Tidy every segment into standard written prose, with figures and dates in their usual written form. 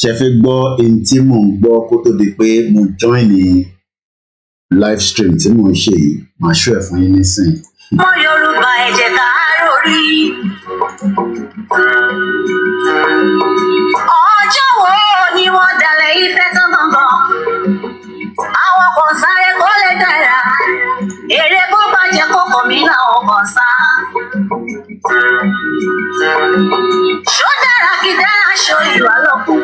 Ṣé fẹ́ gbọ́ ohun tí mò ń gbọ́ kó tó di pé mo join ní live stream tí mò ń ṣe yìí màá ṣó ẹ̀ fún yín nísìnyí. Ọmọ Yorùbá ẹ jẹ́ ká rórí. Ọjọ́ wo ni wọ́n dalẹ̀ Ifẹ̀ tán gangan? Àwọn kan sáré kó lè dára. Èrè bó bàjẹ́ kókò mi làwọn kan sá. Ṣó dára kí dára ṣó ìwà lọ́kùn.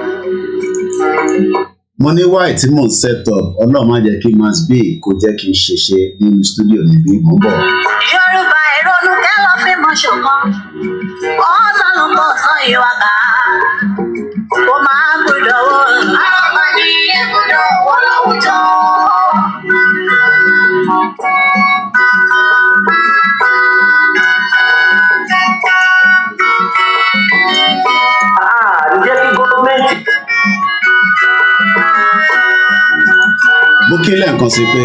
Mo ní wáì tí mò ń set up Ọlọ́run má jẹ́ kí mass b kó jẹ́ kí n ṣèṣe nínú stúdíò níbí mò ń bọ̀. Yorùbá ìrònú kẹ́ lọ fi mọ̀ ṣọ̀kan. Ọ̀sán ló pọ̀ sán ìwà ká. Kó máa gbọ́dọ̀ wọ̀. Àwọn ọmọ ní ẹ̀gbọ́dọ̀ wọ́n láwùjọ. Ǹjẹ́ kí gọ́ọ̀mẹ̀ntì. Mo kí lẹ́ẹ̀kan sí pé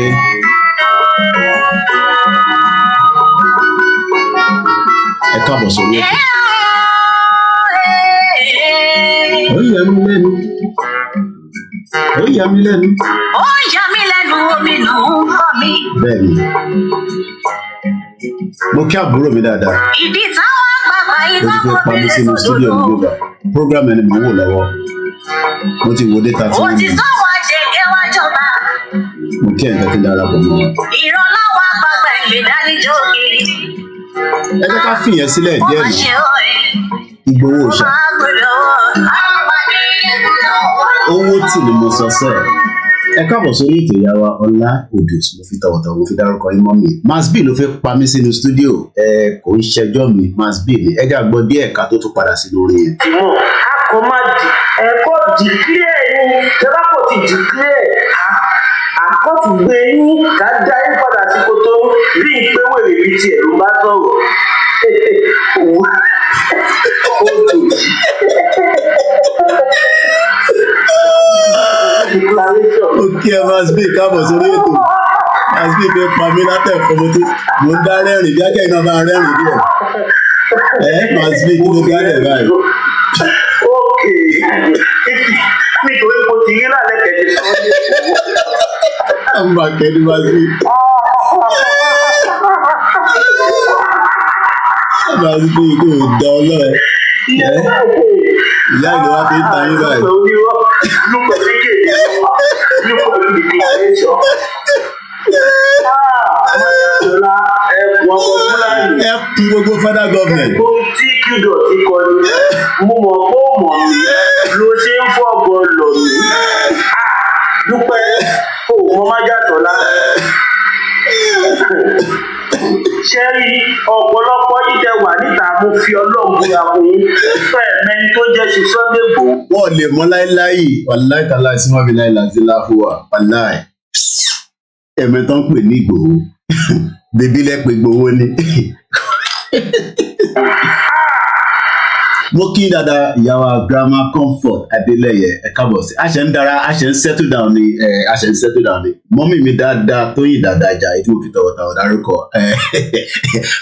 ẹ káàbọ̀ sórí ètò. Ó yà mí lẹ́nu. Ó yà mí lẹ́nu. Ó yà mí lẹ́nu lu omi nù ń kọ́ mi. Bẹ́ẹ̀ni. Mo kí àbúrò mi dáadáa. Ìdí táwọn àgbààgbà iná Mo ti fẹ́ pa mí mọ́bìlì sínú stúdíò ní Yorùbá. Program ẹni mò ń wò lọ́wọ́. Mo ti wo data tí ó wọ́n ti ní. sọ́wọ́ àjẹgẹ́ wájọba. Mo kí ẹ̀ka tí ń darapọ̀ mọ́. Ìrànlọ́wọ́ àgbààgbà ìgbèdánijọ́ kiri. Ẹ jẹ́ ká fìyẹn sílẹ̀ Ó díẹ̀ máa nù. ṣe òye. Ìgbòho Ó òòṣà. máa gbọ́dọ̀ Owó tì ní mo sọ sẹ́ẹ̀. Ẹ káàbọ̀ sórí ètò ìyá wa Ọlá Odùs, mo fi tọ̀wọ̀tọ̀wọ̀ mo fi dárúkọ yín mọ́ mi. Masbi ló fẹ́ pa mí sínú stúdíò, kò ń ṣẹjọ́ mi, Masbi ni. Ẹ já gbọ́ díẹ̀ ká tó tún padà sínú orin yẹn. Tìmọ̀ a kò máa ẹ̀kọ́ declare ni tẹ́lá kò ti declare àkọ́tù gbé yín ká dá yín padà sí kòtò bí ìpé wèrè bíi tiẹ̀ ló bá sọ̀rọ̀. Òkè ẹ Masbi káàbọ̀ sórí ètò. Masbi fẹ́ pa mí látẹ̀kọ́ mo ń dá rẹ́rìn bí akẹ́yìn náà bá rẹ́rìn díẹ̀. Masbi kí ló dálẹ̀ báyìí? Ókè nítorí mo ti rí lálẹ́ kẹ̀kẹ́ sọ́ọ́. Àwọn akẹ́ni Masbi. Masbi kò dá ọlọ́ọ̀. Ìyá ìlú wa fi ń ta yín báyìí. Lúkọ̀ sí kéde lúkọ̀ sí declaration. Ẹ kú gbogbo federal government. Ó tí Qdot ti kọ ni mo mọ̀ pé ó mọ̀ mí ló ṣe ń fọ̀bọ̀ lọ mí. Dúpẹ́ ó mọ Májàtọ́lá. Ṣé rí ọ̀pọ̀lọpọ̀ yìí tẹ wà níta mo fi Ọlọ́run búra fún yín fẹ́ẹ̀ mẹ́ni tó jẹ́ ṣe Sunday Igboho. Wọ́n lè mọ láíláì wàláì tàláì sí wọ́n fi láì láti láfúwà wàláì. Ẹ̀mẹ́ tán pè ní Ìgbòho. Bébí lẹ́pẹ̀ Ìgbòho ni. Mo kí dáadáa ìyàwó Grandma Comfort Adélẹ́yẹ ẹ káàbọ̀ sí. A ṣe ń settle down ni Mọ́mì mi dáadáa Tóyìn dáadáa ìjà èyí tí mo fi tọ̀wọ̀tọ̀wọ̀ dárúkọ.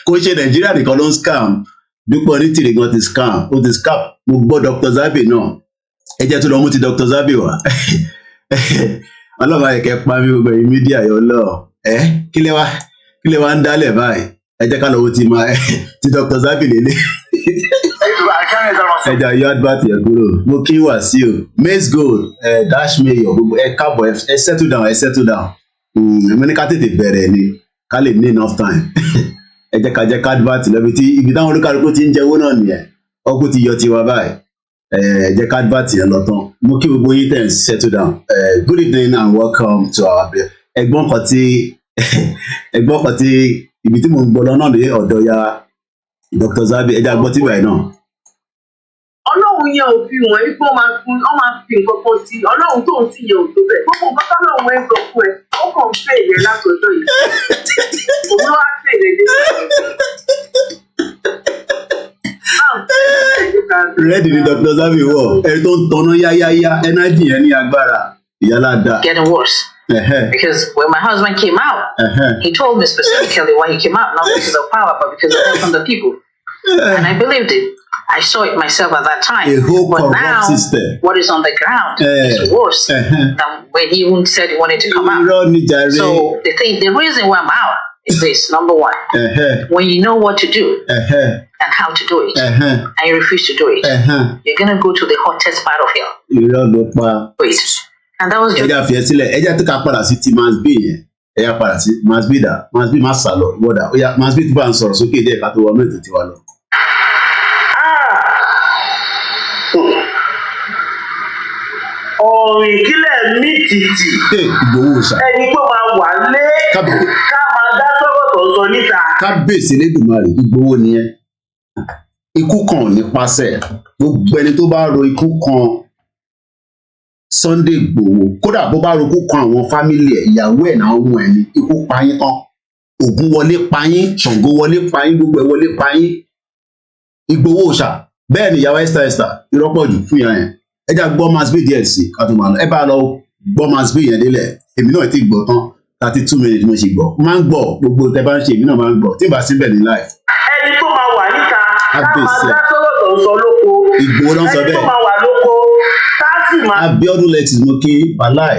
Kò ṣe Nàìjíríà nìkan ló ń scam. Dúpọ̀ ní tìrì gan ti scam. Ó ti scam. Mo gbọ́ Dr. Zabi náà. Ẹ jẹ́ tó lọ mú ti Dr. Zabi wá. Ọlọ́run ayẹ̀kẹ́ pa mí gbogbo ẹ̀yin mídíà yọ lọ. Kí lẹ wá ń dálẹ̀ báyìí? Ẹ jẹ́ ká lọ́wọ́ ti Dr. Zabi lélẹ̀. Ẹja yọ advert yẹn kúrò. Mo kí Wàsíù, Maize Gold, Dash Mayor, gbogbo ẹ káàbọ̀ ẹ settle down. Mo ní ká tètè bẹ̀rẹ̀ ni ká lè ní enough time. Ẹ jẹ́ ká advert lọ́bi tí ibi táwọn olúkàlùkù ti ń jẹ owó náà nìyẹn. Ọkùn ti yọ tiwa báyìí. Ẹ jẹ́ ká advert yẹn lọ tán. Mo kí gbogbo yín tẹ̀ ń settle down. Good evening and welcome to our ẹgbọ́n kan tí ibi tí mo ń gbọ́ lọ́nà ní ọ̀dọ̀ ya Dr. Zabi ẹja gbọ́ tí báyìí náà. Ọlọ́run yẹn ò fi wọ̀n ẹ́ pé ó máa fi nǹkan kan sí Ọlọ́run tó ń sì yẹ òtó bẹ́ẹ̀ gbogbo nǹkan tọ́lọ́run ẹ̀ ń sọ fún ẹ ó kàn ń fẹ́ ìyẹn látọjọ́ yìí òun ló wá fèrè lé. Rẹ́ẹ̀dì ni Dr. Zabi wọ̀ ẹni tó ń tanná yáyáyá ẹnájì yẹn ní agbára ìyálà dá. Getting worse. Because when my husband came out, he told me specifically why he came out, not because of power, but because of help from the people. And I believed it. I saw it myself at that time. But now, what is on the ground is worse than when he even said he wanted to come out. So the reason why I'm out is this: number one, when you know what to do and how to do it, and you refuse to do it, you're gonna go to the hottest part of hell. Wait. And that was just. Ẹja fìyẹ sílẹ̀ ẹja tó ká padà sí ti Masbi yẹn ẹja padà sí Masbi dà Masbi má sà lọ ìwọ́dà ó yá Masbi tó bá ń sọ̀rọ̀ sókè díẹ̀ ká tó wọnú ètò tiwa lọ. Ọ̀rìn ìkílẹ̀ mí tìtì. Ìgbòho òòṣà. Ẹni tó máa wà lé ká máa dá sọ́rọ̀ tó sọ níta. Kábíyèsí Elédùmarè Ìgbòho nìyẹn. Ikú kan ò ní pàṣẹ. Gbogbo ẹni tó bá ro ikú kan Sunday Igboho kódà bó bá ro ikú kan àwọn fámìlì ẹ̀ ìyàwó ẹ̀ náà mú ẹ̀ ní ikú payín tán. Ògún wọlé payín, Ṣàngó wọlé payín, gbogbo ẹ̀ wọlé payín. Ìgbòho òòṣà bẹ́ẹ̀ ni ìyàwó Esther irọ́pọ̀ jù fún ìyá yẹn. Ẹ já gbọ́ Masbi díẹ̀ sí ká tó máa lọ. Ẹ bá lọ gbọ́ Masbi yẹn délẹ̀. Èmi náà ti gbọ́ tán 32 minutes mo ṣe gbọ́. Máa ń gbọ́ gbogbo tẹ bá ń ṣe èmi náà máa ń gbọ́ tí ì bá síbẹ̀ ní live. Ẹni tó máa wà níta ká máa dá sọ́rọ̀ tó sọ lóko. Ìgbòho náà sọ bẹ́ẹ̀. Ẹni tó máa wà lóko ká sì máa. Abiodun Lexis mo kí Wàláì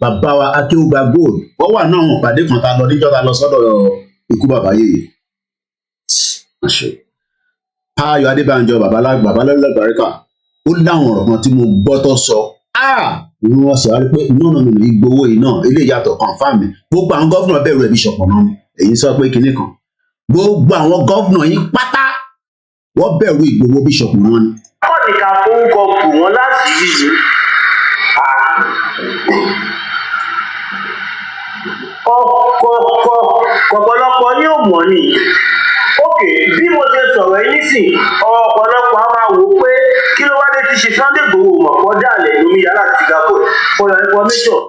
bàbá wa Akéwùgbà Gold wọ́n wà náà wọn pàdé kan tá lọ níjọ́ tá lọ sọ́dọ̀ ikú bàbá yèyé Ayọ̀ Adébánjọ bàbá lálùbáríkà ó láwọn ọ̀rọ̀ kan tí mo gbọ́ tó sọ ni wọ́n sọ pé iná Ìgbòho iná ilé ìyàtọ̀ confam mi gbogbo àwọn gọ́fúnà bẹ̀rù ẹ̀bí ṣọ̀pọ̀ náà èyí sọ pé kinní kan gbogbo àwọn gọ́fúnà yín pátá wọ́n bẹ̀rù Ìgbòho bí ṣọ̀pọ̀ náà ni. wọ́n ní ká forúkọ bù wọ́n láti rí i ọ̀pọ̀lọpọ̀ ní òmùọ́ ni ókè bí mo ṣe sọ̀rọ̀ yín nísìn ọ̀pọ̀lọpọ̀ á máa wò ó pé kí ló wá dé ti ṣe Sunday Igboho mọ̀pọ̀ dàlẹ̀ lómi yàrá àti Singapore for your information.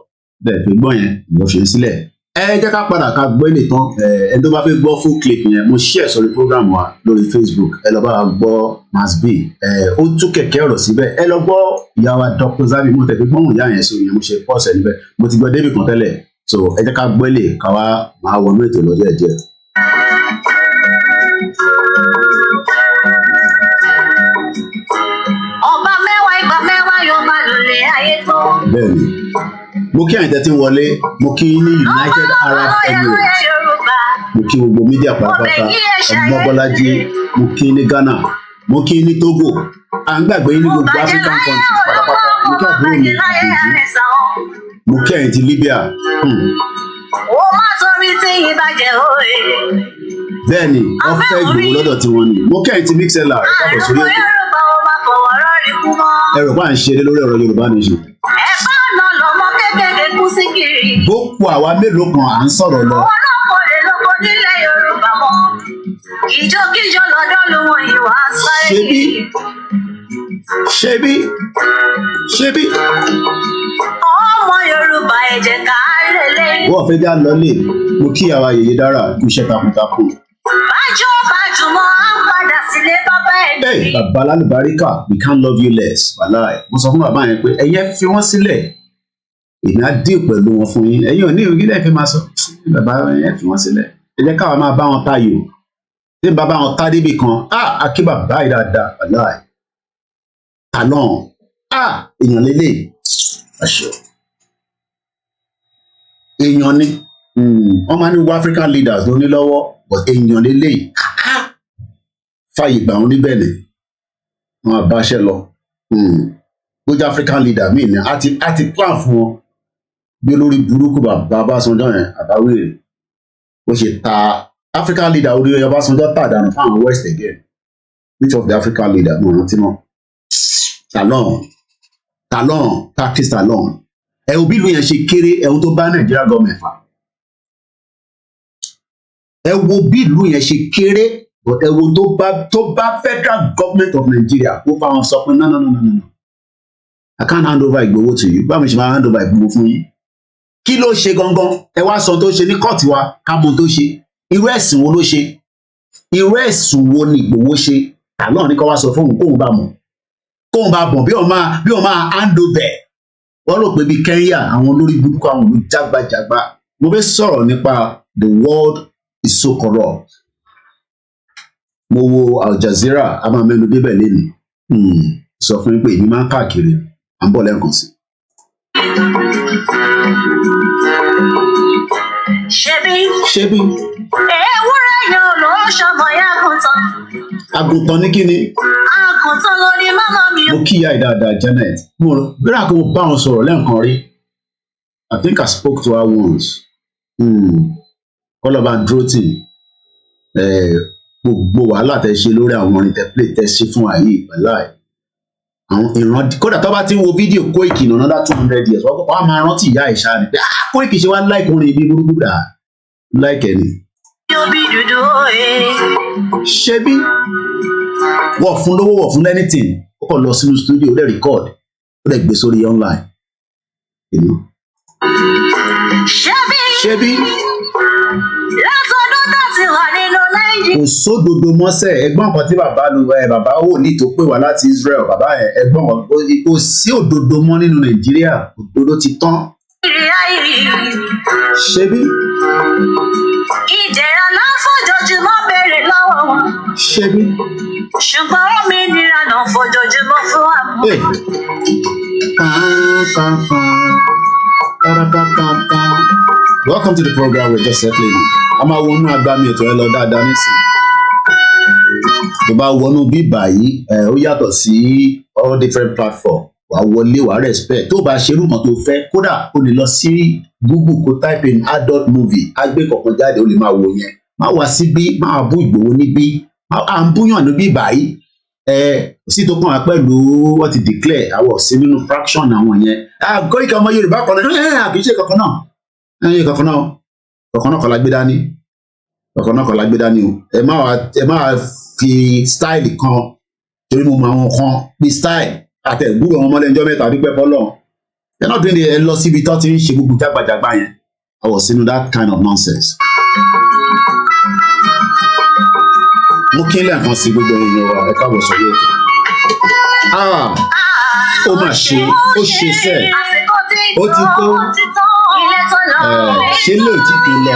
bẹ́ẹ̀ fi gbọ́ yẹn mo fi sílẹ̀ ẹ jẹ́ ká padà ká gbọ́ ilé tán ẹni tó bá fẹ́ gbọ́ full clip yẹn mo share sórí program wa lórí Facebook ẹ lọ bá wa gbọ́ Mass B ó tú kẹ̀kẹ́ ọ̀rọ̀ síbẹ̀ ẹ lọ gbọ́ ìyá wa Dr. Zabi mo tẹ̀lé gbọ́n ìyá yẹn sórí yẹn mo ṣe pọ́ọ̀sẹ̀ níbẹ̀ mo ti gbọ́ débì kan tẹ́lẹ̀ so ẹ jẹ́ ká gbọ́ ilé ká wá máa wọnú ètò lọ́jọ́ ẹ̀jẹ̀. Ọba mẹ́wàá ìgbà mẹ́wàá yóò máa lòlẹ̀ ayé tó. Bẹ́ẹ̀ni mo kí àyìntẹ́ tí ń wọlé mo kí ní United Arab Emirates mo kí gbogbo mídíà pátápátá Ọmọbọ́lájí mo kí ní Ghana mo kí ní Togo à ń gbàgbé ní gbogbo African countries pátápátá mo kí àbúrò mi mo kí àyìntí Libya. Ó má torí tí ìbàjẹ́ òye. Bẹ́ẹ̀ni wọ́n fẹ́ Ìgbòho lọ́dọ̀ tí wọ́n ní mo kí àyìntí Mixella ẹ káàbọ̀ sórí ètò ẹ̀rọ bá ń ṣeré lórí ọ̀rọ̀ Yorùbá nation. Ẹ̀fọ́ náà lọ́mọ kékeré kú sí kiri. Gbogbo àwa mélòó kan à ń sọ̀rọ̀ lọ. Ọlọ́pọ̀ lè lóko nílẹ̀ Yorùbá mọ́. Ìjókíjó lọ́dọ̀ ló wọ ìwà sáré. Ṣebí. Ọmọ Yorùbá ẹ jẹ́ ká lélẹ̀. Wọ́n fẹ́ já lọlé mo kí àwa yèyé dára kú iṣẹ́ takuntakun. Bájúmọ́ á padà sílé bàbá ẹ̀ ní. Bàbá lálùbáríkà we can't love you less wàláì mo sọ fún bàbá yẹn pé ẹyẹ fi wọ́n sílẹ̀ èmi á dín pẹ̀lú wọn fún yín ẹ̀yin ò ní ìròyìn lẹ́ẹ̀fẹ́ máa sọ bàbá yẹn fi wọ́n sílẹ̀ ẹ jẹ́ káwa máa bá wọn tayò tí bàbá wọn tá débi kan akí bàbá yìí dáadáa wàláì tànà èèyàn lélẹ̀ àṣẹ èèyàn ni wọ́n máa ń wo African leaders ló ní lọ́wọ́ but èèyàn lélẹ̀ fàyè gbà wọn níbẹ̀ ni wọn àbáṣẹ lọ bójú African leader míì ni a ti plan fún wọn bí olórí burúkú bàbá Ọbásanjọ́ yẹn àbáwèrè ó ṣe ta African leader orí Ọbásanjọ́ tà dànù fún àwọn West again which of the African leader mo rántí náà Talon tactics Talon ẹ wo bí ìlú yẹn ṣe kéré ẹ wo tó bá Nàìjíríà gọọmẹ̀ntì fà ẹ wo bí ìlú yẹn ṣe kéré but ẹ wo tó bá federal government of Nigeria kó fáwọn sọ pé no I can't hand over Ìgbòho to you báwo ni ṣe máa hand over Ìgbòho fún yín kí ló ṣe gangan ẹ wá sọ tó ṣe ní kóòtù wa ká mọ̀ tó ṣe irú ẹ̀sùn wo ló ṣe irú ẹ̀sùn wo ni Ìgbòho ṣe àlọ́ ní kó wá sọ fóun kóun bá mọ̀ kóun bá bọ̀ bí wọ́n máa hand over wọ́n rò pé bí Kenya àwọn olórí burúkú àwọn olú jágbajàgba mo fẹ́ sọ̀rọ̀ nípa the world is so corrupt mo wo Al Jazeera a máa mẹ́nu débẹ̀ lẹ́nu sọ fún mi pé èmi máa ń káàkiri à ń bọ̀ lẹ́ẹ̀kan sí. ṣebí. ewúrẹ́ yóò lọ ṣọmọ yá àgùntàn. àgùntàn ní kíni. àgùntàn ló ní màmá mi. mo kíyà ìdáadáa Janet mo bẹ́rẹ̀ kó mo bá wọn sọ̀rọ̀ lẹ́ẹ̀kan rí I think I spoke to her once kọ́lọ́ba dúró tì gbogbo wàhálà tẹ ṣe lórí àwọn orin tẹ play tẹ ṣe fún ààyè ìpàláì àwọn ìran kódà tó bá ti ń wo fídíò Koiki in another 200 years wọ́n á máa rántí ìyá ìṣá ni pé Koiki ṣe wá láìkí orin ibi burúkú dà láìkẹ́ ni. ṣebí wọ́n fún lówó wọ́n fún anything ó kàn lọ sínú studio ó dẹ̀ record ó dẹ̀ gbé sórí online. ṣebí látọdún tó ti wà nínú Nàìjíríà. kò sódodo mọ́sẹ̀ ẹ̀gbọ́n kan tí bàbá wòlíì tó pè wá láti Israel bàbá ẹ̀gbọ́n kò sí òdodo mọ́ nínú Nàìjíríà òdodo ti tán. ṣebí. ìdẹ̀ra náà fojoojúmọ́ béèrè lọ́wọ́ wọn. ṣebí. ṣùgbọ́n òmìnira náà fojoojúmọ́ fún àmọ́. Welcome to the program. We're just settling. I'm a woman agbami ètò ẹ lọ dáadáa nísìn. Tó bá wọnú bíbà yìí, ó yàtọ̀ sí all different platform. Wàá wọlé, wàá respect. Tó bá ṣe irú kan tó fẹ́, kódà o lè lọ sí Google kó type in adult movie. Á gbé kọ̀ọ̀kan jáde, o lè máa wò yẹn. Má wá síbí, má bú Ìgbòho níbí. À ń búyàn ní bíbà yìí. Sí tó kàn wá pẹ̀lú wọ́n ti declare àwọn sí nínú fraction àwọn yẹn. Koiki ọmọ Yorùbá kan náà, kì í ṣe kankan náà. Kankan náà kọ́ la gbé dání. Kankan náà kọ́ la gbé dání o. Ẹ má fi style kan torí mo mọ àwọn kan bí style àtẹ̀gbúrò ọmọ ọmọlẹ́njọ́ mẹ́ta dúpẹ́ fọ́lọ́run. Ẹ náà dín ẹ lọ síbi tó ti ń ṣe gbogbo jágbàjàgbà yẹn. I was sínú that kind of nonsense. Mo kí lẹ́ẹ̀kan sí gbogbo ènìyàn wa ẹ káàbọ̀ sórí ètò. Ó mà ṣe ó ṣe sẹ́ẹ̀ ó ti tó ṣe lè tí kò lọ.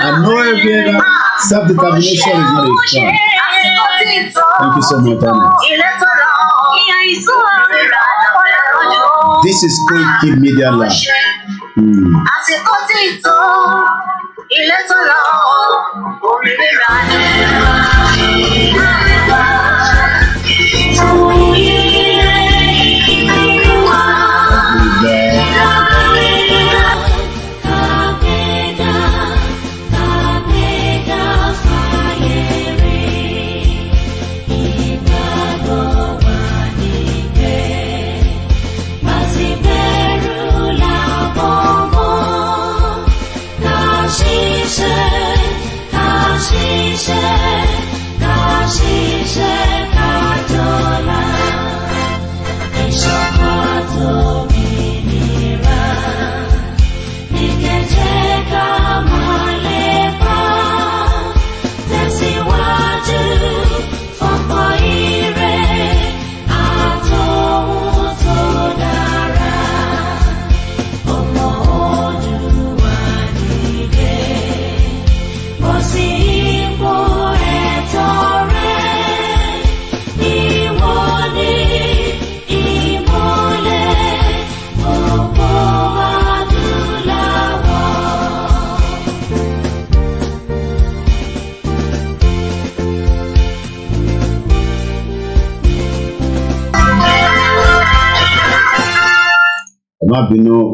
I know every other self-determination is not a crime. Thank you so much, Anna. This is KOKImedia Lab. Àsìkò tí tó ilé tó lọ òmìnira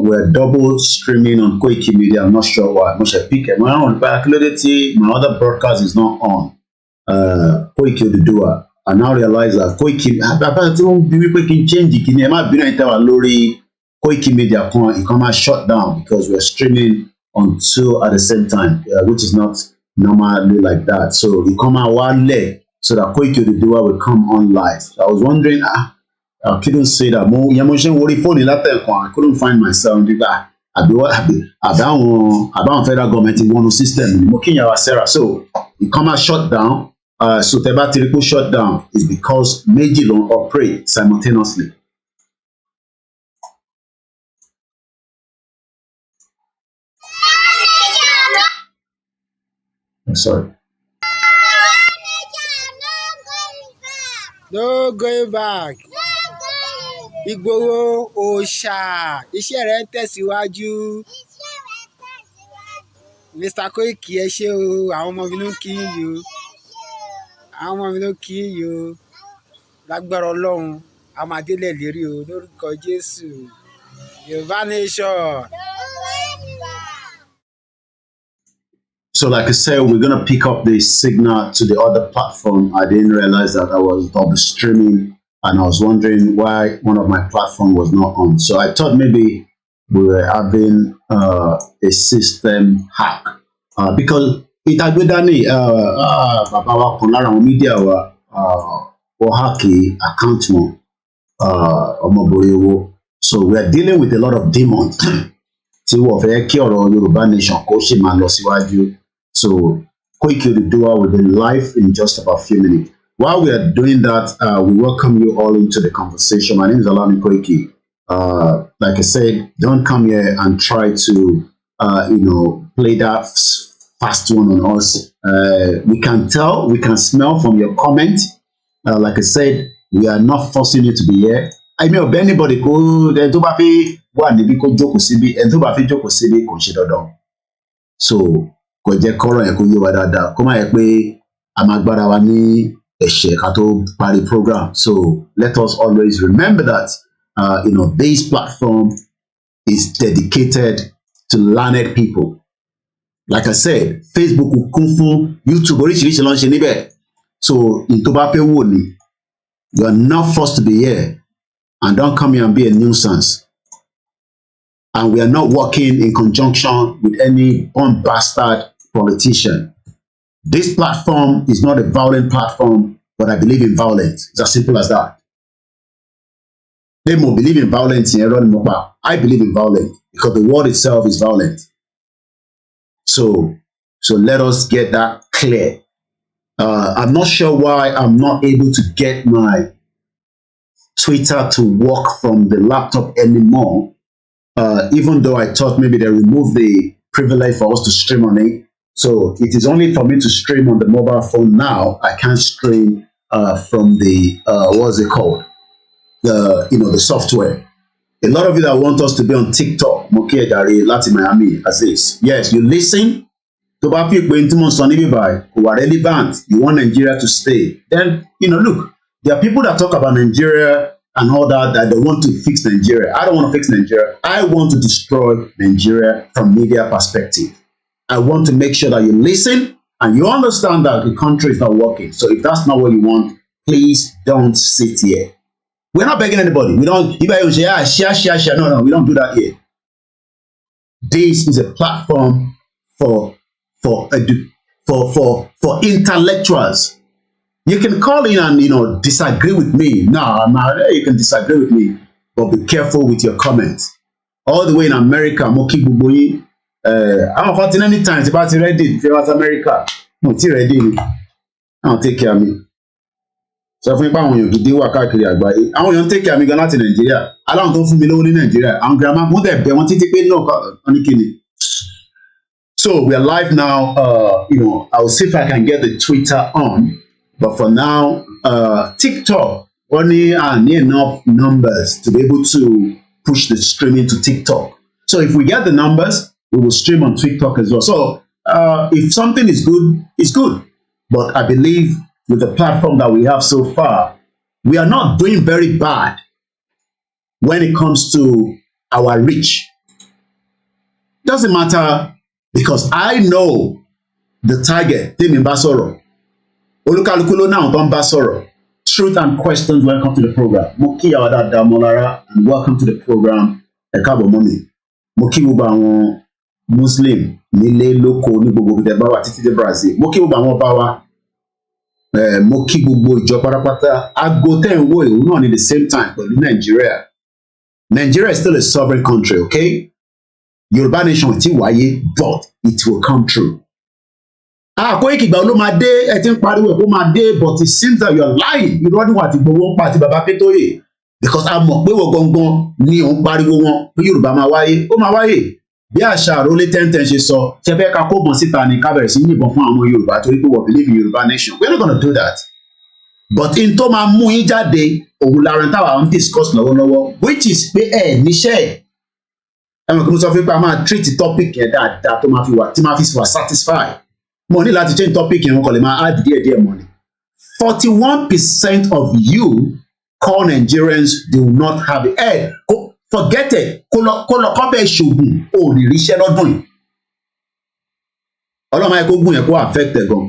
we're double streaming on KOKImedia. I'm not sure why. Mo ṣe pick it. My other broadcast is not on. Koiki Oduduwa. I now realize that Koiki. Bàbá tí wọ́n bí wípé kí n change kí ni ẹ má bínú ẹ̀yin tẹ́ wà lórí KOKImedia kan. It come shut down because we're streaming on two at the same time, which is not normally like that. So it come out one leg so that Koiki Oduduwa will come on live. So I was wondering. I couldn't say that. I couldn't find myself. About federal government in one system. So it come out shut down. So Tebatiripo shut down is because Meji don't operate simultaneously. I'm sorry. No going back. Ìgbòho òòṣà iṣẹ́ rẹ̀ ń tẹ̀síwájú. Mr. Koiki ẹ ṣé o, àwọn ọmọ mi ló kí yín o. Àwọn ọmọ mi ló kí yín o. Lágbára Ọlọ́run, a máa délẹ̀ lérí o lórúkọ Jésù. Yorùbá nation. So like I said, we're going to pick up the signal to the other platform. I didn't realize that I was double streaming. And I was wondering why one of my platform was not on. So I thought maybe we were having a system hack because Itagbedani, Baba wa kan lára àwọn media wa hack account mo ọmọbìnrin. So we are dealing with a lot of demons. Tí wọ́n fẹ́ kí ọ̀rọ̀ Yorùbá nation kó ṣe máa lọ síwájú. So Koiki Oduduwa will be live in just about a few minutes. While we are doing that, we welcome you all into the conversation. My name is Olami Koiki. Like I said, don't come here and try to, play that fast one on us. We can tell, we can smell from your comment. Like I said, we are not forcing you to be here. I mean, anybody go there to wà níbí kó jókòó síbí ẹni tó bá fi jókòó síbí kò ṣe dandan so kò jẹ́ kọ́rọ̀ yẹn kó yé wa dáadáa kó má yẹ pé a máa gbára wa ní ẹ̀ṣẹ̀ ká tó parí program so let us always remember that this platform is dedicated to learned people like I said Facebook kún fún YouTube oríṣiríṣi ló ń ṣe níbẹ̀ so in tó bá fẹ́ wò ni you are not forced to be here and don't come here and be a nuisance and we are not working in conjunction with any bastard politician. This platform is not a violent platform, but I believe in violence. It's as simple as that. They more believe in violence in I believe in violence because the world itself is violent. So let us get that clear. I'm not sure why I'm not able to get my Twitter to work from the laptop anymore. Even though I thought maybe they removed the privilege for us to stream on it. So it is only for me to stream on the mobile phone now. I can't stream from the, what's it called? The software. A lot of you that want us to be on TikTok, Mokie Dari, Latin Miami, as this. Yes, you listen. To relevant. You want Nigeria to stay. Then, look, there are people that talk about Nigeria and all that they want to fix Nigeria. I don't want to fix Nigeria. I want to destroy Nigeria from media perspective. I want to make sure that you listen and you understand that the country is not working. So if that's not what you want, please don't sit here. We're not begging anybody. We don't, share. No, we don't do that here. This is a platform for intellectuals. You can call in and disagree with me. No, you can disagree with me, but be careful with your comments. All the way in America, Moki Buboyi. I'm fighting any times about ready if you was America. No, ready. I'll take care of me. So fún ipa àwọn èèyàn gidi wà káàkiri àgbáyé. Àwọn èèyàn take care of me gan láti Nàìjíríà. Aláwọn tó ń fún mi lówó ní Nàìjíríà. Àwọn grandma mo dẹ̀ bẹ̀ wọ́n títí pé náà ní kíni. So we are live now. I'll see if I can get the Twitter on. But for now, TikTok only need enough numbers to be able to push the streaming to TikTok. So if we get the numbers, we will stream on TikTok as well. So if something is good, it's good. But I believe with the platform that we have so far, we are not doing very bad when it comes to our reach. Doesn't matter because I know the target. Tèmi bá sọ̀rọ̀. Olúkálùkù ló náà tó ń bá sọ̀rọ̀. Truth and questions, welcome to the program. Mo kí yàrá dáadáa Mọ́lára and welcome to the program. Ẹ káàbọ̀ mọ́mì. Mo kí gbogbo àwọn Muslim nílé lóko ní gbogbo ìdẹ bá wà títí dé Brazil. Mo kí gbogbo àwọn bá wa. Mo kí gbogbo ìjọ pátápátá. Aago tẹ́ ń wò ìhun náà ní the same time pẹ̀lú Nigeria. Nigeria is still a sovereign country, okay? Yoruba nation ti wáyé, but it will come true. Koiki ìgbà ló máa dé ẹ ti ń pariwo ẹ̀ kó máa dé but it seems that you are lying. Irọ́ níwọ̀n àti gbowó ń pa àti bàbá Pétóyè because a mọ̀ pé wọ́n gangan ni òun pariwo wọn pé Yorùbá máa wáyé. Ó máa wáyé. Bí àṣà àrólé tẹ́ntẹ́n ṣe sọ, ṣe fẹ́ ká kó bọ̀n síta ni ká bẹ̀rẹ̀ sí yìnbọn fún àwọn Yorùbá torí pé wọ́n believe in Yorùbá nation. We're not gonna do that. But in tó máa mú yín jáde, òun lára táwa ń discuss lọ́wọ́lọ́wọ́, which is pé níṣẹ́ ẹ̀. Ẹ̀wọ̀n kí mo sọ fún pé a máa treat topic yẹn dáadáa tó máa fi wà tí máa fi wà satisfied. Mo ní láti change topic yẹn wọn kò lè máa add díẹ̀ money. 41% of you call Nigerians do not have it. Forget it. Kó lọ kọ́ bẹ́ẹ̀ ṣògùn ò lè ríṣẹ́ lọ́dún yìí. Ọlọ́run ayé kó gùn yẹn kó affect ẹ̀ gan.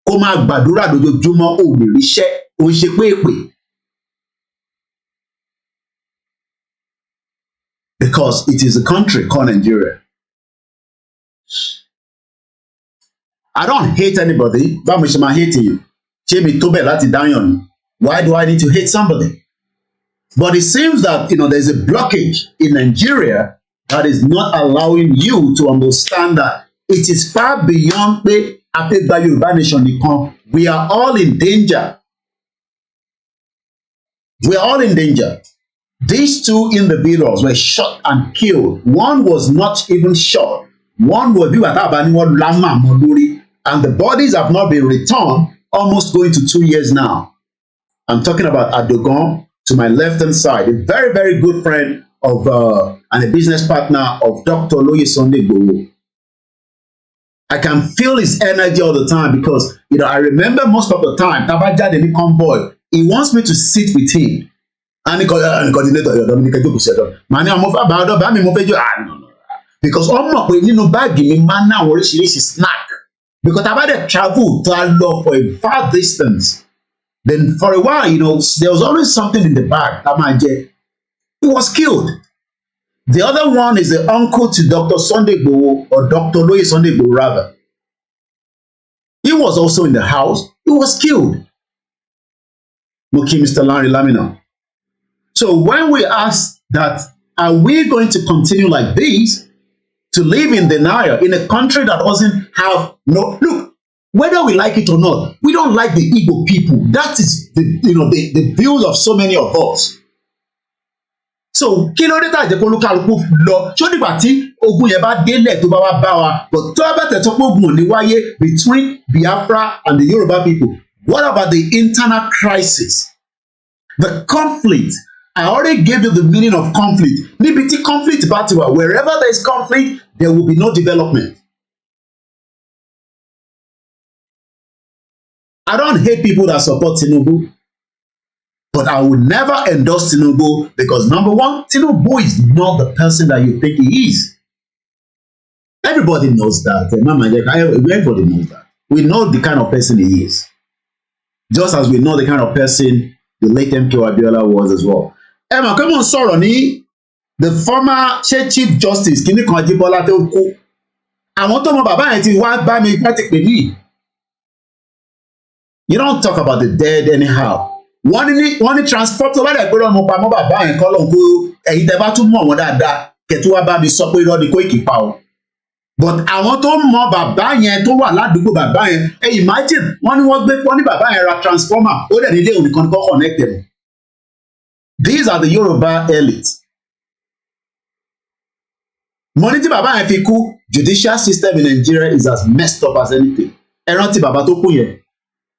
Kó máa gbàdúrà lójoojúmọ́ ò lè ríṣẹ́ ò ń ṣe pé. Because it is a country called Nigeria. I don't hate anybody. Báwo ṣe máa hate you? Ṣé mi tó bẹ̀ láti dáyàn ni? Why do I need to hate somebody? But it seems that there's a blockage in Nigeria that is not allowing you to understand that it is far beyond pé afẹ́gbà Yorùbá nation nìkan. We are all in danger. We are all in danger. These two individuals were shot and killed. One was not even shot. One was and the bodies have not been returned, almost going to 2 years now. I'm talking about Adogon to my left-hand side, a very, very good friend of and a business partner of Dr. Oloye Sunday Igboho. I can feel his energy all the time because, you know, I remember most of the time, Tabaja the convoy, he wants me to sit with him. And he coordinator, because almost we need no bag in man now or she is snack. Because I've had to travel to Allah for a far distance. Then for a while, you know, there was always something in the bag. He was killed. The other one is the uncle to Dr. Sunday Igboho, or Dr. Oloye Sunday Igboho rather. He was also in the house. He was killed. Muki Mr. Larry Lamina. So when we ask that, are we going to continue like this, to live in denial in a country that doesn't have no look, whether we like it or not, we don't like the Igbo people. That is the views of so many of us. So kí ló dé tá jẹ́ kó olúkálùkù lọ ṣó dìgbà tí ogun yẹn bá délẹ̀ tó bá wá bá wa, but tó bá tẹ̀ tó pé ogun ò ní wáyé between Biafra and the Yoruba people. What about the internal crisis, the conflict? I already gave you the meaning of conflict. Níbi tí conflict bá ti wà, wherever there is conflict, there will be no development. I don't hate people that support Tinubu, but I would never endorse Tinubu because, number one, Tinubu is not the person that you think he is. Everybody knows that. Everybody knows that. We know the kind of person he is. Just as we know the kind of person the late MK Abiola was as well. Emma, come on, sorry, the former Chief Justice, Kini kan Ajibola tó kú. Àwọn tó mọ bàbá yẹn ti wá bá mi láti pè mí. You don't talk about the dead anyhow. Wọ́n ní transport tó bá dẹ̀ gbọ́dọ̀ mọ pamọ́ bàbá yẹn kọ́ lóun kó ẹ̀yin tẹ́ bá tún mọ̀ wọ́n dáadáa kẹ̀tú wá bá mi sọ pé irọ́ ni Koiki pa o. But àwọn tó mọ bàbá yẹn tó wà ládùúgbò bàbá yẹn, imagine wọ́n ní bàbá yẹn ra transformer ó dẹ̀ nílé òní kan ní kọ́ connected. These are the Yoruba elites. Money tí bàbá yẹn fi kú, judicial system in Nigeria is as messed up as anything. Ẹ rántí bàbá tó kú yẹn,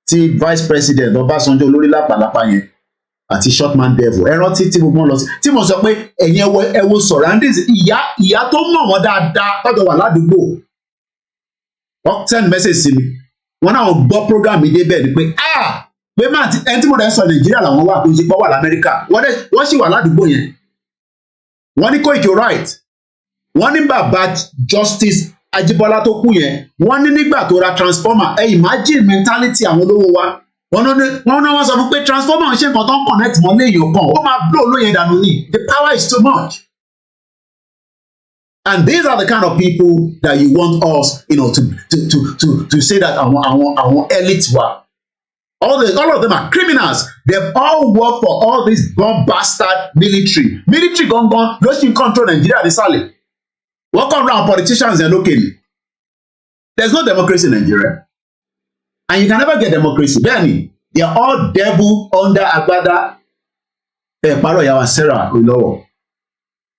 tí vice president Ọbásanjọ́ olórí lápàlápà yẹn àti shortman devil. Ẹ rántí tí gbogbo wọn lọ sí, tí mo sọ pé ẹ̀yin ẹ wo surroundings, ìyá tó mọ̀ wọ́n dáadáa tọ́jọ́ wà ládùúgbò. Wọ́n send message sí mi. Wọ́n náà gbọ́ program mi débẹ̀ ni pé pé máa ẹni tí mo dẹ̀ sọ Nàìjíríà làwọn wà tó ń ṣe pọ́ wà l'Amẹ́ríkà. Wọ́n sì wà ládùúgbò yẹn. Wọ́n ní Koiki right. Wọ́n ní bàbá Justice Ajibola tó kú yẹn, wọ́n ní nígbà tó ra transformer, imagine mentality àwọn olówó wa. Wọ́n sọ fún pé transformer ṣe nǹkan tó ń connect mọ́ léèyàn kan, ó máa blow lóyè dànù ní. The power is too much. And these are the kind of people that you want us, to say that àwọn elites were. All of them are criminals. They've all worked for all this bomb bastard military. Military gangan ló ṣì ń control Nigeria nísàlẹ̀. What come around politicians and looking? There's no democracy in Nigeria. And you can never get democracy. Benny, they are all devil under agbada. Paro yawa Sarah Ulowo.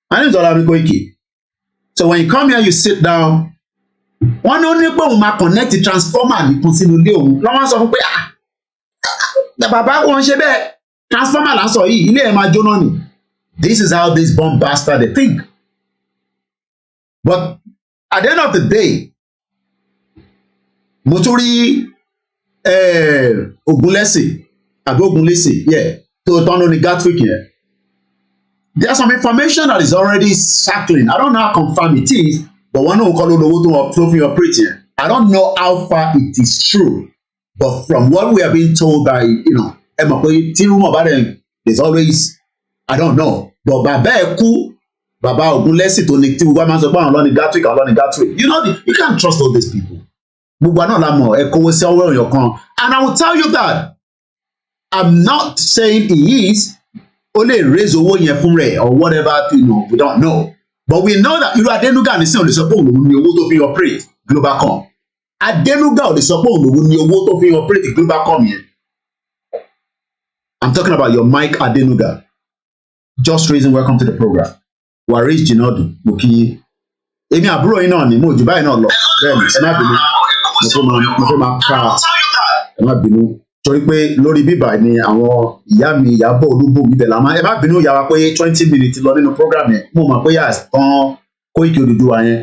My name is Olami Koiki. So when you come here, you sit down. One only people who connect the transformer and sínú ilé òun. Lọ́wọ́ sọ fún pé bàbá wọn ṣe bẹ́ẹ̀ transformer là ń sọ yìí, ilé ẹ̀ máa jóná ni. This is how this bomb bastard they think. But at the end of the day, mo tún rí Ogunlesi, yeah, tó tán lóní Gatwick yẹn. There's some information that is already circling. I don't know how confirmed it is, but one náà kọ́ ló lówó tó fi operate yẹn. I don't know how far it is true, but from what we are being told by, ẹ mọ̀ pé tí rumor bá dẹ̀, there's always, I don't know, but bàbá ẹ̀ kú. Baba Ogunlesi tó ní tí gbogbo máa ń sọ pé àwọn lọ́ni Gatwick. You can't trust all these people. Gbogbo náà la mọ̀ ẹ kówó sí ọwọ́ èèyàn kan. And I will tell you that I'm not saying he is ó lè raise owó yẹn fún rẹ̀ or whatever, we don't know. But we know that irú Adenuga ní sìn ò lè sọ pé òun ní owó tó fi operate Globacom. Adenuga ò lè sọ pé òun ní owó tó fi operate Globacom yẹn. I'm talking about your Mike Adenuga. Just raising, welcome to the program. Waris Jinadu mo kí yín. Èmi àbúrò yín náà ni mo jù báyìí náà lọ. Bẹ́ẹ̀ni ẹ má bínú mo fẹ́ máa ká ẹ má bínú torí pé lórí bíbà ni àwọn ìyá mi Ìyábọ̀ Olúbùnmi bẹ̀ lámà ẹ má bínú ìyá wa pé 20 minutes lọ nínú program yẹn mo mọ̀ pé àtàn Koiki Odùduwà yẹn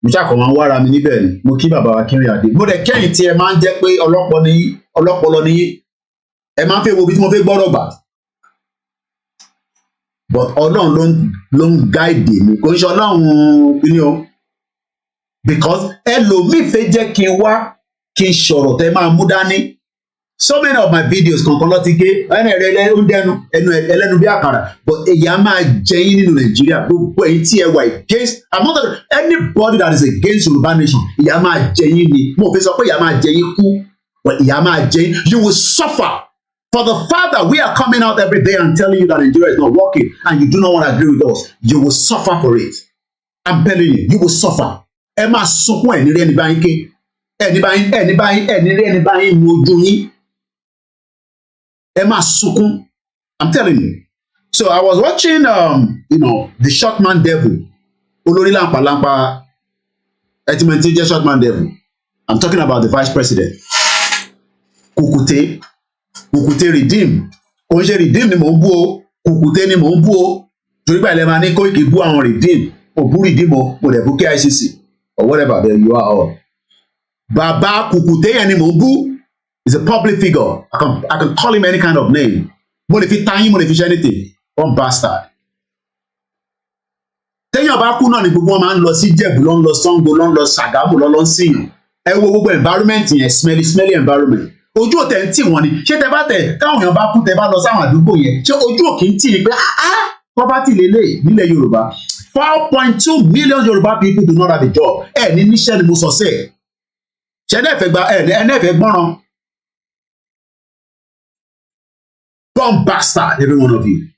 mo ṣàkó máa ń wára mi níbẹ̀ ni mo kí bàbá wa Kínrin Adé mo dẹ̀ kẹ́yìn tí ẹ máa ń jẹ́ pé ọlọ́pọlọ ni ẹ máa ń fẹ́ wo bí tí mo fẹ́ gbọ́rọ̀ gbà but Ọlọ́run ló ń gáìdì mi kò ń ṣe Ọlọ́run kíní o because ẹlòmíì fẹ́ jẹ́ kí n wá kí n sọ̀rọ̀ tẹ́ máa mú dání. So many of my videos kankan lọ ti gé ẹlẹ́nu bí àkàrà but èyí á máa jẹ yín nínú Nàìjíríà gbogbo èyí tí ẹ wà against I'm not anybody that is against Yoruba nation èyí á máa jẹ yín ni mo fi sọ pé èyí á máa jẹ yín kú but èyí á máa jẹ yín you will suffer for the fact that we are coming out every day and telling you that Nigeria is not working and you do not want to agree with us you will suffer for it I'm telling you will suffer ẹ máa sunkún ẹ̀ nírí ẹni báyìí ké ẹni báyìí mú ojú yín. Emma Sukun, I'm telling you. So I was watching, the short man devil. Olórí Lampa Lampa, Etimenteje short man devil. I'm talking about the vice president. Kukute redeem. Oje redeem ni mò ń bú o. Kukute ni mò ń bú o. Torí pé ilẹ̀ máa ní Koiki bú àwọn redeem. Òbú redeem o, mo dẹ̀ bú KICC or whatever there you are all. Bàbá Kukute yẹn ni mò ń bú. He's a public figure. I can call him any kind of name. Mo lè fi tayín, mo lè fi ṣe anything. One bastard. Téèyàn bá kú náà ni gbogbo wọn máa ń lọ sí Ìjẹ̀bú, lọ ń lọ Ṣàngó, lọ ń lọ Ṣàgámù, lọ ń síyàn. Ẹ wo gbogbo environment yẹn, smelly environment. Ojú ò tẹ̀ ń tì wọ́n ni. Ṣé tẹ bá tẹ̀ káwọn èèyàn bá kú tẹ bá lọ sáwọn àdúgbò yẹn? Ṣé ojú ò kì í tì ní pé property lélẹ̀ nílẹ̀ Yorùbá? 4.2 million Yoruba people do not have a job. Ẹ ní níṣẹ́ ni mo sọ sẹ́ẹ̀. Ṣé ẹ náà fẹ́ gbọ́ràn? Bomb bastard, every one of you.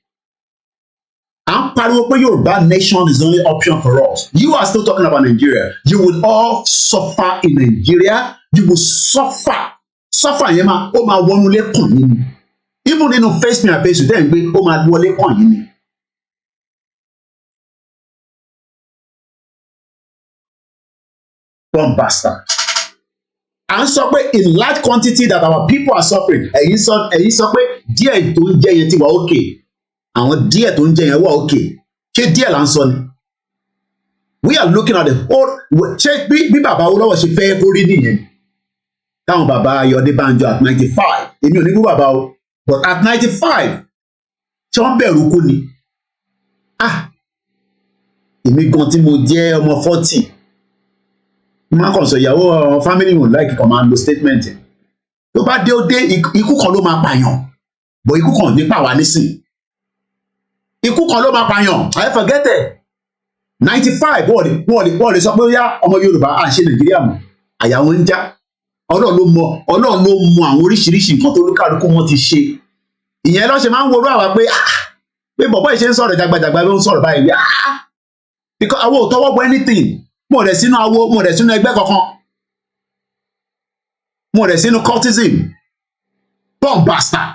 I'm pariwo pé Yoruba nation is the only option for us. You are still talking about Nigeria. You will all suffer in Nigeria. You will suffer. Suffer yẹn máa ó máa wọnúlé kàn yín ni. Even nínú face me and face you then gbé ó máa wọlé kàn yín ni. Bomb bastard. À ń sọ pé in large quantity that our people are suffering. Ẹ̀yin sọ pé díẹ̀ tó ń jẹ yẹn ti wà òkè. Àwọn díẹ̀ tó ń jẹ yẹn wà òkè. Ṣé díẹ̀ là ń sọ ni? We are looking at the whole. Ṣé bí bàbá Awólọ́wọ̀ ṣe fẹ́ kó rí nìyẹn? Táwọn bàbá Ayọ̀dé Bánjọ at 95. Èmi ò ní bú bàbá o. But at 95, ṣé wọ́n bẹ̀rù kú ni? Èmi gan tí mo jẹ́ ọmọ 40. Máa kàn sọ ìyàwó family wọn láìkí kan máa lo statement ẹ̀. Tó bá dé ó dé ikú kan ló máa pààyàn bọ̀ ikú kan nípa wà nísìn. Ikú kan ló máa pààyàn I forget it. 95 wọ́n lè sọ pé ó yá ọmọ Yorùbá à ń ṣe Nàìjíríà mọ́ àyà wọn ń já. Ọlọ́run ló mọ àwọn oríṣiríṣi nǹkan tó lúkàlùkù wọn ti ṣe. Ìyẹn ló ṣe máa ń worú àwa pé bọ̀bọ́ ìṣe ń sọ̀rọ̀ jagbajàgba ló ń sọ̀rọ̀ báyìí because àwọn ò tọwọ́ bọ anything. Mo rẹ̀ sínú awo, mo rẹ̀ sínú ẹgbẹ́ kankan. Mo rẹ̀ sínú cultism. Bomb bastard.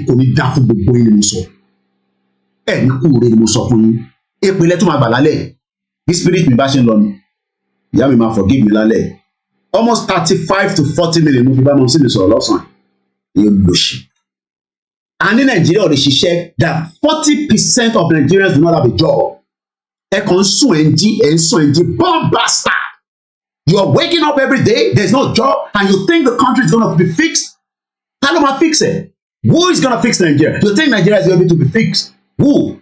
Kò ní dá fún gbogbo yín ni mo sọ. Ẹ ní kúure ni mo sọ fún yín. Ìpínlẹ̀ tó máa bà lálẹ́. Bí spirit mi bá ṣe ń lọ ni. Ìyá mi máa forgive mi lálẹ́. Almost 35 to 40 million mo fi bá mọ sí mi sọ̀rọ̀ lọ́sàn-án. Ìyẹn lòṣì. A ní Nàìjíríà ò lè ṣiṣẹ́ that 40% of Nigerians do not have a job. Ẹ kàn ń sùn ẹ̀ ń jí bomb bastard. You are waking up every day, there's no job, and you think the country is going to be fixed? Ta ló máa fix it? Who is going to fix Nigeria? You think Nigeria is going to be fixed? Who?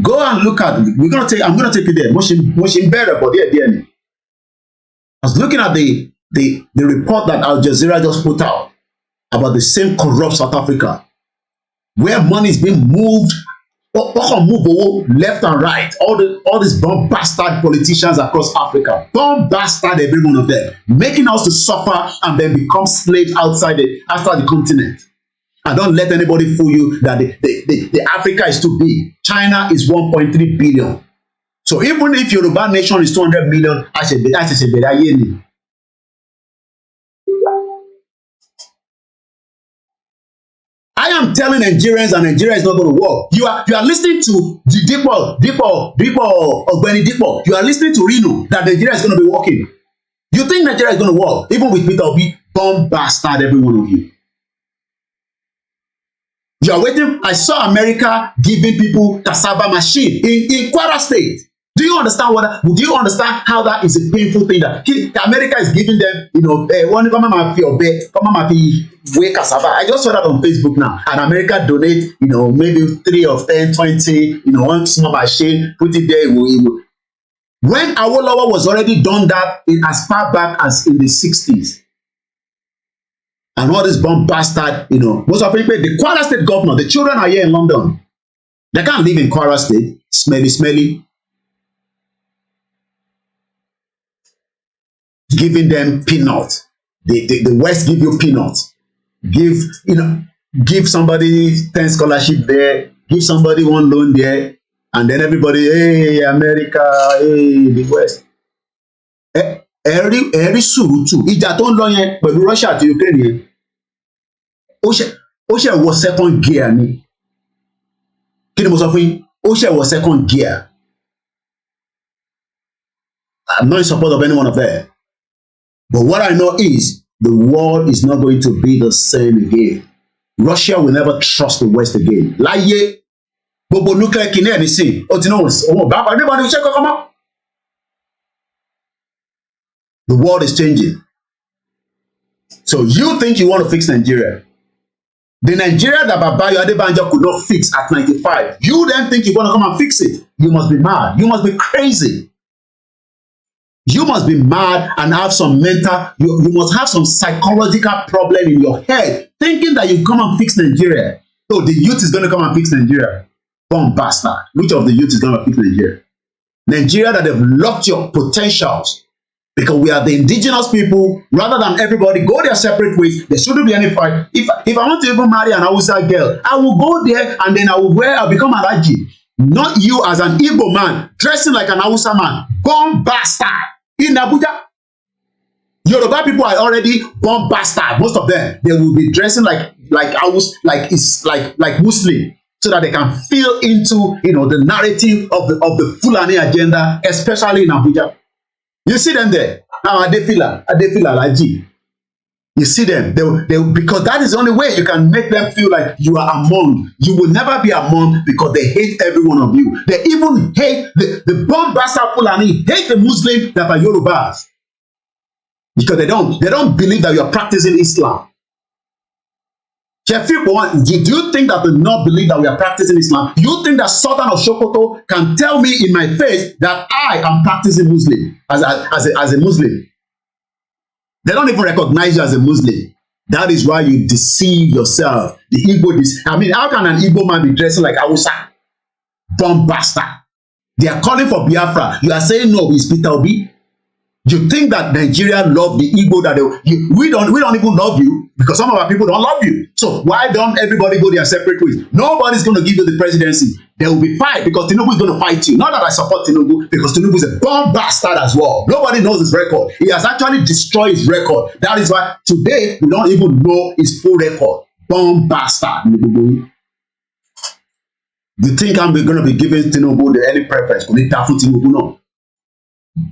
Go and look at it. I'm going to take you there. Mo ṣe ń bẹ̀rẹ̀ bọ̀ díẹ̀ ni. I was looking at the report that Al Jazeera just put out about the same corrupt South Africa, where money is being moved. What can move owó left and right? All these bomb bastard politicians across Africa, bomb bastard every one of them, making us to suffer and then become slaves outside the continent. And don't let anybody fool you that the Africa is too big. China is 1.3 billion. So even if Yoruba nation is 200 million, I should be ayé ni. I am telling Nigerians and Nigeria is not going to work. You are listening to the Dipo, Ogbeni Dipo. You are listening to Reno that Nigeria is going to be working. You think Nigeria is going to work? Even with Peter Obi, bomb bastard every one of you. You are waiting. I saw America giving people cassava machine in Kwara State. Do you understand do you understand how that is a painful thing that America is giving them, you know, one come weigh cassava. I just saw that on Facebook now. And America donate, you know, maybe 3 of 10, 20, you know, one small machine, put it there. When Awolowo was already done that as far back as in the 60s. And all this bomb bastard, you know, most of people, the Kwara State governor, the children are here in London. They can't live in Kwara State, smelly. Giving them peanuts. The West give you peanuts. Give somebody 10 scholarship there, give somebody 1 loan there, and then everybody, hey, America, hey, the West. Ẹ̀rí sùúrùtù ìjà tó ń lọ yẹn pẹ̀lú Russia àti Ukraine yẹn ó ṣe wọ second gear ni. Kí ni mo sọ fún yín? Ó ṣe wọ second gear. I'm not in support of any one of them. But what I know is the world is not going to be the same again. Russia will never trust the West again. Láyé gbogbo nuclear kìíní ẹ̀ nísìn ó ti náà òun bá pàdé bá ní iṣẹ́ kankan mọ́. The world is changing. So you think you want to fix Nigeria? The Nigeria that Babayo Adebanjo could not fix at 95. You then think you want to come and fix it? You must be mad. You must be crazy. You must be mad and have some mental, you must have some psychological problem in your head, thinking that you come and fix Nigeria. So the youth is going to come and fix Nigeria. Bomb bastard. Which of the youth is going to fix Nigeria? Nigeria that have locked your potentials. Because we are the indigenous people, rather than everybody go their separate ways, there shouldn't be any fight. If I want to even marry an Hausa girl, I will go there and then I'll become an Aji. Not you as an Igbo man, dressing like an Hausa man. Bomb bastard. In Abuja, Yoruba people are already bomb bastard. Most of them, they will be dressing like Muslim, so that they can feel into, you know, the narrative of the Fulani agenda, especially in Abuja. You see them there now. Adefila Laji. You see them. They because that is the only way you can make them feel like you are among. You will never be among because they hate every one of you. They even hate the bomb bastard Fulani. Hate the Muslims that are Yorubas because they don't believe that you are practicing Islam. Do you think that they not believe that we are practicing Islam? Do you think that Sultan of Sokoto can tell me in my face that I am practicing Muslim as a Muslim? They don't even recognize you as a Muslim. That is why you deceive yourself. The Igbo, how can an Igbo man be dressing like Hausa? Bomb bastard. They are calling for Biafra. You are saying no, it's Peter Obi. You think that Nigeria love the Igbo we don't even love you because some of our people don't love you. So why don't everybody go their separate ways? Nobody's going to give you the presidency. There will be fight because Tinubu is going to fight you. Not that I support Tinubu because Tinubu is a bomb bastard as well. Nobody knows his record. He has actually destroyed his record. That is why today we don't even know his full record. Bomb bastard. Do you think I'm going to be giving Tinubu any preference? Tinubu, no.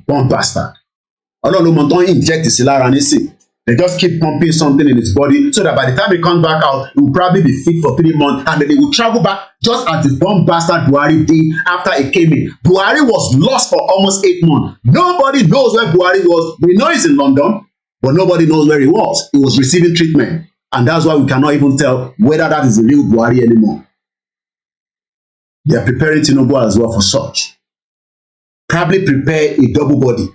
Bomb bastard. Although don't inject the Silara Nisi. They just keep pumping something in his body so that by the time he comes back out, he will probably be fit for 3 months and then he will travel back just as the bomb bastard Buhari did after he came in. Buhari was lost for almost 8 months. Nobody knows where Buhari was. We know he's in London, but nobody knows where he was. He was receiving treatment. And that's why we cannot even tell whether that is the real Buhari anymore. They are preparing Tinubu as well for such. Probably prepare a double body.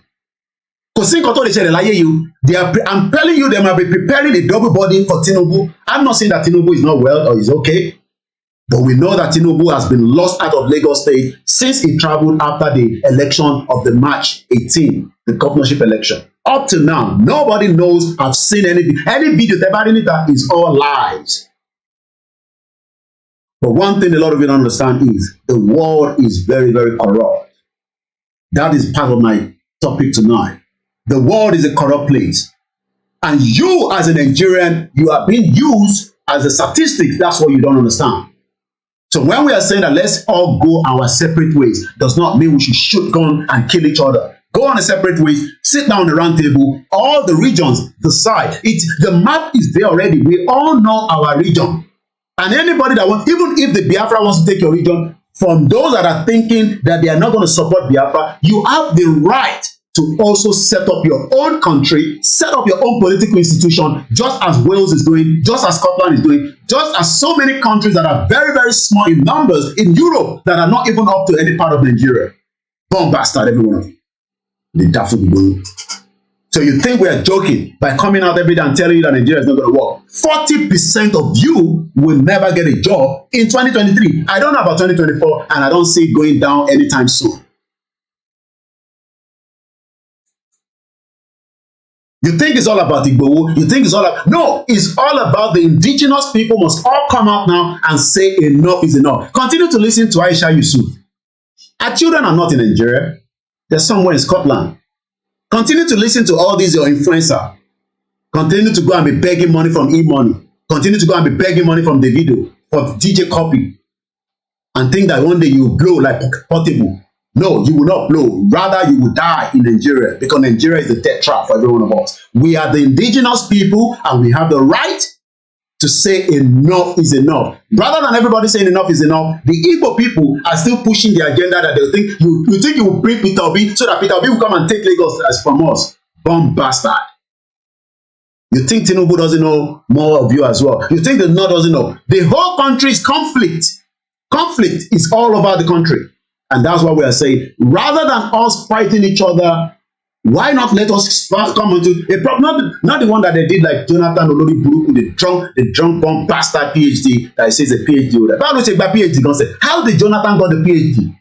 Because I'm telling you, they might be preparing a double body for Tinubu. I'm not saying that Tinubu is not well or is okay, but we know that Tinubu has been lost out of Lagos State since he traveled after the election of the March 18, the governorship election. Up to now, nobody knows. I've seen any video that is all lies. But one thing a lot of you don't understand is the world is very, very corrupt. That is part of my topic tonight. The world is a corrupt place. And you as a Nigerian, you are being used as a statistic. That's what you don't understand. So when we are saying that let's all go our separate ways, does not mean we should shoot gun and kill each other. Go on a separate ways, sit down on the round table, all the regions decide. The map is there already. We all know our region. And anybody that wants, even if the Biafra wants to take your region, from those that are thinking that they are not going to support Biafra, you have the right to also set up your own country, set up your own political institution, just as Wales is doing, just as Scotland is doing, just as so many countries that are very, very small in numbers in Europe that are not even up to any part of Nigeria. Bomb bastard, every one of you. The daffy people. So you think we are joking by coming out every day and telling you that Nigeria is not going to work? 40% of you will never get a job in 2023. I don't know about 2024, and I don't see it going down anytime soon. You think it's all about IGBOHO? You think it's all about... No, it's all about the indigenous people must all come out now and say enough is enough. Continue to listen to Aisha Yusuf. Our children are not in Nigeria. They're somewhere in Scotland. Continue to listen to all these your influencers. Continue to go and be begging money from E-Money. Continue to go and be begging money from Davido, from DJ Copy. And think that one day you will blow like Portable. No, you will not blow. Rather, you will die in Nigeria, because Nigeria is the death trap for every one of us. We are the indigenous people, and we have the right to say enough is enough. Rather than everybody saying enough is enough, the Igbo people are still pushing the agenda that they think you think you will bring Peter Obi so that Peter Obi will come and take Lagos as from us. Bomb bastard. You think Tinubu doesn't know more of you as well? You think the North doesn't know? The whole country is conflict. Conflict is all over the country. And that's why we are saying, rather than us fighting each other, why not let us come into a problem? Not the one that they did like Jonathan Olori Buruku, the drunk bomb bastard PhD that says a PhD holder. How did Jonathan got the PhD?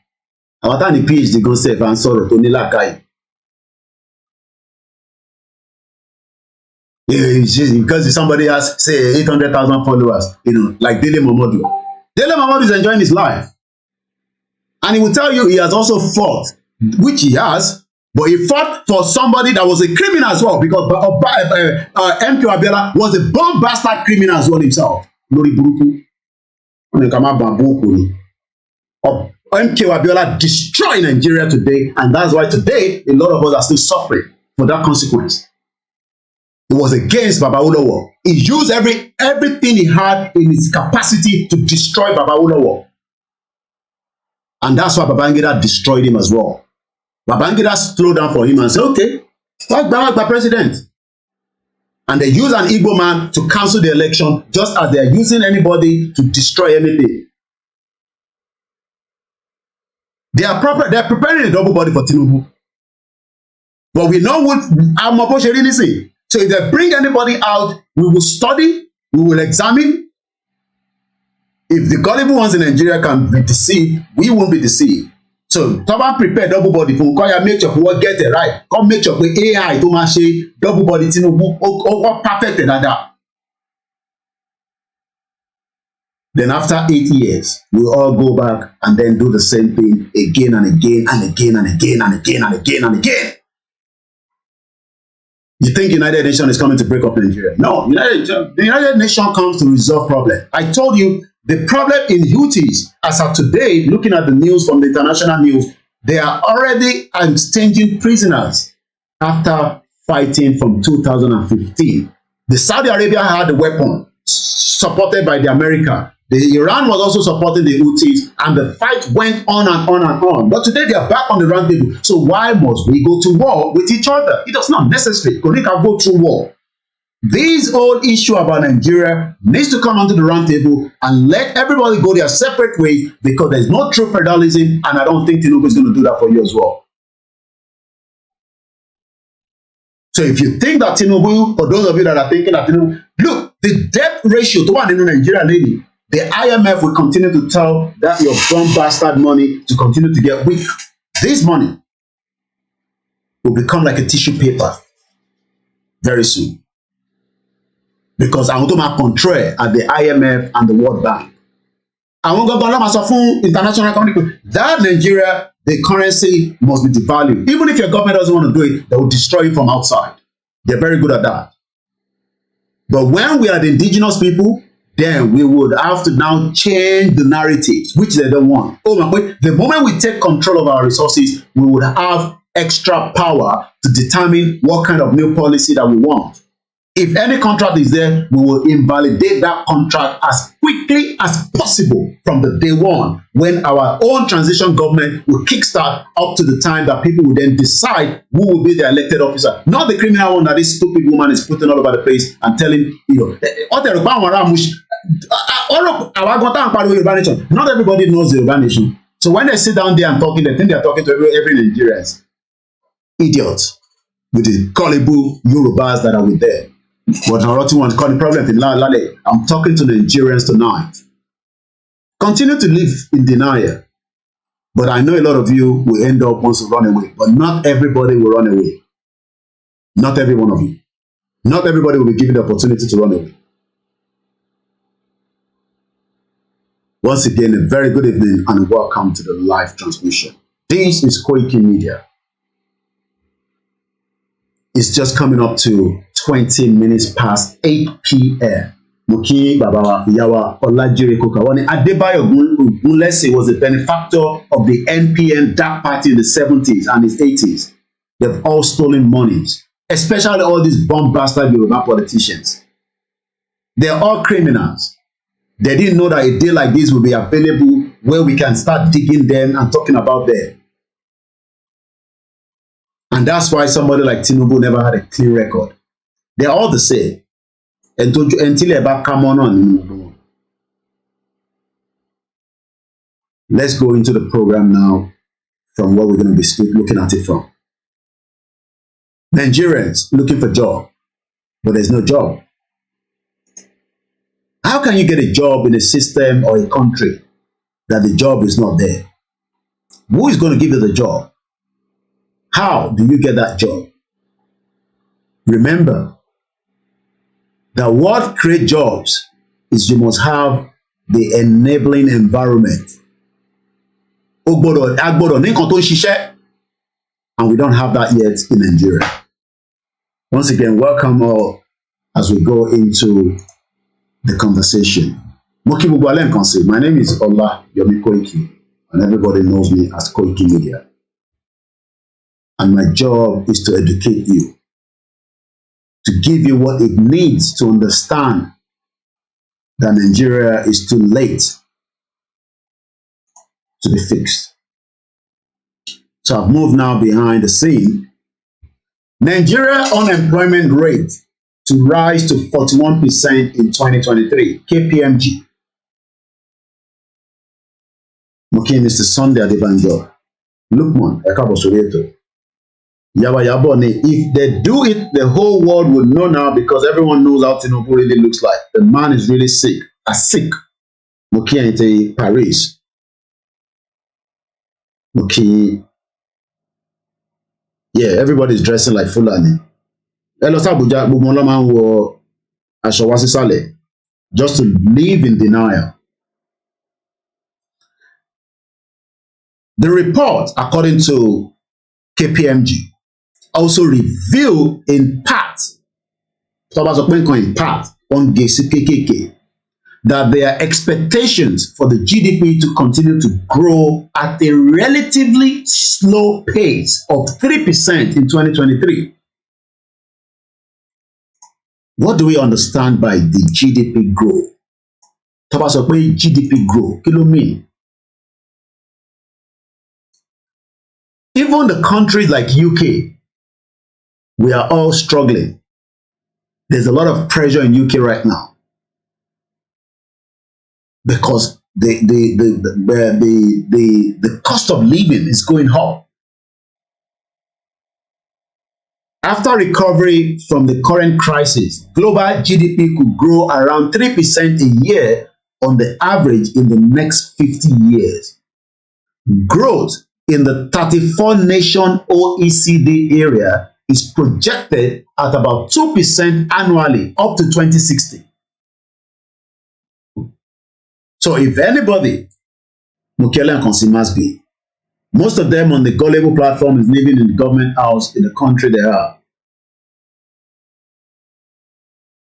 Our time the PhD go say and sorrow to Nilakai. Because somebody has say 800,000 followers, like Dele Momodu. Dele Momodu is enjoying his life. And he will tell you he has also fought, which he has, but he fought for somebody that was a criminal as well, because MK Abiola was a bomb bastard criminal as well himself. Lori Buruku. MK Abiola destroyed Nigeria today, and that's why today a lot of us are still suffering for that consequence. It was against Babawolowo. He used everything he had in his capacity to destroy Babawolowo. And that's why Babangida destroyed him as well. Babangida slowed down for him and said, okay, what's the president? And they use an Igbo man to cancel the election, just as they are using anybody to destroy anything. They are preparing a double body for Tinubu. But we know what Amaposhe really say. So if they bring anybody out, we will study, we will examine. If the gullible ones in Nigeria can be deceived, we won't be deceived. So, someone prepare double body for Okoya, make sure we get it right. Come make sure we AI to mache double body Tinubu or perfect and that. Then after 8 years, we'll all go back and then do the same thing again and again and again and again and again and again and again. You think United Nations is coming to break up Nigeria? No, the United Nations comes to resolve problems. I told you, the problem in Houthis, as of today, looking at the news from the international news, they are already exchanging prisoners after fighting from 2015. The Saudi Arabia had a weapon supported by the America. The Iran was also supporting the Houthis, and the fight went on and on and on. But today they are back on the round table. So why must we go to war with each other? It is not necessary. We can go through war. This whole issue about Nigeria needs to come onto the round table and let everybody go their separate ways, because there's no true federalism, and I don't think Tinubu is going to do that for you as well. So if you think that Tinubu, for those of you that are thinking that Tinubu, look, the debt ratio to one in Nigeria lady, the IMF will continue to tell that your dumb bastard money to continue to get weak. This money will become like a tissue paper very soon. Because àwọn tó máa control at the IMF and the World Bank. Àwọn gangan ló máa sọ fún international community that Nigeria, the currency must be devalued. Even if your government doesn't want to do it, they will destroy it from outside. They're very good at that. But when we are the indigenous people, then we would have to now change the narratives, which they don't want. Oh my God, the moment we take control of our resources, we would have extra power to determine what kind of new policy that we want. If any contract is there, we will invalidate that contract as quickly as possible from the day one when our own transition government will kickstart up to the time that people will then decide who will be the elected officer. Not the criminal one that this stupid woman is putting all over the place and telling, not everybody knows the Yoruba nation. So when they sit down there and talking, they think they're talking to every Nigerian. Idiots with the gullible Yorubas that are with them. But Naroti wants to call the problem in Lale. I'm talking to Nigerians tonight. Continue to live in denial. But I know a lot of you will end up wants to run away. But not everybody will run away. Not every one of you. Not everybody will be given the opportunity to run away. Once again, a very good evening and welcome to the live transmission. This is Koikimedia. It's just coming up to 20 minutes past 8 p.m. Muki Babawa Yawa Olajire Kokawani Adebayo Ogunlesi was a benefactor of the NPN dark party in the 70s and his 80s. They've all stolen monies, especially all these bomb-bastard Yoruba politicians. They're all criminals. They didn't know that a day like this will be available where we can start digging them and talking about them. And that's why somebody like Tinubu never had a clean record. They're all the same. Until about come on. Let's go into the program now from what we're going to be looking at it from. Nigerians looking for a job, but there's no job. How can you get a job in a system or a country that the job is not there? Who is going to give you the job? How do you get that job? Remember that what creates jobs is you must have the enabling environment. And we don't have that yet in Nigeria. Once again, welcome all as we go into the conversation. My name is Olayomi Koiki, and everybody knows me as Koikimedia. And my job is to educate you, to give you what it needs to understand that Nigeria is too late to be fixed. So I've moved now behind the scene. Nigeria unemployment rate to rise to 41% in 2023, KPMG. Mokin Mr. Sunday Adebanjo. Lukman, Ekabo Soreto. Yawa Yabone, if they do it, the whole world would know now because everyone knows how Tinubu really looks like. The man is really sick. Sick. Mokin into Paris. Mokin. Yeah, everybody's dressing like Fulani. Just to live in denial. The report, according to KPMG, also revealed in part on KKK that there are expectations for the GDP to continue to grow at a relatively slow pace of 3% in 2023. What do we understand by the GDP growth? GDP growth, kí ló mean? Even the countries like UK, we are all struggling. There's a lot of pressure in UK right now because the cost of living is going up. After recovery from the current crisis, global GDP could grow around 3% a year on the average in the next 50 years. Growth in the 34-nation OECD area is projected at about 2% annually up to 2060. So if anybody, Mukele and consumers be, most of them on the gullible platform is living in the government house in the country they are.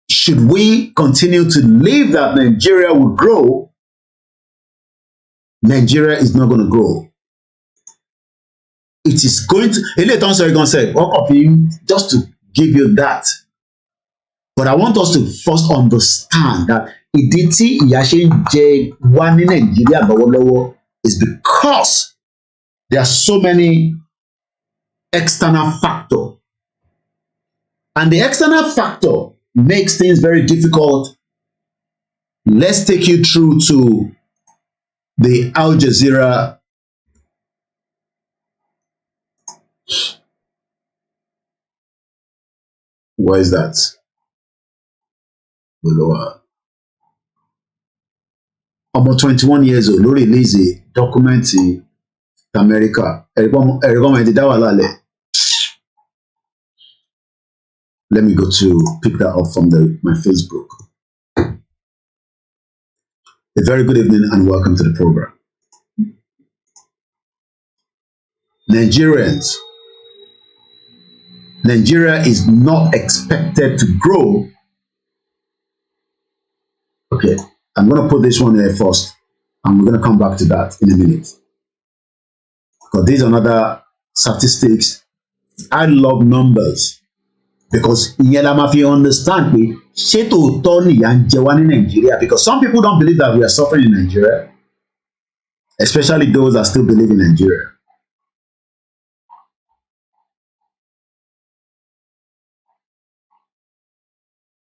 Should we continue to believe that Nigeria will grow? Nigeria is not going to grow. It is going to, just to give you that. But I want us to first understand that ìdí tí ìyà ṣe ń jẹ wá ní Nàìjíríà lọ́wọ́lọ́wọ́ is because there are so many external factors, and the external factor makes things very difficult. Let's take you through to the Al Jazeera what is that? About 21 years old lórí release dọ́kúmẹ́ǹtì America ẹ̀rìkọ́mọ̀ dá wà lálẹ́. Let me go to pick that up from my Facebook. A very good evening and welcome to the program. Nigeria is not expected to grow. Okay, I'm going to put this one here first, and we're going to come back to that in a minute. Because these are another statistics. I love numbers because ìyẹn la máa fi understand pé ṣé tòótọ́ nìyà ń jẹ wá ní Nigeria, because some people don't believe that we are suffering in Nigeria, especially those that still believe in Nigeria.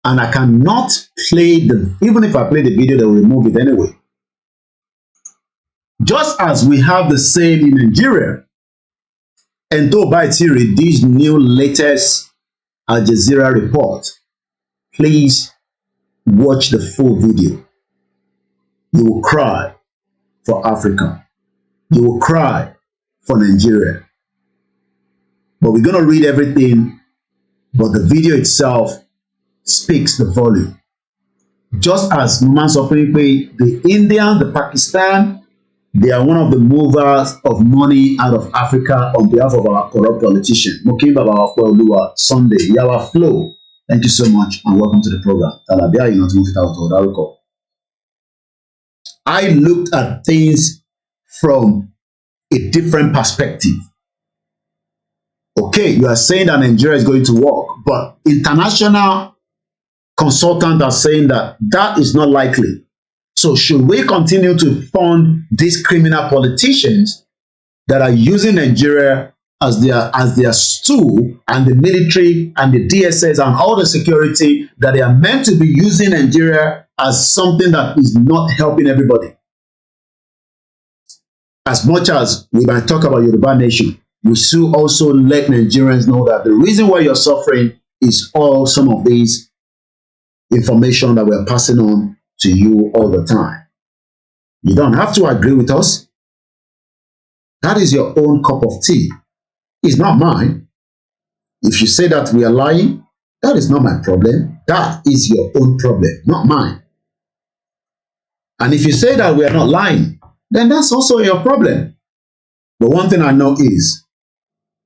And I cannot play even if I play the video, they will remove it anyway. Just as we have the same in Nigeria, and though by read this new latest Al Jazeera report, please watch the full video. You will cry for Africa. You will cry for Nigeria. But we're going to read everything, but the video itself speaks the volume. Just as the Indian, the Pakistan, they are one of the movers of money out of Africa on behalf of our corrupt politicians. Mokimba Bawafuoluwa, Sunday, Yawa Flow. Thank you so much and welcome to the program. I looked at things from a different perspective. Okay, you are saying that Nigeria is going to work, but international consultants are saying that is not likely. So should we continue to fund these criminal politicians that are using Nigeria as their stool, and the military and the DSS and all the security that they are meant to be using Nigeria as something that is not helping everybody? As much as we might talk about Yoruba nation, we should also let Nigerians know that the reason why you're suffering is all some of these information that we're passing on to you all the time. You don't have to agree with us. That is your own cup of tea. It's not mine. If you say that we are lying, that is not my problem. That is your own problem, not mine. And if you say that we are not lying, then that's also your problem. But one thing I know is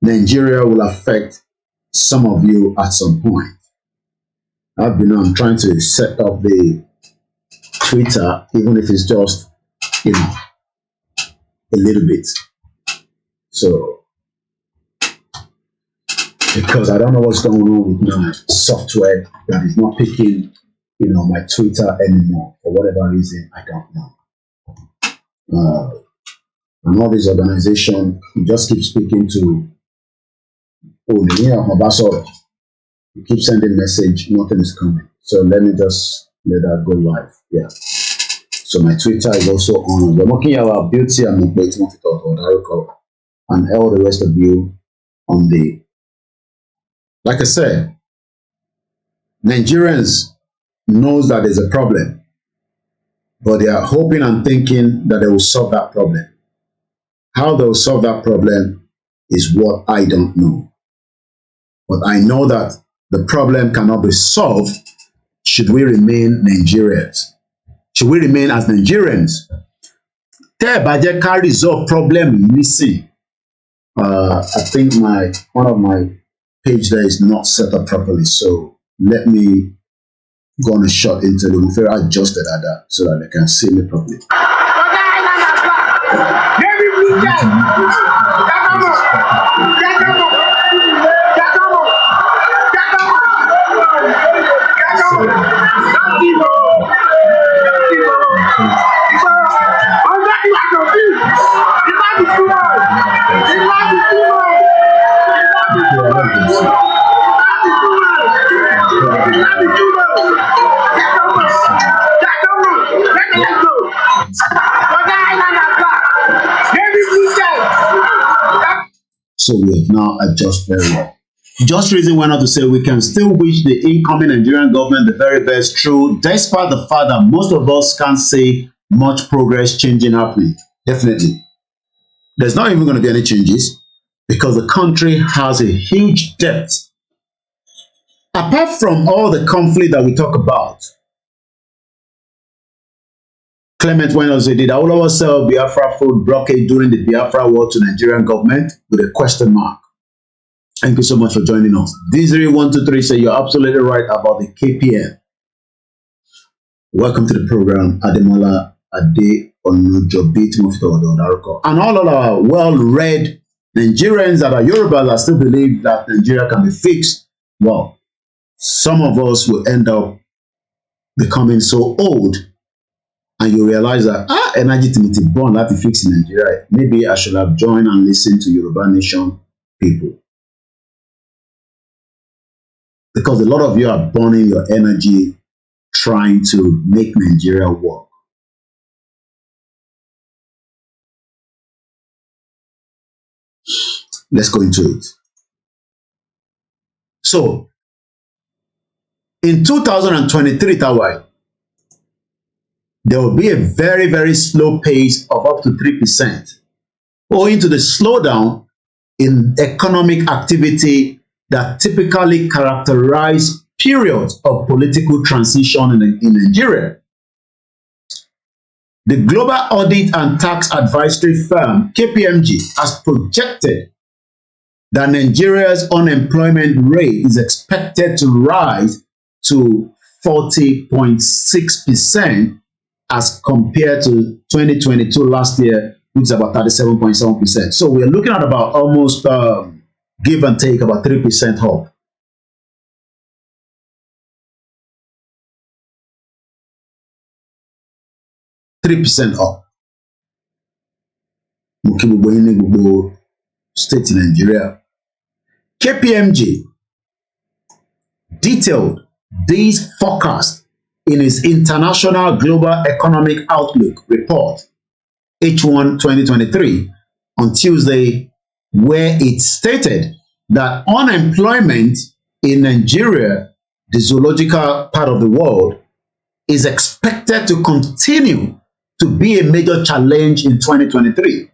Nigeria will affect some of you at some point. I'm trying to set up the Twitter, even if it's just, a little bit. So, because I don't know what's going on with my software that is not picking, my Twitter anymore. For whatever reason, I don't know. And all this organization, you just keep speaking to you keep sending message, nothing is coming. So let me just let that go live. Yeah. So my Twitter is also on. We're looking at our beauty and all the rest of you on the. Like I said, Nigerians knows that there's a problem, but they are hoping and thinking that they will solve that problem. How they will solve that problem is what I don't know. But I know that the problem cannot be solved should we remain Nigerians. Should we remain as Nigerians? Tẹ́ ẹ bá jẹ́ ká resolve problem yìí nísìn. I think one of my page there is not set up properly, so let me go on a short interview. I'm very adjusted at that so that they can see me properly. So we have now adjusted very well. Just Reason went on to say we can still wish the incoming Nigerian government the very best through, despite the fact that most of us can't see much progress changing happening. Definitely. There's not even going to be any changes because the country has a huge debt. Apart from all the conflict that we talk about, Clement went on to say, did Awolowo sell Biafra food blockade during the Biafra war to Nigerian government? With a question mark. Thank you so much for joining us. D0123 say you're absolutely right about the KPM. Welcome to the program, Ademola Ade Onujobit Mufto. And all of our well-read Nigerians that are Yoruba that still believe that Nigeria can be fixed. Well, some of us will end up becoming so old and you realize that energy to born that to fix in Nigeria. Maybe I should have joined and listened to Yoruba Nation people. Because a lot of you are burning your energy trying to make Nigeria work. Let's go into it. So, in 2023, Tawai, there will be a very, very slow pace of up to 3%, owing to the slowdown in economic activity that typically characterize periods of political transition in Nigeria. The Global Audit and Tax Advisory firm, KPMG, has projected that Nigeria's unemployment rate is expected to rise to 40.6% as compared to 2022 last year, which is about 37.7%. So we're looking at about almost give and take about 3% up. State in Nigeria. KPMG detailed these forecasts in its International Global Economic Outlook report, H1 2023, on Tuesday, where it stated that unemployment in Nigeria, the zoological part of the world, is expected to continue to be a major challenge in 2023.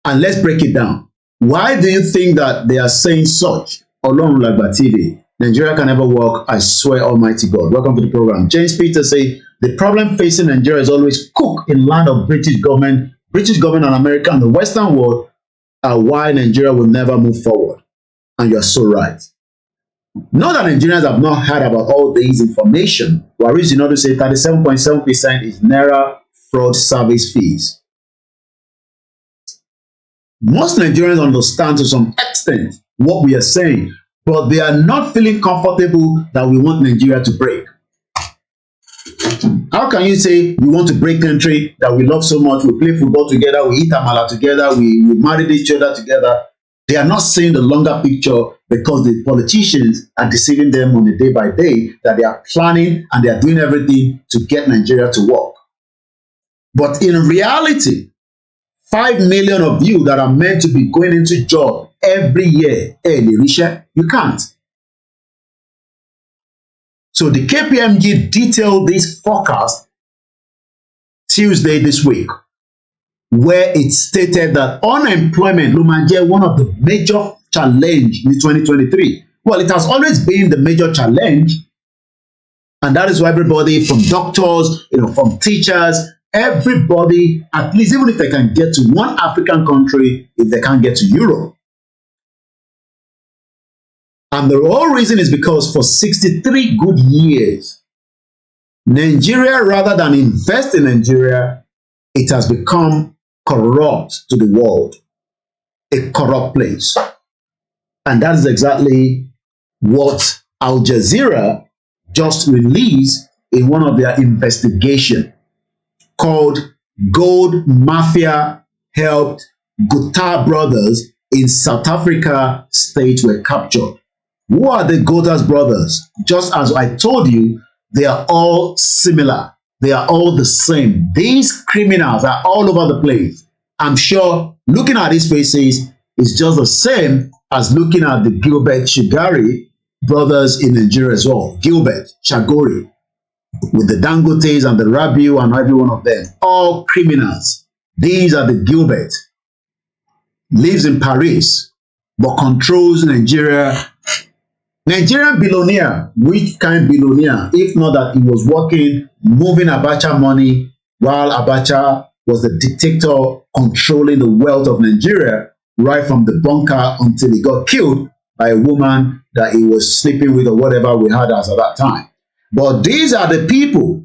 And let's break it down. Why do you think that they are saying such? Olorun Lagbatide, Nigeria can never work, I swear Almighty God. Welcome to the program. James Peter say, the problem facing Nigeria is always cook in land of British government and America and the Western world are why Nigeria will never move forward. And you're so right. Not that Nigerians have not heard about all these information. Waris, you know, to say 37.7% is Naira fraud service fees. Most Nigerians understand to some extent what we are saying, but they are not feeling comfortable that we want Nigeria to break. How can you say we want to break country that we love so much, we play football together, we eat amala together, we married each other together? They are not seeing the longer picture because the politicians are deceiving them on a day by day that they are planning and they are doing everything to get Nigeria to work. But in reality, 5 million of you that are meant to be going into job every year, you can't. So the KPMG detailed this forecast Tuesday this week, where it stated that unemployment will be one of the major challenges in 2023. Well, it has always been the major challenge, and that is why everybody from doctors, from teachers, everybody, at least even if they can get to one African country, if they can't get to Europe. And the whole reason is because for 63 good years, Nigeria, rather than invest in Nigeria, it has become corrupt to the world, a corrupt place. And that is exactly what Al Jazeera just released in one of their investigations, called Gold Mafia Helped Gota Brothers in South Africa State were captured. Who are the Gotas brothers? Just as I told you, they are all similar. They are all the same. These criminals are all over the place. I'm sure looking at these faces is just the same as looking at the Gilbert Chagari brothers in Nigeria as well. Gilbert Chagori, with the Dangotes and the Rabiu and every one of them, all criminals. These are the Gilbert. Lives in Paris, but controls Nigeria. Nigerian billionaire, which kind billionaire, if not that he was working, moving Abacha money while Abacha was the dictator controlling the wealth of Nigeria right from the bunker until he got killed by a woman that he was sleeping with or whatever we had as at that time. But these are the people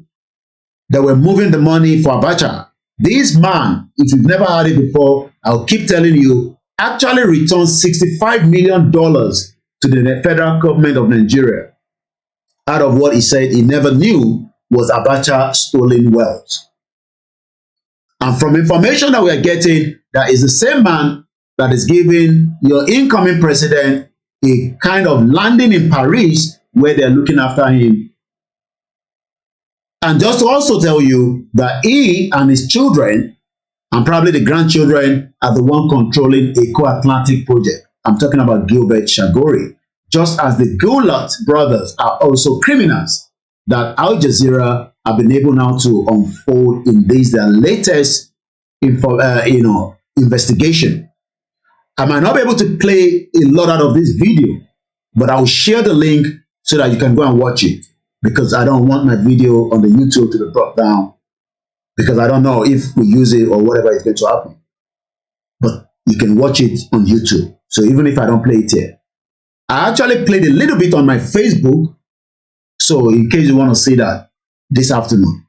that were moving the money for Abacha. This man, if you've never heard it before, I'll keep telling you, actually returned $65 million to the federal government of Nigeria out of what he said he never knew was Abacha stolen wealth. And from information that we are getting, that is the same man that is giving your incoming president a kind of landing in Paris where they're looking after him. And just to also tell you that he and his children, and probably the grandchildren, are the one controlling Eco-Atlantic project. I'm talking about Gilbert Chagori. Just as the Gulot brothers are also criminals that Al Jazeera have been able now to unfold in this their latest investigation. I might not be able to play a lot out of this video, but I'll share the link so that you can go and watch it, because I don't want my video on the YouTube to be brought down, because I don't know if we use it or whatever is going to happen. But you can watch it on YouTube. So even if I don't play it here, I actually played a little bit on my Facebook. So in case you want to see that this afternoon.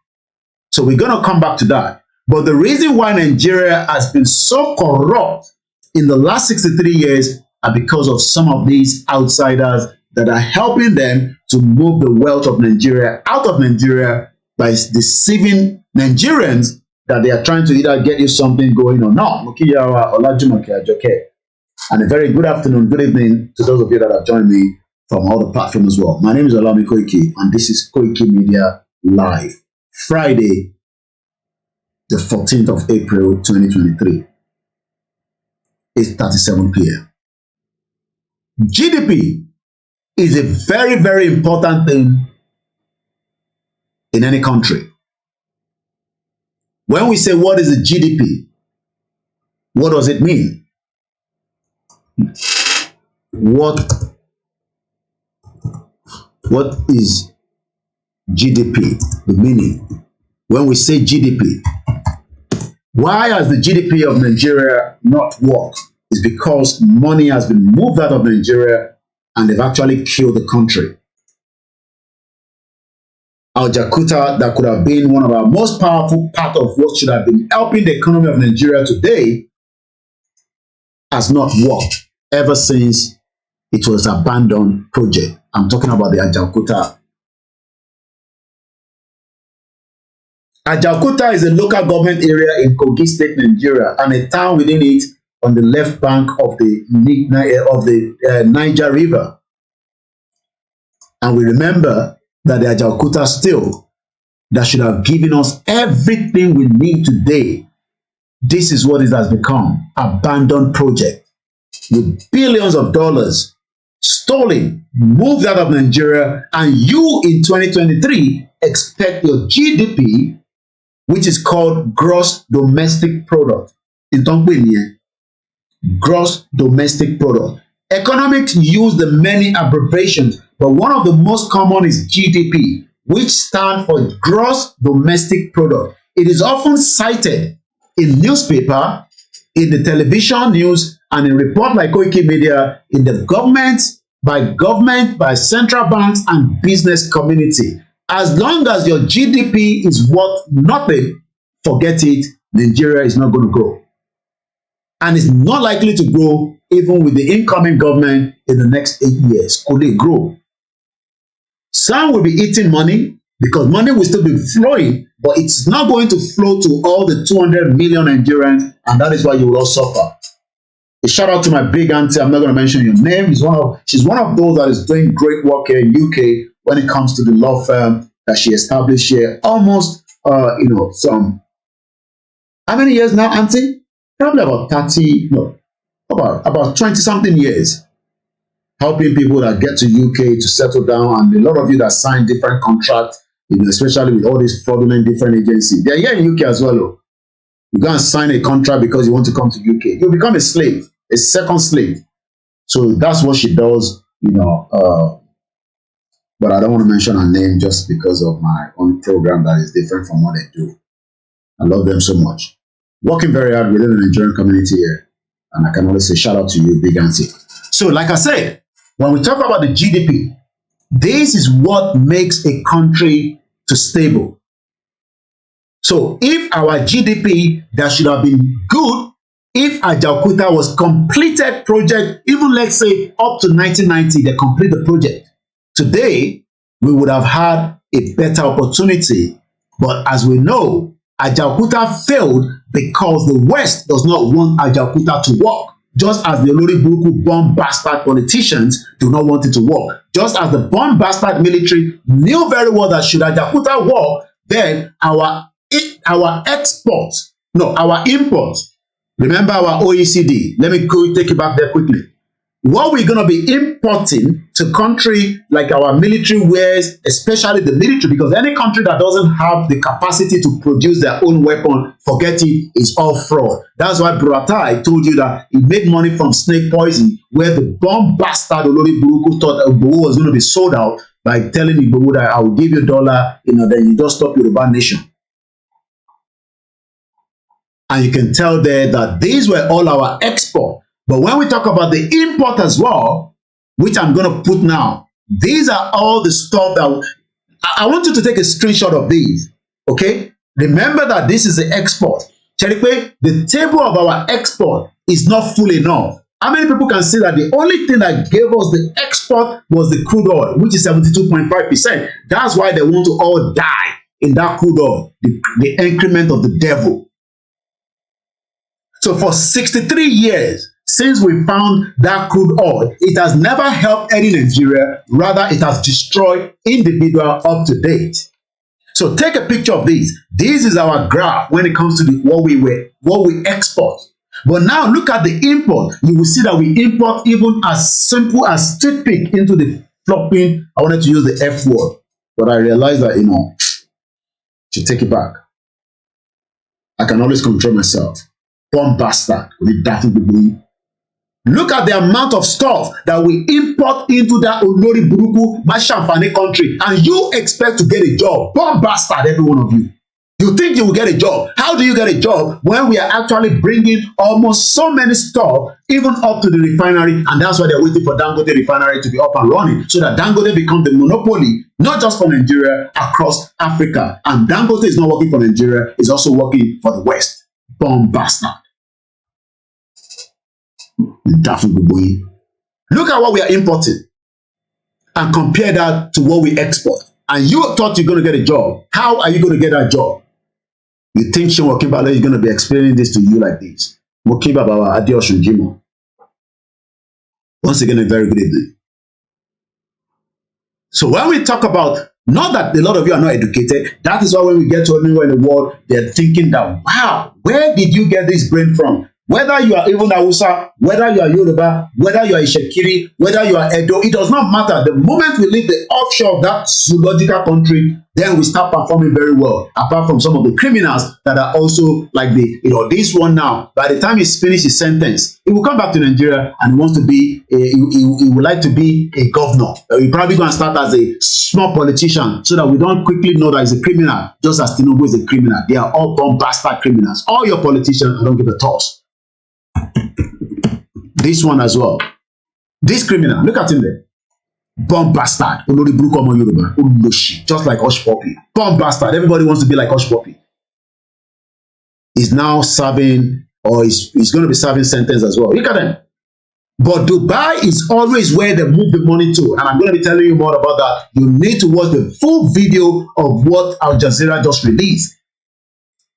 So we're going to come back to that. But the reason why Nigeria has been so corrupt in the last 63 years are because of some of these outsiders that are helping them to move the wealth of Nigeria out of Nigeria by deceiving Nigerians that they are trying to either get you something going or not. And a very good afternoon, good evening to those of you that have joined me from all the platforms as well. My name is OLAMILEKAN, and this is KOIKIMEDIA Live, Friday, the 14th of April, 2023. It's 8:37 p.m. GDP is a very, very important thing in any country. When we say what is the GDP, what does it mean? What is GDP? The meaning. When we say GDP, why has the GDP of Nigeria not worked? It's because money has been moved out of Nigeria and they've actually killed the country. Al Jakuta, that could have been one of our most powerful part of what should have been helping the economy of Nigeria today, has not worked ever since it was abandoned project. I'm talking about the Ajaokuta. Ajaokuta is a local government area in Kogi State, Nigeria, and a town within it on the left bank of the Niger River. And we remember that the Ajaokuta still, that should have given us everything we need today. This is what it has become, abandoned project with billions of dollars stolen, moved out of Nigeria, and you in 2023 expect your GDP, which is called gross domestic product. In gross domestic product. Economics use the many abbreviations, but one of the most common is GDP, which stands for gross domestic product. It is often cited in newspaper, in the television news, and in report like KOIKIMEDIA, in the government, by central banks and business community. As long as your GDP is worth nothing, forget it, Nigeria is not going to grow. And it's not likely to grow even with the incoming government in the next 8 years. Could it grow? Some will be eating money because money will still be flowing, but it's not going to flow to all the 200 million Nigerians, and that is why you will all suffer. A shout out to my big auntie, I'm not going to mention your name. She's one of those that is doing great work here in UK when it comes to the law firm that she established here almost some, how many years now, Auntie? Probably about 30, no, about 20 something years, helping people that get to UK to settle down, and a lot of you that sign different contracts, especially with all these fraudulent different agencies. They're here in UK as well. Though. You go and sign a contract because you want to come to UK. You become a slave, a second slave. So that's what she does, but I don't want to mention her name just because of my own program that is different from what they do. I love them so much. Working very hard within the Nigerian community here. And I can always say shout out to you, Big Auntie. So like I said, when we talk about the GDP, this is what makes a country to stable. So if our GDP that should have been good, if Ajaokuta was completed project, even let's say up to 1990, they complete the project. Today, we would have had a better opportunity. But as we know, Ajaokuta failed because the West does not want Ajaokuta to work. Just as the Olori Buruku bomb bastard politicians do not want it to work. Just as the bomb bastard military knew very well that should Ajaokuta work, then our imports, remember our OECD, let me go take it back there quickly. What we're going to be importing to country like our military wares, especially the military, because any country that doesn't have the capacity to produce their own weapon, forget it, is all fraud. That's why Buratai told you that he made money from snake poison, where the bomb bastard Olori Buruku thought Igboho was going to be sold out by telling Igboho that I will give you $1, then you just stop Yoruba nation. And you can tell there that these were all our export. But when we talk about the import as well, which I'm going to put now, these are all the stuff that I want you to take a screenshot of these. Okay? Remember that this is the export. Cheripe, the table of our export is not full enough. How many people can see that the only thing that gave us the export was the crude oil, which is 72.5%. That's why they want to all die in that crude oil, the increment of the devil. So for 63 years, since we found that crude oil, it has never helped any Nigeria. Rather, it has destroyed individual up to date. So take a picture of this. This is our graph when it comes to what we export. But now look at the import. You will see that we import even as simple as toothpick into the flopping. I wanted to use the F word, but I realized that to take it back. I can always control myself. Bomb bastard with that in. Look at the amount of stuff that we import into that Olori Buruku Mashamfane country, and you expect to get a job. Bomb bastard, every one of you. You think you will get a job. How do you get a job when we are actually bringing almost so many stuff, even up to the refinery, and that's why they're waiting for Dangote refinery to be up and running, so that Dangote becomes the monopoly, not just for Nigeria, across Africa. And Dangote is not working for Nigeria, it's also working for the West. Bomb bastard. Look at what we are importing and compare that to what we export. And you thought you're going to get a job. How are you going to get that job? You think Shinwo Kimbale is going to be explaining this to you like this? Mokiba Bawa Adeosun Jimo. Once again, a very good evening. So when we talk about, not that a lot of you are not educated, that is why when we get to anywhere in the world, they're thinking that, wow, where did you get this brain from? Whether you are even Hausa, whether you are Yoruba, whether you are Ishekiri, whether you are Edo, it does not matter. The moment we leave the offshore of that zoological country, then we start performing very well. Apart from some of the criminals that are also like this one now, by the time he's finished his sentence, he will come back to Nigeria and he wants to be, he would like to be a governor. He's probably going to start as a small politician so that we don't quickly know that he's a criminal, just as Tinubu is a criminal. They are all bomb bastard criminals. All your politicians, I don't give a toss. This one as well. This criminal, look at him there. Bomb bastard. Olori Buruku Omo Yoruba. Oloshi. Just like Hush Puppy. Bomb bastard. Everybody wants to be like Hush Puppy. He's now serving, or he's going to be serving sentence as well. Look at them. But Dubai is always where they move the money to. And I'm going to be telling you more about that. You need to watch the full video of what Al Jazeera just released.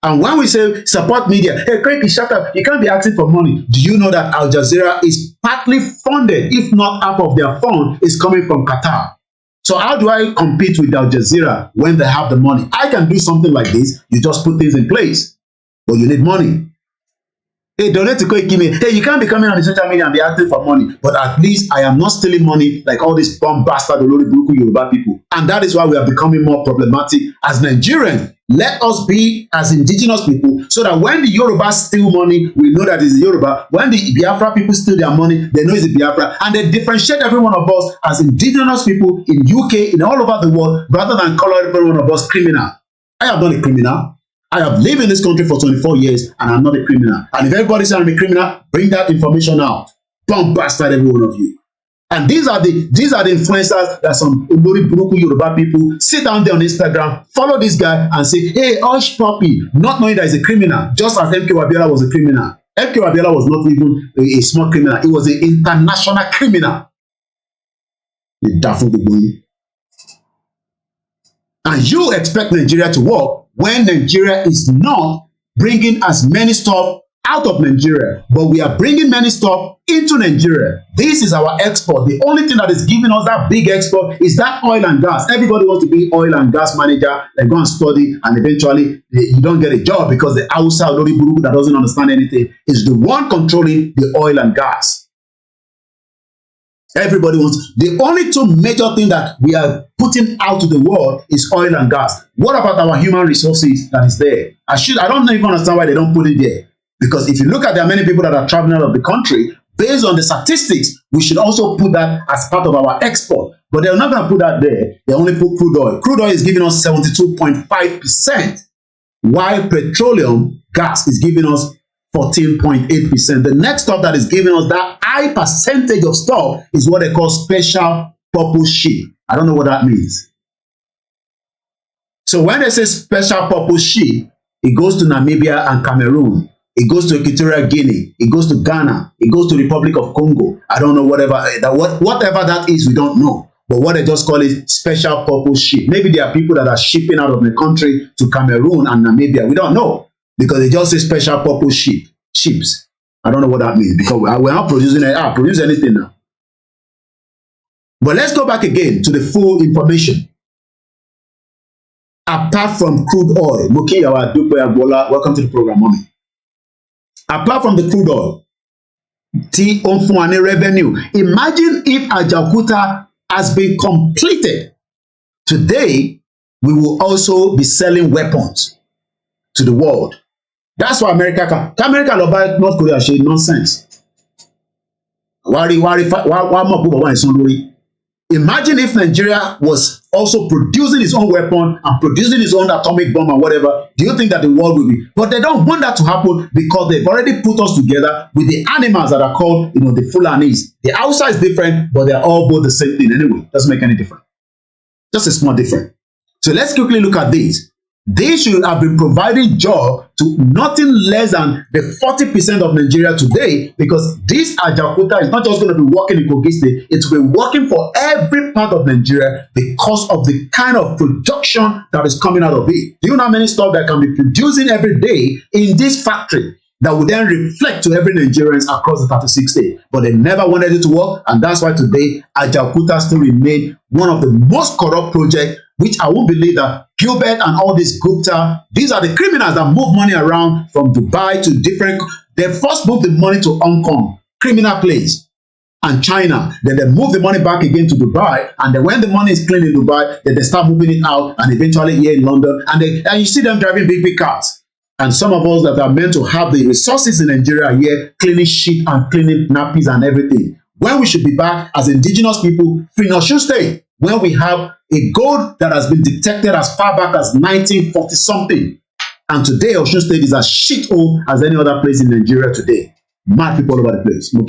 And when we say support media, hey, Koiki, shut up. You can't be asking for money. Do you know that Al Jazeera is partly funded, if not half of their fund is coming from Qatar? So how do I compete with Al Jazeera when they have the money? I can do something like this. You just put things in place. But you need money. Hey, donate to koikimedia. Hey, you can't be coming on the social media and be asking for money. But at least I am not stealing money like all these bomb bastard olori buruku Yoruba people. And that is why we are becoming more problematic as Nigerians. Let us be as indigenous people so that when the Yoruba steal money, we know that it's Yoruba. When the Biafra people steal their money, they know it's the Biafra. And they differentiate every one of us as indigenous people in UK, in all over the world, rather than call every one of us criminal. I am not a criminal. I have lived in this country for 24 years and I'm not a criminal. And if everybody says I'm a criminal, bring that information out. Bomb bastard every one of you. And these are the influencers that some Olori Buruku Yoruba people sit down there on Instagram, follow this guy and say, hey, hush puppy, not knowing that he's a criminal, just as MK Abiola was a criminal. MK Abiola was not even a small criminal. He was an international criminal. And you expect Nigeria to work when Nigeria is not bringing as many stuff out of Nigeria, but we are bringing many stuff into Nigeria. This is our export. The only thing that is giving us that big export is that oil and gas. Everybody wants to be oil and gas manager. They go and study, and eventually you don't get a job because the Hausa Olori Buruku that doesn't understand anything is the one controlling the oil and gas. Everybody wants. The only two major things that we are putting out to the world is oil and gas. What about our human resources that is there? I don't even understand why they don't put it there. Because if you look at the many people that are traveling out of the country, based on the statistics, we should also put that as part of our export. But they're not going to put that there. They only put crude oil. Crude oil is giving us 72.5%, while petroleum gas is giving us 14.8%. The next stuff that is giving us that high percentage of stuff is what they call special purpose ship. I don't know what that means. So when they say special purpose ship, it goes to Namibia and Cameroon. It goes to Equatorial Guinea. It goes to Ghana. It goes to the Republic of Congo. I don't know whatever that is. We don't know. But what they just call it special purpose ship. Maybe there are people that are shipping out of the country to Cameroon and Namibia. We don't know because they just say special purpose ships. I don't know what that means because we're not producing anything now. But let's go back again to the full information. Apart from crude oil, welcome to the program, mommy. Apart from the crude oil, revenue. Imagine if Ajaokuta has been completed. Today, we will also be selling weapons to the world. That's why America love buy North Korea shit nonsense. Imagine if Nigeria was also producing its own weapon and producing its own atomic bomb and whatever. Do you think that the world will be? But they don't want that to happen because they've already put us together with the animals that are called, the Fulanis. The outside is different, but they're all both the same thing anyway. Doesn't make any difference. Just a small difference. So let's quickly look at this. They should have been providing job to nothing less than the 40% of Nigeria today, because this Ajaokuta is not just going to be working in Kogi State, it will be working for every part of Nigeria because of the kind of production that is coming out of it. Do you know how many stuff that can be producing every day in this factory that would then reflect to every Nigerians across the 36 states? But they never wanted it to work, and that's why today Ajaokuta still remain one of the most corrupt projects, which I won't believe that Gilbert and all these Gupta, these are the criminals that move money around from Dubai to different. They first move the money to Hong Kong, criminal place, and China. Then they move the money back again to Dubai, and then when the money is clean in Dubai, then they start moving it out, and eventually here in London, and you see them driving big cars. And some of us that are meant to have the resources in Nigeria are here cleaning shit and cleaning nappies and everything. When we should be back as indigenous people, free Osun State, when we have a gold that has been detected as far back as 1940 something. And today Osun State is as shithole as any other place in Nigeria today. Mad people all over the place. My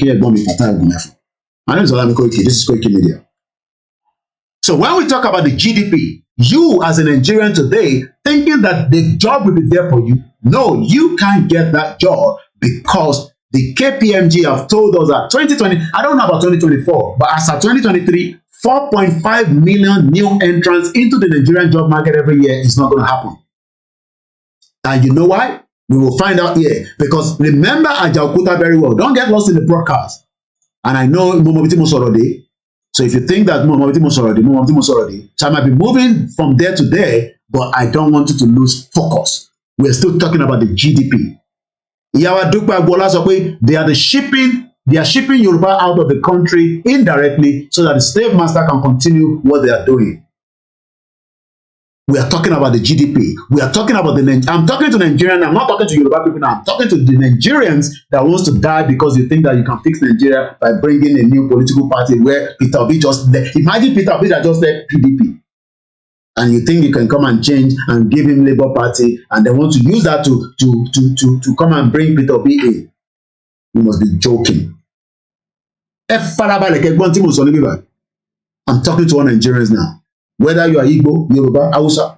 name is OLAMILEKAN. This is koikimedia. So when we talk about the GDP, you as a Nigerian today thinking that the job will be there for you. No, you can't get that job because the KPMG have told us that 2020, I don't know about 2024, but as of 2023, 4.5 million new entrants into the Nigerian job market every year is not going to happen. And you know why? We will find out here. Because remember Ajaokuta very well. Don't get lost in the broadcast. And I know Momobiti Mosorode, So if you think that so I might be moving from there to there, but I don't want you to lose focus. We're still talking about the GDP. Ìyàwó Dúpẹ́ Agboola sọ pé they are shipping Yoruba out of the country indirectly so that the slave master can continue what they are doing. We are talking about the GDP. We are talking about I'm talking to Nigerians. I'm not talking to Yoruba people now. I'm talking to the Nigerians that wants to die because you think that you can fix Nigeria by bringing a new political party where Peter Obi just left. Imagine Peter Obi that just left PDP. And you think you can come and change and give him Labour Party and they want to use that to come and bring Peter Obi in. You must be joking. I'm talking to all Nigerians now. Whether you are Igbo, Yoruba, Hausa,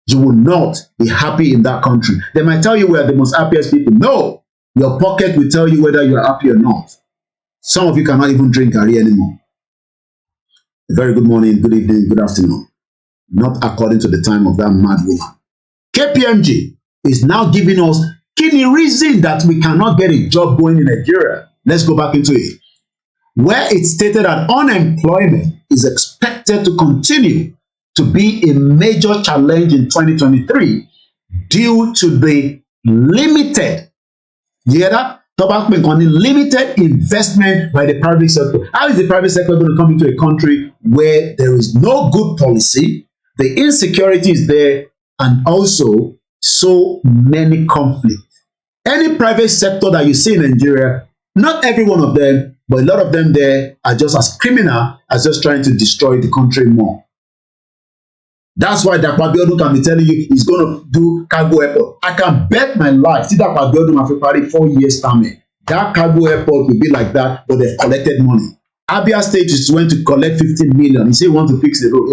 you will not be happy in that country. They might tell you we are the most happiest people. No, your pocket will tell you whether you are happy or not. Some of you cannot even drink garri anymore. A very good morning, good evening, good afternoon. Not according to the time of that mad woman. KPMG is now giving us any reason that we cannot get a job going in Nigeria. Let's go back into it. Where it stated that unemployment is expected to continue to be a major challenge in 2023 due to the limited, limited investment by the private sector. How is the private sector going to come into a country where there is no good policy, the insecurity is there, and also so many conflicts? Any private sector that you see in Nigeria, not every one of them, but a lot of them there are just as criminal as just trying to destroy the country more. That's why Dapo Abiodun can be telling you he's going to do cargo airport. I can bet my life. See, Dapo Abiodun have prepared 4 years time. That cargo airport will be like that, but they've collected money. Abia State is going to collect 15 million. He said he wants to fix the road.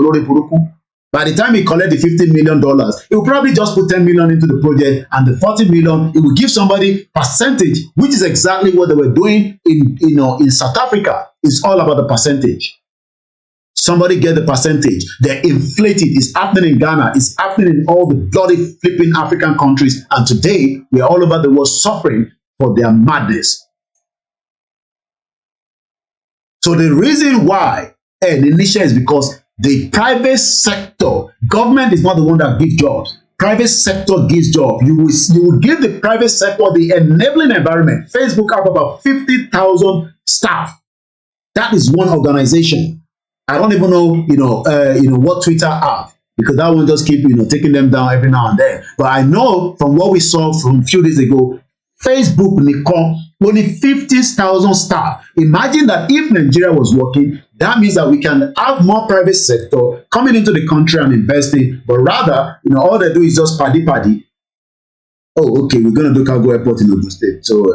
By the time he collect the $15 million, he will probably just put 10 million into the project, and the 40 million, he will give somebody percentage, which is exactly what they were doing in South Africa. It's all about the percentage. Somebody get the percentage. They inflate it. It's happening in Ghana. It's happening in all the bloody flipping African countries. And today, we are all over the world suffering for their madness. So the reason why Indonesia is because the private sector, government is not the one that gives jobs. Private sector gives jobs. You will give the private sector the enabling environment. Facebook have about 50,000 staff. That is one organization. I don't even know, what Twitter have, because that one just keep, taking them down every now and then. But I know from what we saw from a few days ago, Facebook only 50,000 staff. Imagine that if Nigeria was working, that means that we can have more private sector coming into the country and investing, but rather, all they do is just paddy. Oh, okay, we're going to do cargo airport in Ogun State. So,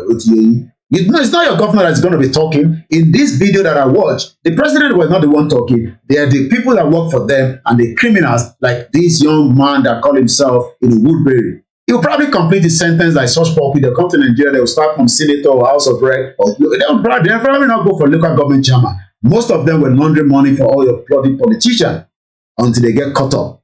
it's not your governor that's going to be talking. In this video that I watched, the president was not the one talking. They are the people that work for them and the criminals, like this young man that called himself Woodbury. He will probably complete the sentence like such puppy. They'll come to Nigeria, they'll start from senator or house of rep, or they'll probably not go for local government chairman. Most of them will launder money for all your bloody politicians until they get caught up.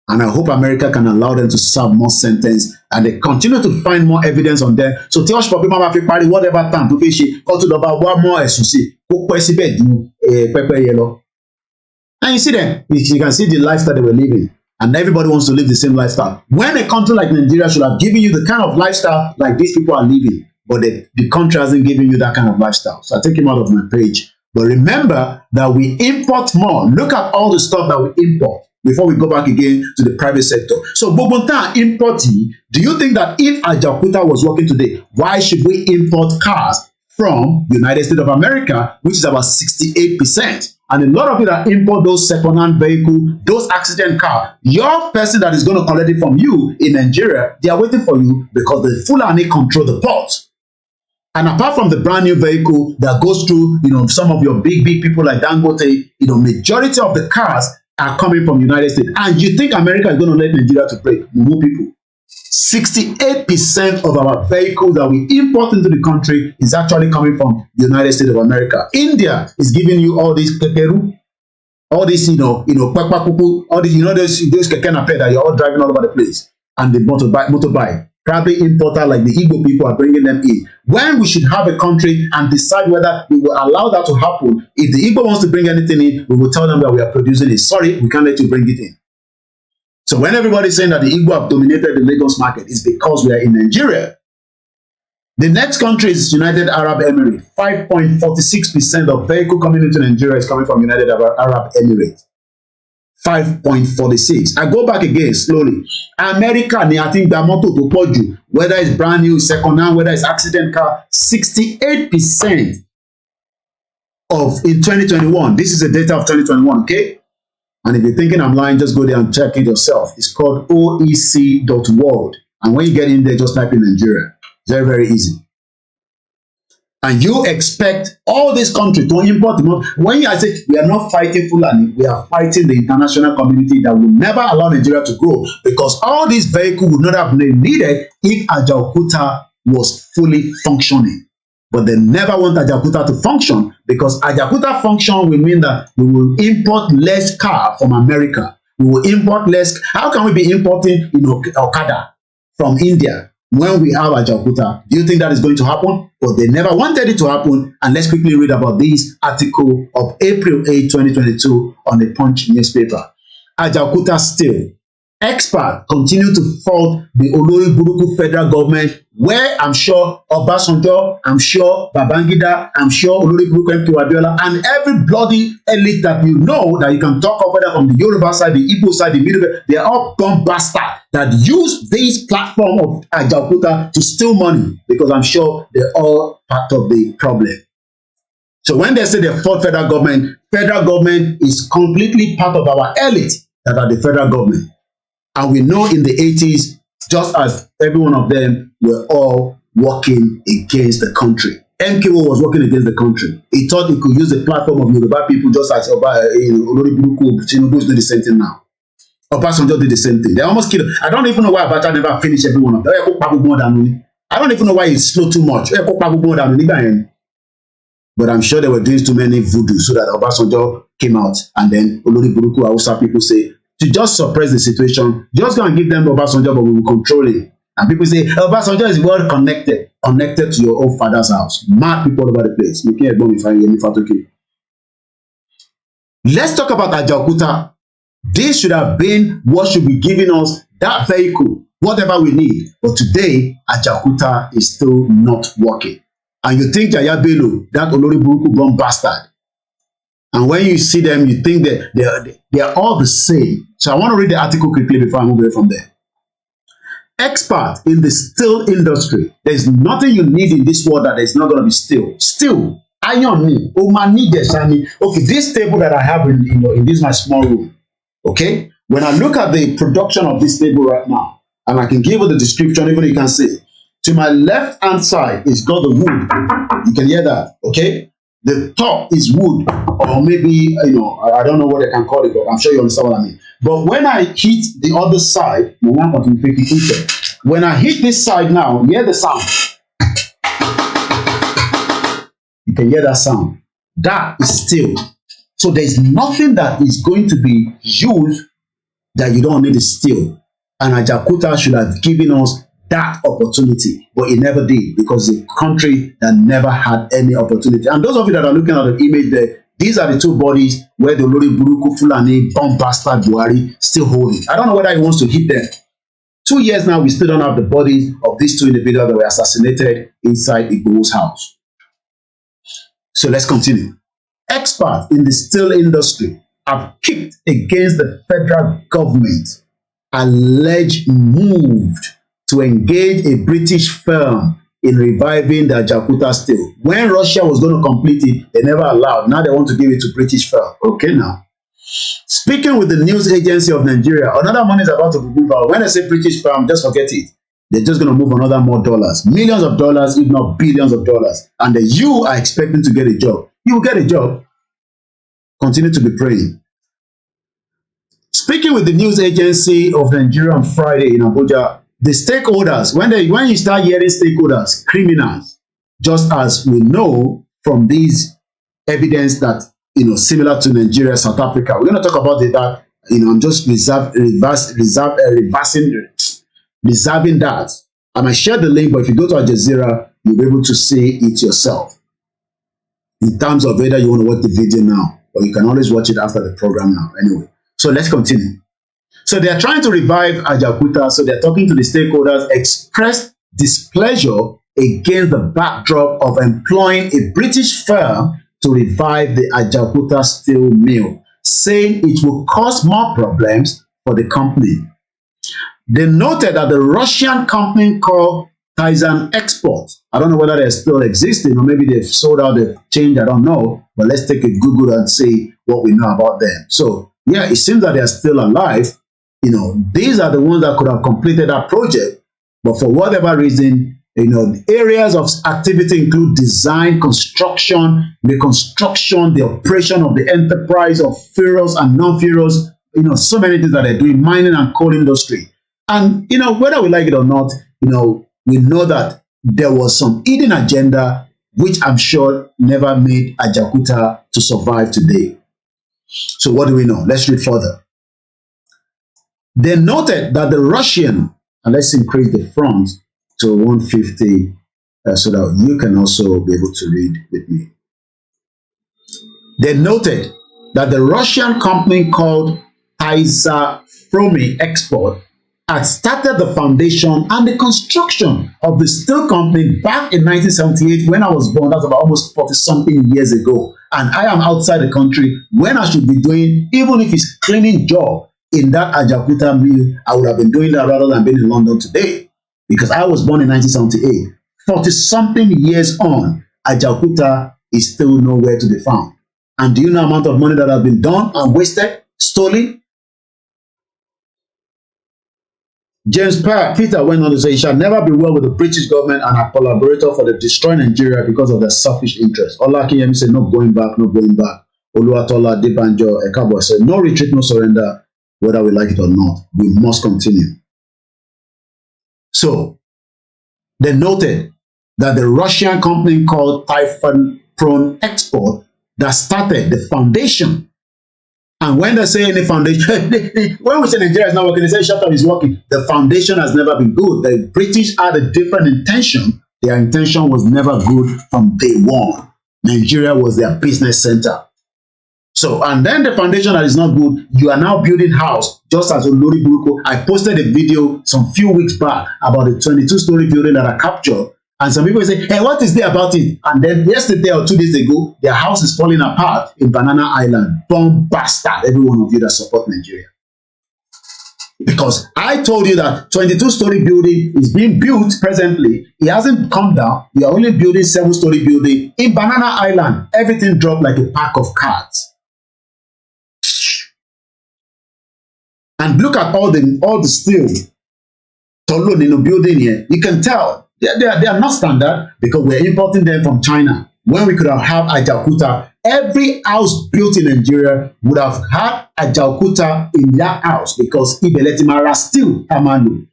And I hope America can allow them to serve more sentence and they continue to find more evidence on them. So tell us, people, whatever time to fish it, go to the bar, one more SUC, pepper yellow. And you see them, you can see the lifestyle they were living. And everybody wants to live the same lifestyle. When a country like Nigeria should have given you the kind of lifestyle like these people are living, but the country hasn't given you that kind of lifestyle. So I take him out of my page. But remember that we import more. Look at all the stuff that we import before we go back again to the private sector. So Bobonta importing, do you think that if Ajaokuta was working today, why should we import cars from the United States of America, which is about 68%? And a lot of you that import those second-hand vehicles, those accident cars, your person that is going to collect it from you in Nigeria, they are waiting for you because the Fulani control the port. And apart from the brand new vehicle that goes through, some of your big people like Dangote, majority of the cars are coming from the United States. And you think America is going to let Nigeria to play? More people. 68% of our vehicles that we import into the country is actually coming from the United States of America. India is giving you all these KABIRU, all these, Pakpakupu, all these, those keke naped that you're all driving all over the place, and the motorbike. probably importer like the Igbo people are bringing them in. When we should have a country and decide whether we will allow that to happen, if the Igbo wants to bring anything in, we will tell them that we are producing it. Sorry, we can't let you bring it in. So when everybody is saying that the Igbo have dominated the Lagos market, it's because we are in Nigeria. The next country is United Arab Emirates. 5.46% of vehicle coming into Nigeria is coming from United Arab Emirates. 5.46. I go back again slowly. America ni a ti ń gba mọ́tò tó pọ̀ jù, whether it's brand new, second hand, whether it's accident car. 68% of in 2021. This is the data of 2021, okay? And if you're thinking I'm lying, just go there and check it yourself. It's called oec.world. And when you get in there, just type in Nigeria. Very, very easy. And you expect all this country to import more. When I say we are not fighting Fulani, we are fighting the international community that will never allow Nigeria to grow, because all these vehicles would not have been needed if Ajaokuta was fully functioning. But they never want Ajaokuta to function, because Ajaokuta function will mean that we will import less car from America. We will import less. How can we be importing, Okada from India when we have Ajaokuta? Do you think that is going to happen? But they never wanted it to happen. And let's quickly read about this article of April 8, 2022 on the Punch newspaper. Ajaokuta still. Experts continue to fault the Oloriburuku federal government, where I'm sure Obasanjo, I'm sure Babangida, I'm sure Oloriburuku MK Abiola, and every bloody elite that you know that you can talk of, whether from the Yoruba side, the Igbo side, the Middle Belt, they are all bomb bastards that use this platform of Ajaokuta to steal money, because I'm sure they're all part of the problem. So when they say they fought federal government is completely part of our elite that are the federal government. And we know in the 80s, just as every one of them were all working against the country. MKO was working against the country. He thought he could use the platform of Yoruba people, just as Oloriburuku Tinubu is doing the same thing now. Obasanjo did the same thing. They almost killed him. I don't even know why Abacha never finished every one of them. I don't even know why he slowed too much. But I'm sure they were doing too many voodoo so that Obasanjo came out, and then Oloriburuku Hausa people say, to just suppress the situation, just go and give them Obasanjo, but we will control it. And people say, Obasanjo is well connected to your own father's house. Mad people all over the place. Let's talk about Ajaokuta. This should have been what should be giving us that vehicle, whatever we need. But today, Ajaokuta is still not working. And you think Yaya Bello, that Oloriburuku bomb bastard, and when you see them, you think that they are all the same. So I want to read the article quickly before I move away from there. Experts in the steel industry. There is nothing you need in this world that is not going to be steel. Steel, iron, okay, this table that I have in this my small room. Okay, when I look at the production of this table right now, and I can give you the description, even you can see. To my left hand side is got the wood. You can hear that, okay? The top is wood, or maybe, I don't know what I can call it, but I'm sure you understand what I mean. But when I hit the other side, when I hit this side now, hear the sound. You can hear that sound. That is steel. So there's nothing that is going to be used that you don't need the steel. And Ajaokuta should have given us that opportunity, but it never did, because the country that never had any opportunity. And those of you that are looking at the image there, these are the two bodies where the Oloriburuku Fulani bomb bastard Buhari still holding. I don't know whether he wants to hit them. 2 years now, we still don't have the bodies of these two individuals that were assassinated inside IGBOHO's house. So let's continue. Experts in the steel industry have kicked against the federal government alleged moved to engage a British firm in reviving the Ajaokuta steel. When Russia was going to complete it, they never allowed. Now they want to give it to British firm. Okay, now. Speaking with the news agency of Nigeria, another money is about to be moved out. When I say British firm, just forget it. They're just going to move another more dollars. Millions of dollars, if not billions of dollars. And then you are expecting to get a job. You will get a job. Continue to be praying. Speaking with the news agency of Nigeria on Friday in Abuja, the stakeholders, when you start hearing stakeholders, criminals, just as we know from these evidence that, similar to Nigeria, South Africa, we're going to talk about that. I'm just reserving that I might share the link, but if you go to Al Jazeera, you'll be able to see it yourself. In terms of whether you want to watch the video now, or you can always watch it after the program now. Anyway, so let's continue. So they are trying to revive Ajaokuta. So they're talking to the stakeholders, expressed displeasure against the backdrop of employing a British firm to revive the Ajaokuta steel mill, saying it will cause more problems for the company. They noted that the Russian company called Kaizen Export, I don't know whether they're still existing or maybe they've sold out, they've changed, I don't know, but let's take a Google and see what we know about them. So yeah, it seems that they're still alive. You know, these are the ones that could have completed that project, but for whatever reason, you know, the areas of activity include design, construction, reconstruction, the operation of the enterprise of ferrous and non-ferrous, you know, so many things that they're doing, mining and coal industry. And, you know, whether we like it or not, you know, we know that there was some hidden agenda, which I'm sure never made Ajaokuta to survive today. So what do we know? Let's read further. They noted that the Russian, and let's increase the font to 150 so that you can also be able to read with me. They noted that the Russian company called Kaizen Export had started the foundation and the construction of the steel company back in 1978 when I was born. That's about almost 40-something years ago. And I am outside the country when I should be doing, even if it's cleaning job in that Ajaokuta mill, I would have been doing that rather than being in London today. Because I was born in 1978. 40-something years on, Ajaokuta is still nowhere to be found. And do you know the amount of money that has been done and wasted, stolen? James Peter went on to say, it shall never be well with the British government and a collaborator for the destroying Nigeria because of their selfish interests. Olakiyemi said, no going back, no going back. Oluwatola Debanjo Ekabo said, no retreat, no surrender, whether we like it or not. We must continue. So, they noted that the Russian company called Kaizen Export that started the foundation. And when they say any foundation, when we say Nigeria is not working, they say shut up, is working. The foundation has never been good. The British had a different intention. Their intention was never good from day one. Nigeria was their business center. So, and then the foundation that is not good, you are now building house, just as Olori Buruko. I posted a video some few weeks back about a 22-story building that I captured. And some people say, hey, what is there about it? And then yesterday or 2 days ago, their house is falling apart in Banana Island. Bomb bastard, every one of you that support Nigeria. Because I told you that 22-story building is being built presently. It hasn't come down. We are only building 7-story building. In Banana Island, everything dropped like a pack of cards. And look at all the steel Tolon in the building here. You can tell they are not standard because we're importing them from China. When we could have had Ajaokuta, every house built in Nigeria would have had Ajaokuta in their house because Ibeletimara still Amanu.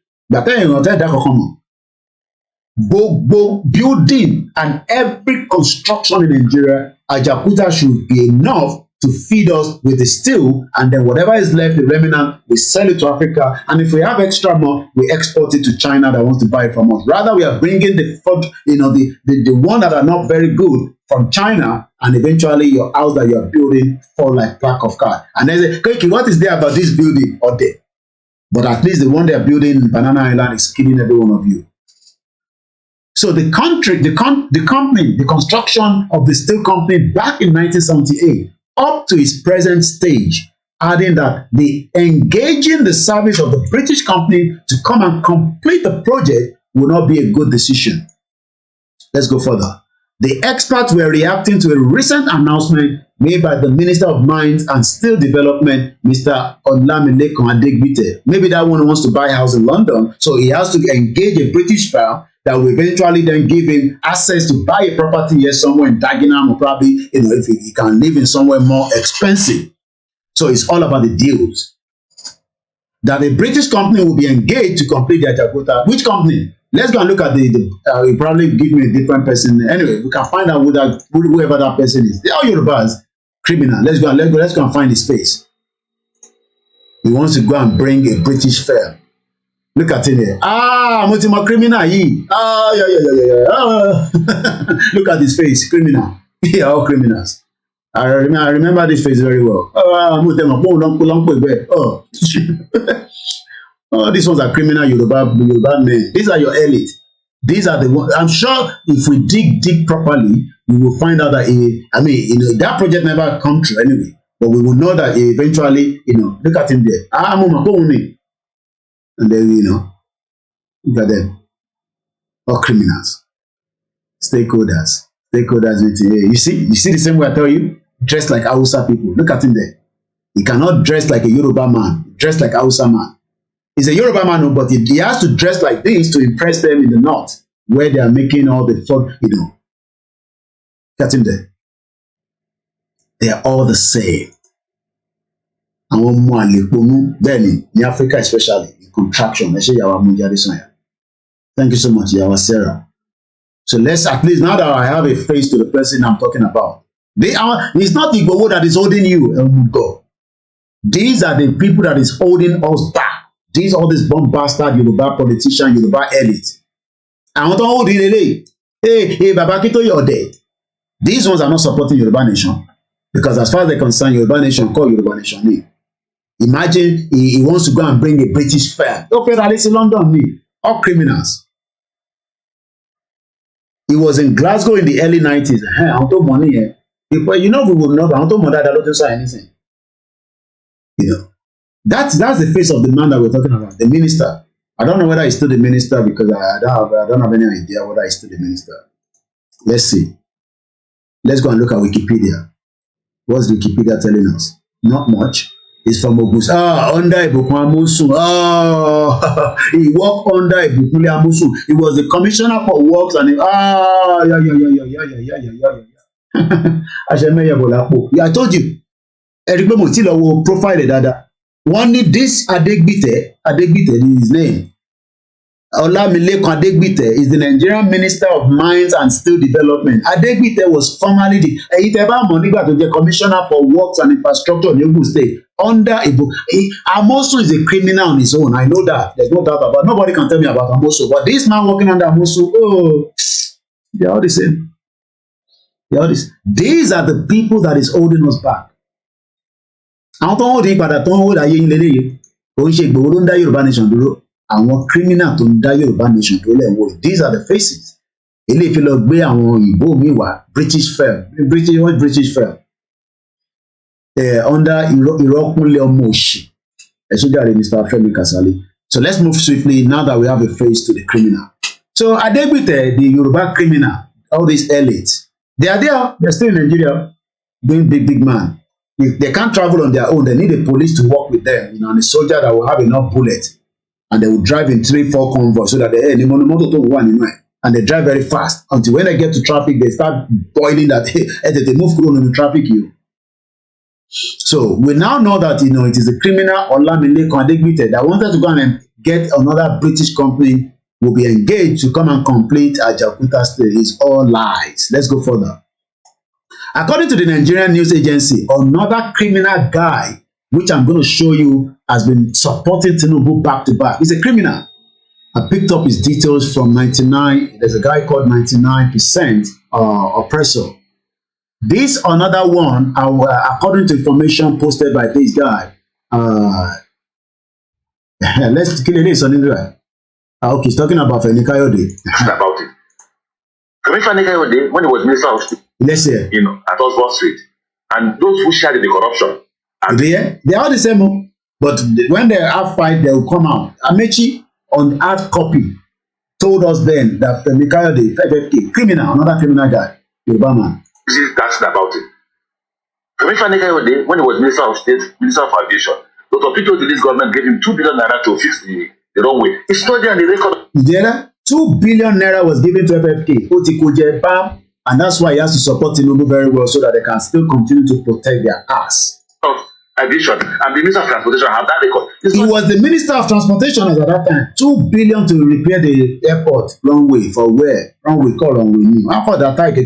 Both building and every construction in Nigeria, Ajaokuta should be enough to feed us with the steel, and then whatever is left, the remnant, we sell it to Africa, and if we have extra more, we export it to China that wants to buy it from us. Rather, we are bringing the one that are not very good from China, and eventually your house that you are building fall like pack of card. And they say, Koiki, what is there about this building or there? But at least the one they are building in Banana Island is killing every one of you. So the country, the company, the construction of the steel company back in 1978, up to its present stage, adding that the engaging the service of the British company to come and complete the project will not be a good decision. Let's go further. The experts were reacting to a recent announcement made by the Minister of Mines and Steel Development, Mr. OLAMILEKAN. Maybe that one wants to buy a house in London, so he has to engage a British firm that will eventually then give him access to buy a property here somewhere in Dagenham, or probably, if he can live in somewhere more expensive. So it's all about the deals. That a British company will be engaged to complete the Ajaokuta. Which company? Let's go and look at he'll probably give me a different person. Anyway, we can find out whoever that person is. They are Yorubas, criminal. Let's go and find his face. He wants to go and bring a British firm Look at it here. Mo ti mọ criminal yìí. Yeah. Look at his face, criminal. They are all criminals. I remember this face very well. Mo tẹ mọ̀ pé òun ló ń pè bẹ́ẹ̀. Oh, these ones are criminal Yoruba men. These are your elite. These are the ones. I'm sure if we dig deep properly, we will find out that that project never come true anyway. But we will know that eventually, look at him there. Mo mọ̀ pé òun ni. And then, look at them. All criminals. Stakeholders meeting. Hey, you see the same way I tell you? Dressed like Hausa people. Look at him there. He cannot dress like a Yoruba man. Dress like Hausa man. He's a Yoruba man, but he has to dress like this to impress them in the north, where they are making all the fun, Look at him there. They are all the same. Àwọn ọmọ àlèpọ̀nú bẹ́ẹ̀ ni ní Africa especially in contraction. Thank you so much, Yawa Sarah. So let's at least, now that I have a face to the person I'm talking about, it's not IGBOHO that is holding you, God. These are the people that is holding us back. These all these bomb bastard Yoruba politician, Yoruba elite. Àwọn tó ń hold ilé hey Baba Akintoye you're dead. These ones are not supporting Yoruba nation, because as far as they're concerned, Yoruba nation call Yoruba nation name. Imagine he wants to go and bring a British firm. Don't pay that in London, me. All criminals. He was in Glasgow in the early 90s. Àwọn tó mọ̀ nìyẹn. Because we will not. Àwọn tó mọ̀ dáadáa ló ti sọ anything. That's the face of the man that we're talking about, the minister. I don't know whether he's still the minister, because I don't have any idea whether he's still the minister. Let's see. Let's go and look at Wikipedia. What's Wikipedia telling us? Not much. It's from Ogus. Under Ibukun Amosun. He worked under Ibukun Amosun. He was the commissioner for works and I told you. Ẹ̀rí mo ti lọ wo profile dada. Wọ́n ní this Adegbite is his name. OLAMILEKAN Adegbite is the Nigerian Minister of Mines and Steel Development. Adegbite was formerly the nígbà tó jẹ́ Commissioner for Works and Infrastructure in Ogun State under Ibu. Amosu is a criminal on his own. I know that. There's no doubt about it. Nobody can tell me about Amosu. But this man working under Amosu, they're all the same. These are the people that is holding us back. Àwọn tó ń hold ìpadà tó ń hold ayé yín lélẹ́yìí kò ń ṣe Ìgbòho ló ń dá Yorùbá nation dúró. Àwọn criminal tó ń dá Yorùbá nation dúró lẹ̀ ń wò. These are the faces. Ilé ìfẹ́ lọ gbé àwọn òyìnbó mi wá British firm under ìrọ́kúnlé ọmọ òṣì. Ẹ ṣe jáde Mr. Femi Kasali. So let's move swiftly now that we have a face to the criminal. So Adegbite, the Yoruba criminal, all these elites, they are there. They're still in Nigeria doing big man. If they can't travel on their own, they need a police to work with them, and a soldier that will have enough bullets, and they will drive in 3-4 convoys so that and they drive very fast until when they get to traffic, they start boiling that they move through on the traffic you. So we now know that it is a criminal OLAMILEKAN Adegbite that wanted to go and get another British company will be engaged to come and complete Ajaokuta State. It's all lies. Let's go further. According to the Nigerian news agency, another criminal guy, which I'm going to show you, has been supporting Tinubu back to back. He's a criminal. I picked up his details from 99. There's a guy called 99% Oppressor. This another one, according to information posted by this guy. Let's kill it on Indra. Okay, he's talking about Femi Kayode. About it. Femi Kayode, when he was Minister of State, let's say, at Osborne Street, and those who shared in the corruption. They are the same, but when they have fight, they will come out. Amechi on hard copy told us then that Femi Kayode, FFK, criminal, another criminal guy, Yoruba man. That's about it. Femi Kayode, when he was Minister of State, Minister of Aviation, Dr. Peter Odili's government gave him 2 billion naira to fix the runway. It's not there on the record. Yeah, 2 billion naira was given to FFK. Otikoje, bam. And that's why he has to support Tinubu very well so that they can still continue to protect their ass. Of Aviation and the Minister of Transportation have that record. He was the Minister of Transportation at that time. 2 billion to repair the airport runway for where? Runway called runway new. After that time, he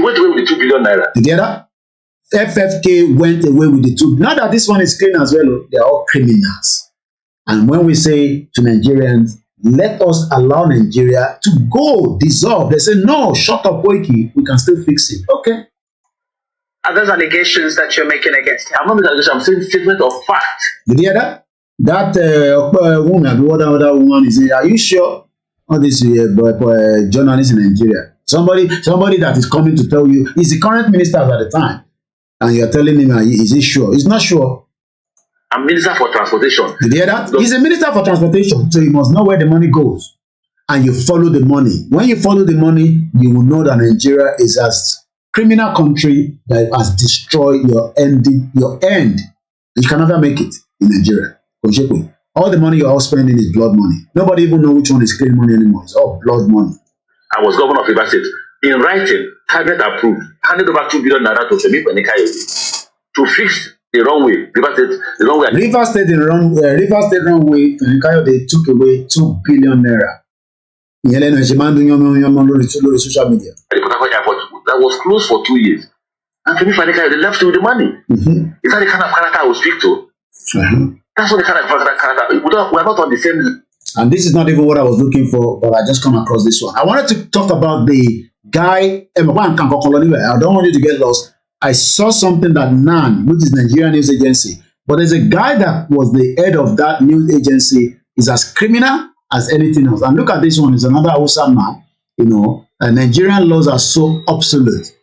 went away with the 2 billion naira. Together, FFK went away with the 2. Now that this one is clean as well, they are all criminals. And when we say to Nigerians, let us allow Nigeria to go, dissolve, they say, no, shut up, Koiki, we can still fix it. Okay. Are those allegations that you're making against him? I'm not making allegations, I'm saying statement of fact. Did you hear that? That woman, the other woman is saying, are you sure? All these journalists in Nigeria. Somebody that is coming to tell you, he's the current minister at the time. And you're telling him, is he sure? He's not sure. I'm Minister for Transportation. Did you hear that? He's a Minister for Transportation, so you must know where the money goes. And you follow the money. When you follow the money, you will know that Nigeria is a criminal country that has destroyed your end. You can never make it in Nigeria. All the money you're all spending is blood money. Nobody even know which one is clean money anymore. It's all blood money. I was governor of Rivers State. In writing, cabinet approved, handed over 2 billion naira to Femi Kayode to fix the runway. Rivers State runway, Kayode took away 2 billion naira. Social media. The Port Harcourt airport that was closed for 2 years. And Femi Kayode left with the money. Mm-hmm. Is that the kind of character I will speak to? Mm-hmm. That's what the kind of character. We're not on the same. And this is not even what I was looking for, but I just come across this one. I wanted to talk about the guy. I don't want you to get lost. I saw something that NAN, which is Nigerian News Agency, but there's a guy that was the head of that news agency, is as criminal as anything else. And look at this one, is another Hausa man. Nigerian laws are so obsolete.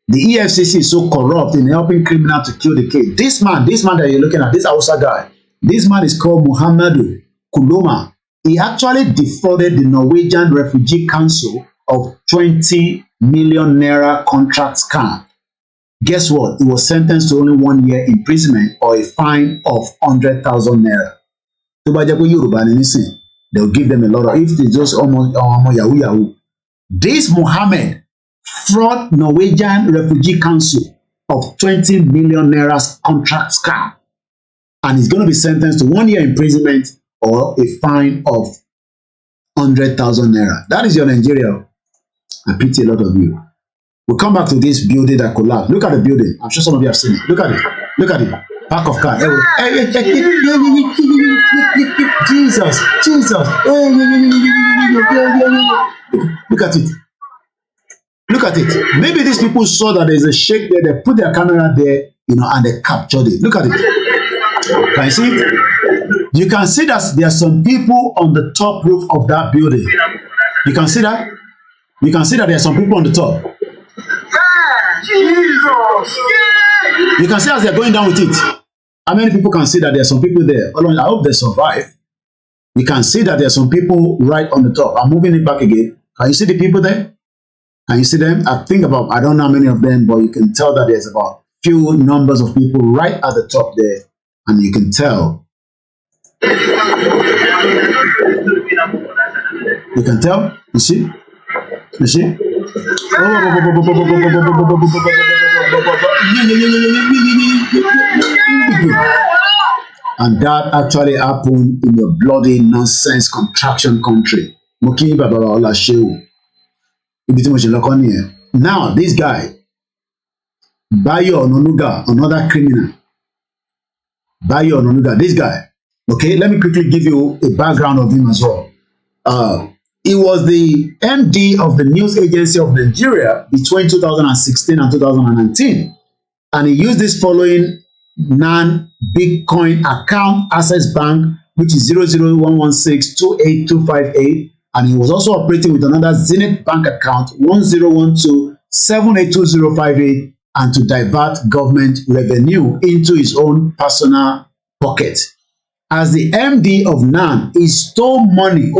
The EFCC is so corrupt in helping criminals to kill the kid. This man that you're looking at, this Hausa guy, this man is called Muhammadu Kuloma. He actually defrauded the Norwegian Refugee Council of 20 million naira contract scam. Guess what? He was sentenced to only 1 year imprisonment or a fine of 100,000 naira. Yoruba, they'll give them a lot of, if they just almost yahoo. This Mohammed fraud Norwegian Refugee Council of 20 million naira contract scam. And he's going to be sentenced to 1 year imprisonment or a fine of 100,000 naira. That is your Nigeria. I pity a lot of you. We'll come back to this building that collapsed. Look at the building. I'm sure some of you have seen it. Look at it. Look at it. Pack of cars. Jesus. Look at it. Look at it. Maybe these people saw that there's a shake there. They put their camera there, and they captured it. Look at it. Can you see it? You can see that there are some people on the top roof of that building. You can see that? You can see that there are some people on the top. Jesus! You can see as they're going down with it. How many people can see that there are some people there? I hope they survive. You can see that there are some people right on the top. I'm moving it back again. Can you see the people there? Can you see them? I don't know how many of them, but you can tell that there's about few numbers of people right at the top there. And you can tell. You can tell? You see? You see? And that actually happened in your bloody nonsense contraction country. Now, this guy, Bayo Ononuga, another criminal. Bayo Ononuga, this guy. Okay, let me quickly give you a background of him as well. He was the MD of the News Agency of Nigeria between 2016 and 2019. And he used this following non-Bitcoin account, Access Bank, which is 00116-28258. And he was also operating with another Zenith Bank account, 1012-782058, and to divert government revenue into his own personal pocket. As the MD of NAN, he stole money,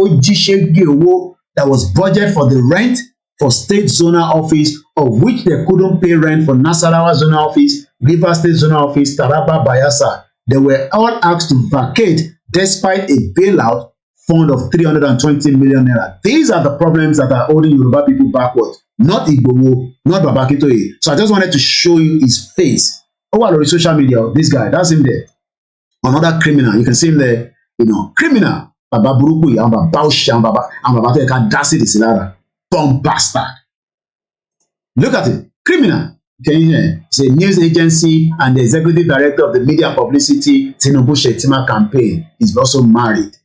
that was budgeted for the rent for State Zonal Office, of which they couldn't pay rent for Nasarawa Zonal Office, Rivers State Zonal Office, Taraba, Bayelsa. They were all asked to vacate despite a bailout fund of 320 million naira. These are the problems that are holding Yoruba people backward, not IGBOHO, not Babakitoye. So I just wanted to show you his face. Over social media, this guy, that's him there. Another criminal, you can see him there, criminal. Baba Buruku, Baba Baushi, Baba Teka Dasi de Silara. Bomb bastard. Look at it. Criminal. It's a news agency and the executive director of the media and publicity Tinubu Shetima campaign is also married.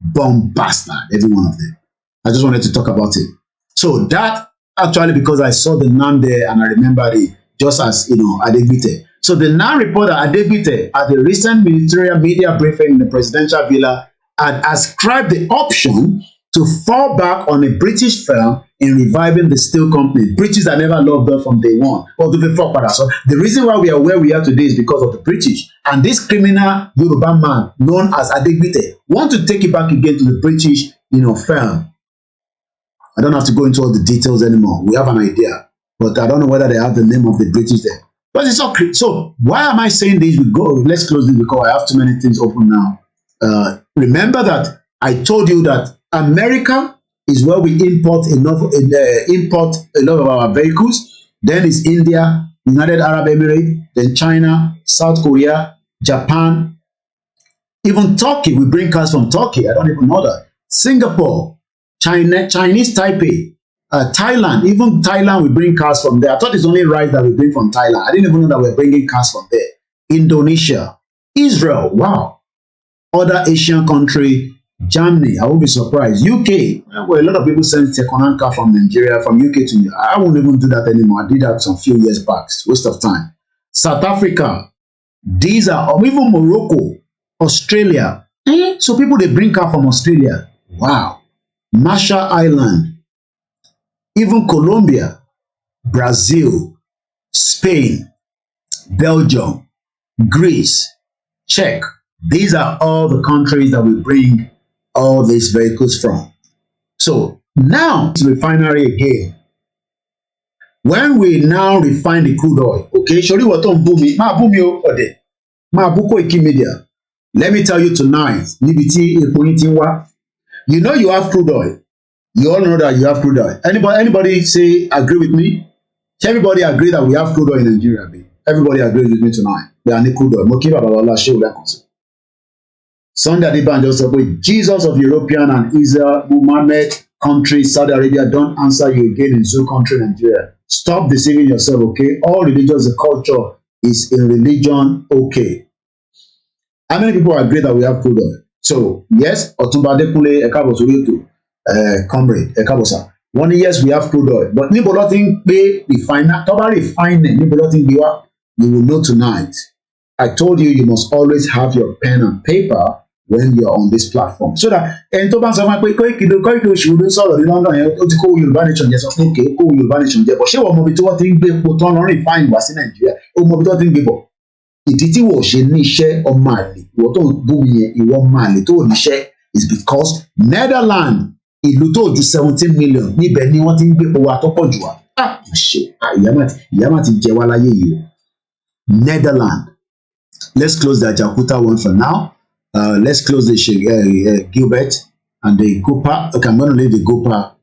Bomb bastard, every one of them. I just wanted to talk about it. So that actually, because I saw the NAN there and I remembered it, just as Adegbite. So the NAN reporter Adegbite at the recent ministerial media briefing in the presidential villa had ascribed the option to fall back on a British firm in reviving the steel company. British that never loved her from day one. So the reason why we are where we are today is because of the British. And this criminal Yoruba man known as Adegbite want to take it back again to the British, firm. I don't have to go into all the details anymore. We have an idea, but I don't know whether they have the name of the British there. But it's not clear. So why am I saying this? Let's close this because I have too many things open now. Remember that I told you that America is where we import a lot of our vehicles. Then it's India, United Arab Emirates, then China, South Korea, Japan, even Turkey. We bring cars from Turkey. I don't even know that. Singapore, Chinese Taipei, Thailand, even Thailand, we bring cars from there. I thought it's only rice that we bring from Thailand. I didn't even know that we're bringing cars from there. Indonesia, Israel, wow. Other Asian country, Germany, I won't be surprised. UK, well, a lot of people send second-hand car from Nigeria, from UK to I won't even do that anymore. I did that some few years back. It's a waste of time. South Africa, these are, or even Morocco, Australia. So people, they bring car from Australia. Wow. Marshall Island, even Colombia, Brazil, Spain, Belgium, Greece, Czech. These are all the countries that we bring all these vehicles from. So now it's refinery again. When we now refine the crude oil, okay, surely what on boom ma bu koikimedia. Let me tell you tonight, you know you have crude oil. You all know that you have crude oil. Anybody say agree with me? Everybody agree that we have crude oil in Nigeria. Everybody agrees with me tonight. We are crude oil. Sunday Adibanjo said, Jesus of European and Israel, Muhammad country, Saudi Arabia, don't answer you again in Zoo country, Nigeria. Stop deceiving yourself, okay? All religions, the culture is in religion, okay. How many people agree that we have crude oil? So, yes, Otumba Adekunle Ekabosoyeto, comrade Ekabosa. One yes, we have crude oil. But níbo ló ti ń gbé refiner, tó bá refine, níbo ló ti ń gbé wá? You will know tonight. I told you must always have your pen and paper when you're on this platform. So that ẹni tó bá ń sọ fún wa pé Koiki Oṣù ló sọ̀rọ̀ ní London yẹn ó ti kó Yorùbá nation jẹ sọ pé òkè kó Yorùbá nation jẹ bọ̀ ṣé wọ́n mọ ibi tí wọ́n ti ń gbé epo tán lọ refine wá sí Nàìjíríà ó mọ ibi tí wọ́n ti ń gbé bọ̀. Ìdí tí wọ́n ṣe ní iṣẹ́ ọmọ àlè ìwọ tó ń bú mi yẹn ìwọ ọmọ àlè tó níṣẹ́ is because Netherlands ìlú tó ju 17 million níbẹ̀ ni wọ́n ti ń gbé epo wa tó pọ̀ jù wá. Ìyá má ti jẹ wá láyé yìí o. Netherlands. Let's close the Jakarta one for now. Let's close the Gilbert and the Gopa. Okay, I'm going to leave the Gopa.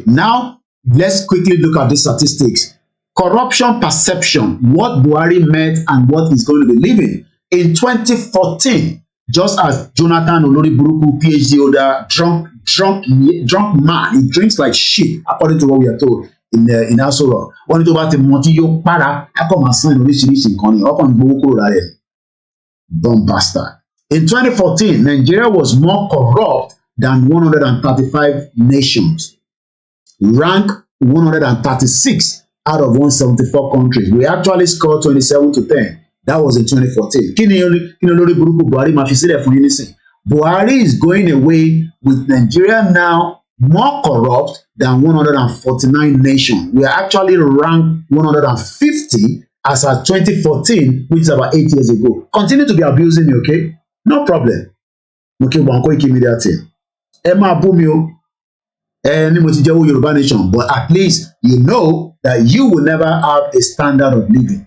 Now, let's quickly look at the statistics. Corruption perception, what Buhari met and what he's going to be living. In 2014, just as Jonathan Olori Buruku, PhD holder, drunk man, he drinks like shit, according to what we are told. In Asoro, wọ́n ní tó bá ti mọ tí yóò para akọ máa san oríṣiríṣi nǹkan ni ọkàn gbowó kúrò lára ẹ̀. Dumb bastard. In 2014, Nigeria was more corrupt than 135 nations, ranked 136 out of 174 countries. We actually scored 27-10. That was in 2014. Kí ni olórí burúkú Buhari máa fi sílẹ̀ fún yín nísìn? Buhari is going away with Nigeria now more corrupt than 149 nations. We are actually ranked 150 as at 2014, which is about 8 years ago. Continue to be abusing me, okay? No problem. Okay, one koikimedia thing. Ẹ máa bú mi o. Ní mo ti jẹ́ Yorùbá nation, but at least you know that you will never have a standard of living.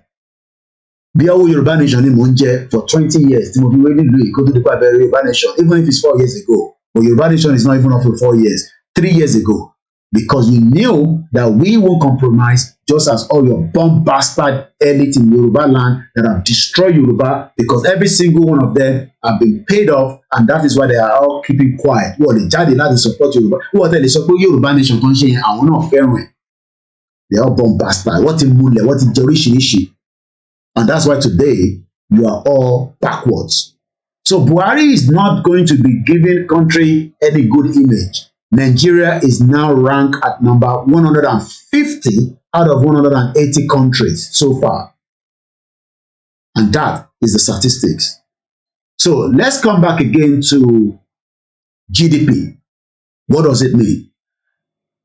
Bí Yorùbá nation ni mo ń jẹ for 20 years, tí mo fi wé nílùú Èkó tó dípò abẹ́rẹ́ Yorùbá nation, even if it's 4 years ago. But Yorùbá nation is not even up to 4 years. 3 years ago, because you knew that we won't compromise, just as all your bomb bastard elite in Yoruba land that have destroyed Yoruba, because every single one of them have been paid off, and that is why they are all keeping quiet. Wọ́n lè jáde láti support Yoruba. Wọ́n tẹ̀lé sọ pé Yoruba nation kan ṣe àwọn náà fẹ́ràn ẹ̀. They all born bastard. What in mule? What in Jorishinishi? And that's why today you are all backwards. So Buhari is not going to be giving country any good image. Nigeria is now ranked at number 150 out of 180 countries so far. And that is the statistics. So let's come back again to GDP. What does it mean?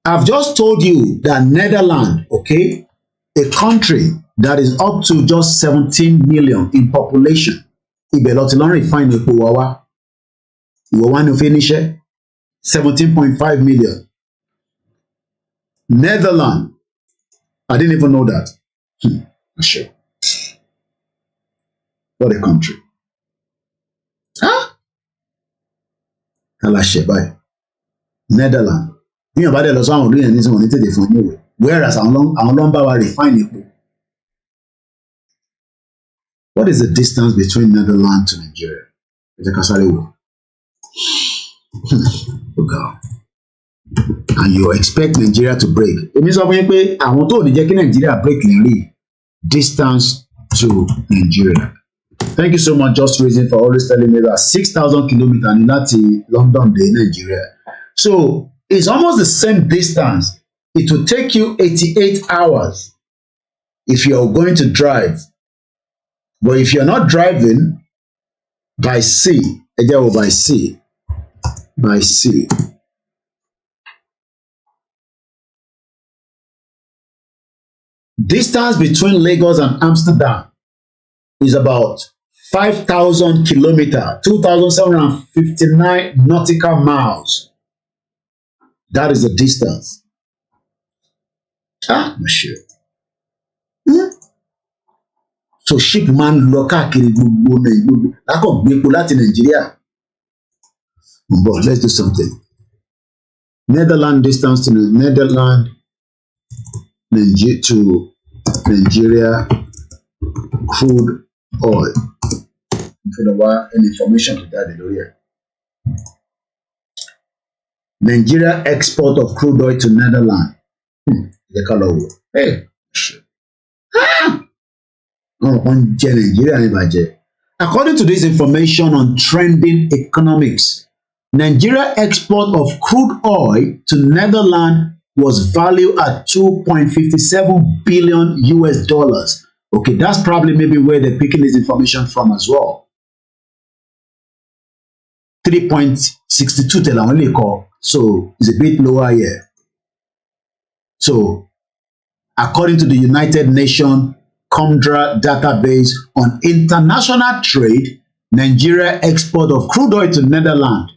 I've just told you that Netherlands, okay, a country that is up to just 17 million in population, ibẹ̀ ló ti lọ refine epo wa wá. Ìwọ wá ní finish 17.5 million. Netherlands, I didn't even know that. Sure. What a country. Huh? Aláṣẹ báyìí. Netherlands. Bí yàn bá dẹ̀ lọ sọ àwọn olóyè ní sọ wọn ní tètè fún níwèé. Whereas àwọn ló ń bá wa refine epo. What is the distance between Netherlands to Nigeria? Ẹ jẹ́ ká sáré wò. Okay. And you expect Nigeria to break. Èmi sọ fún yín pé àwọn tó ò ní jẹ́ kí Nigeria break lè rí distance to Nigeria. Thank you so much, Just Reason, for always telling me that 6,000 kilometers ní láti London dé Nigeria. So it's almost the same distance. It will take you 88 hours if you're going to drive. But if you're not driving by sea, by sea. Distance between Lagos and Amsterdam is about 5,000 kilometers, 2,759 nautical miles. That is the distance. Monsieur. So ship man lọ káàkiri gbogbo lákọ̀ gbépo láti Nàìjíríà. But let's do something. Netherlands distance to Netherlands to Nigeria crude oil. If you know any information to that area. Nigeria export of crude oil to Netherlands. The color. Hey, shit. According to this information on trending economics, Nigeria export of crude oil to Netherlands was valued at 2.57 billion US dollars. Okay, that's probably maybe where they're picking this information from as well. 3.62 tell so it's a bit lower here. So, according to the United Nations COMDRA database on international trade, Nigeria export of crude oil to Netherlands.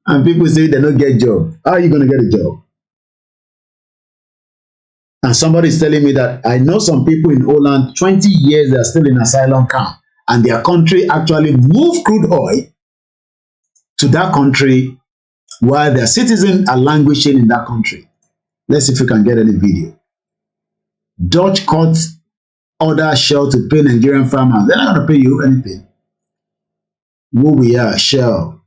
And people say they don't get a job. How are you going to get a job? And somebody is telling me that I know some people in Holland, 20 years they are still in asylum camp, and their country actually moved crude oil to that country while their citizens are languishing in that country. Let's see if we can get any video. Dutch courts order Shell to pay Nigerian farmers. They're not going to pay you anything. Who we are, Shell.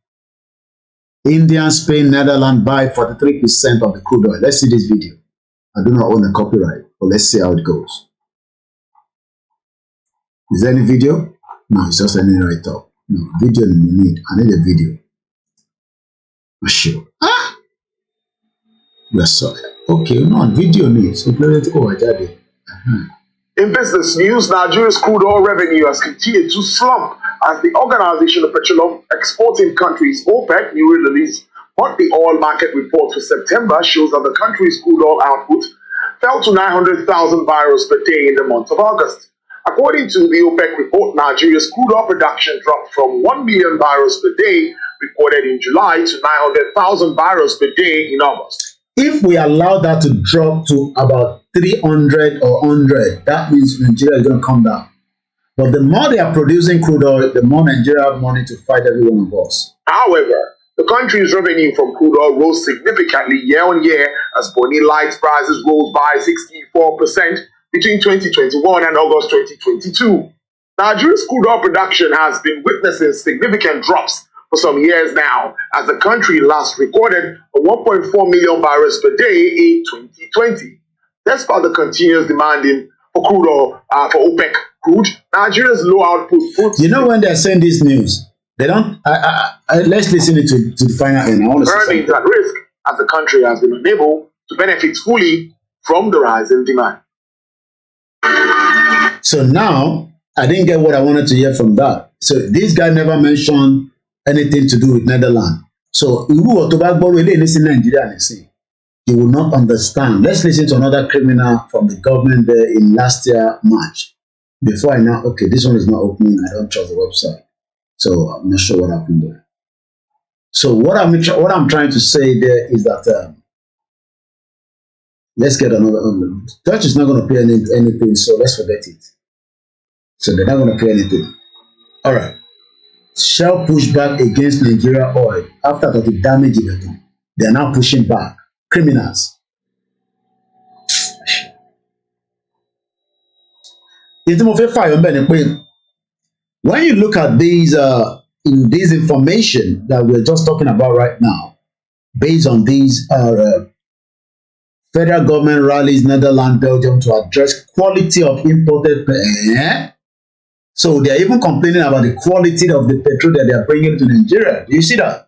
India, Spain, Netherlands buy 43% of the crude oil. Let's see this video. I do not own a copyright, but let's see how it goes. Is there any video? No, it's just any right up. No, video you need. I need a video. Sure. Yes, sorry. Okay, no, video needs. So let's go ahead. In business news, Nigeria's crude oil revenue has continued to slump as the Organization of Petroleum Exporting Countries, OPEC, newly released monthly oil market report for September shows that the country's crude oil output fell to 900,000 barrels per day in the month of August. According to the OPEC report, Nigeria's crude oil production dropped from 1 million barrels per day recorded in July to 900,000 barrels per day in August. If we allow that to drop to about 300 or 100, that means Nigeria is going to come down. But the more they are producing crude oil, the more Nigeria have money to fight every one of us. However, the country's revenue from crude oil rose significantly year on year as Bonny Light prices rose by 64% between 2021 and August 2022. Nigeria's crude oil production has been witnessing significant drops for some years now, as the country last recorded 1.4 million barrels per day in 2020. Despite the continuous demanding for crude oil, for OPEC crude, Nigeria's low output puts... You know when they're saying this news, they don't... let's listen to the final end. I want to say earnings at risk, as the country has been unable to benefit fully from the rise in demand. So now, I didn't get what I wanted to hear from that. So this guy never mentioned anything to do with Netherlands. So you will not understand. Let's listen to another criminal from the government there in last year March. Before I now, okay, this one is not opening. I don't trust the website, so I'm not sure what happened there. So what I'm trying to say there is that let's get another. Dutch is not going to pay anything, so let's forget it. So they're not going to pay anything. All right. Shell push back against Nigeria oil after that the damage is done. They are now pushing back. Criminals. When you look at these this information that we're just talking about right now, based on these federal government rallies, Netherlands, Belgium, to address quality of imported so they're even complaining about the quality of the petrol that they're bringing to Nigeria. Do you see that?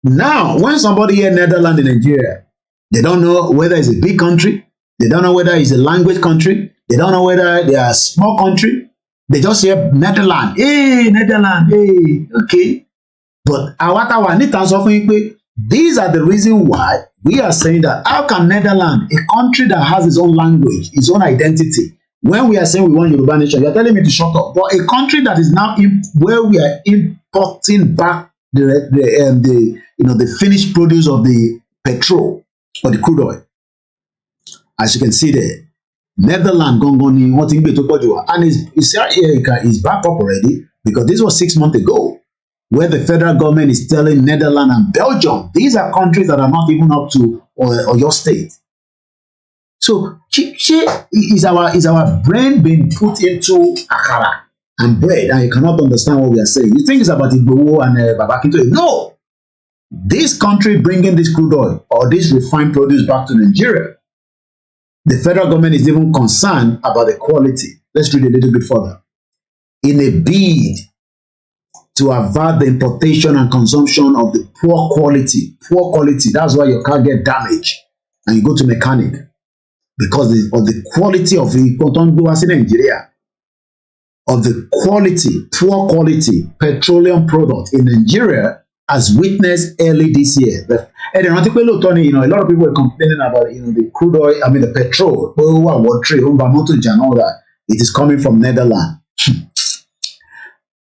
Now, when somebody hears Netherlands in Nigeria, they don't know whether it's a big country, they don't know whether it's a language country, they don't know whether they are a small country. They just hear Netherlands. Hey, Netherlands, hey, okay. But these are the reason why we are saying that how can Netherlands, a country that has its own language, its own identity, when we are saying we want Yoruba nation, you're telling me to shut up. But a country that is now where we are importing back the finished produce of the petrol or the crude oil, as you can see there, Netherlands gongoni wanting to go and is back up already, because this was 6 months ago, where the federal government is telling Netherlands and Belgium, these are countries that are not even up to your state. So is our brain being put into akara and bread, and you cannot understand what we are saying? You think it's about IGBOHO and Babakinto? No. This country bringing this crude oil or this refined produce back to Nigeria, the federal government is even concerned about the quality. Let's read a little bit further. In a bid to avert the importation and consumption of the poor quality, that's why your car get damaged and you go to mechanic, because of the quality of the Nigeria, of the poor quality petroleum product in Nigeria, as witnessed early this year. A lot of people were complaining about the crude oil, the petrol, and all that. It is coming from Netherlands.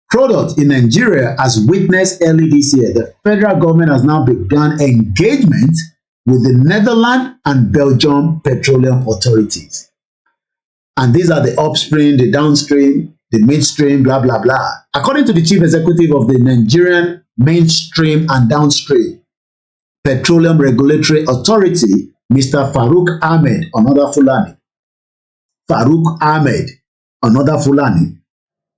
Product in Nigeria, as witnessed early this year, the federal government has now begun engagement with the Netherlands and Belgium petroleum authorities. And these are the upstream, the downstream, the midstream, blah, blah, blah. According to the chief executive of the Nigerian Mainstream and Downstream Petroleum Regulatory Authority, Mr. Farouk Ahmed, another Fulani,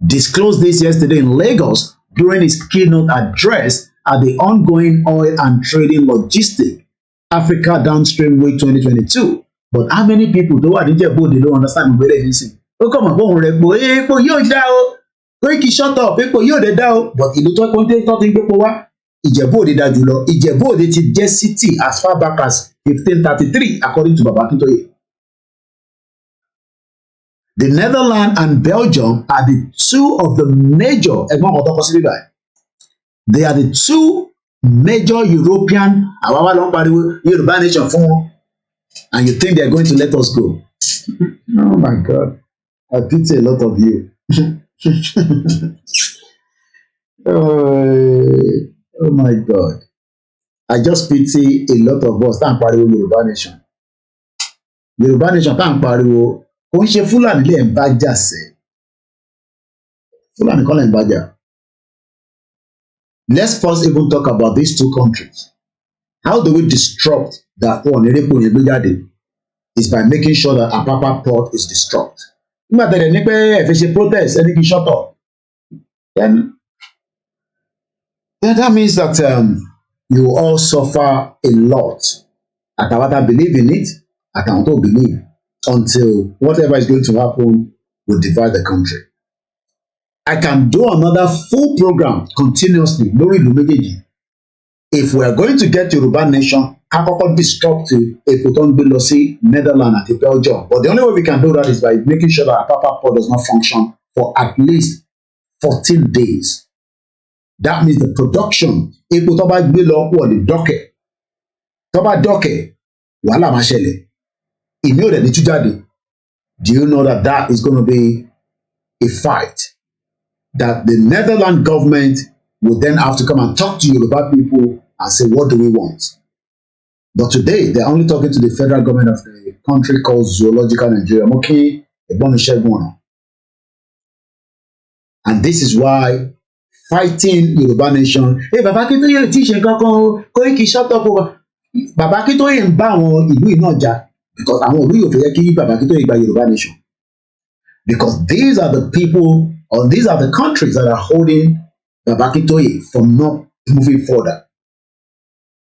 disclosed this yesterday in Lagos during his keynote address at the ongoing Oil and Trading Logistics Africa Downstream Week 2022. But how many people don't understand the agency? Oh, come on, shut up, people, but Ìjẹ̀bú-Òde ti jẹ́ city as far back as 1533, according to Babakintoye. The Netherlands and Belgium are the two of the major, they are the two major European Yoruba nation for, and you think they are going to let us go? Oh my God, I pity a lot of you. Oh my God, I just pity a lot of us. Tá ń pariwo Yoruba nation tá ń pariwo, kò ń ṣe Fúlàní lè ń bá jà sẹ́, Fúlàní kọ́ lè ń bá jà. Let's first even talk about these two countries. How do we disrupt that one? Is by making sure that Apapa port is disrupted. Nígbà tẹ̀lé ní pé ẹ fi ṣe protest, ẹni kì í shut up. then that means that you all suffer a lot. Atawata believe in it, Atawanto believe, until whatever is going to happen will divide the country. I can do another full program continuously, lórí ìlú méjèèjì. If we are going to get Yoruba nation, ká kọ́kọ́ destructive epo tó ń gbé lọ sí Netherlands àti Belgium. But the only way we can do that is by making sure that Apapa port does not function for at least 14 days. That means the production, epo tó bá gbé lọ wọ̀ lè dọ́kẹ̀. Tó bá dọ́kẹ̀, wàhálà máa ṣẹlẹ̀. Ìmí ò dẹ̀ ní tú jáde. Do you know that that is going to be a fight? That the Netherlands government will then have to come and talk to Yoruba people and say, what do we want? But today, they're only talking to the federal government of the country called Zoological Nigeria. And this is why fighting Yoruba nation, hey, Baba Akintoye ti ṣe nǹkan kan, Koiki shut up over. Baba Akintoye ń bá àwọn ìlú iná jà because àwọn ìlú yóò fẹ́ kí Baba Akintoye gba Yoruba nation. Because these are the people, or these are the countries that are holding Baba Akintoye from not moving further.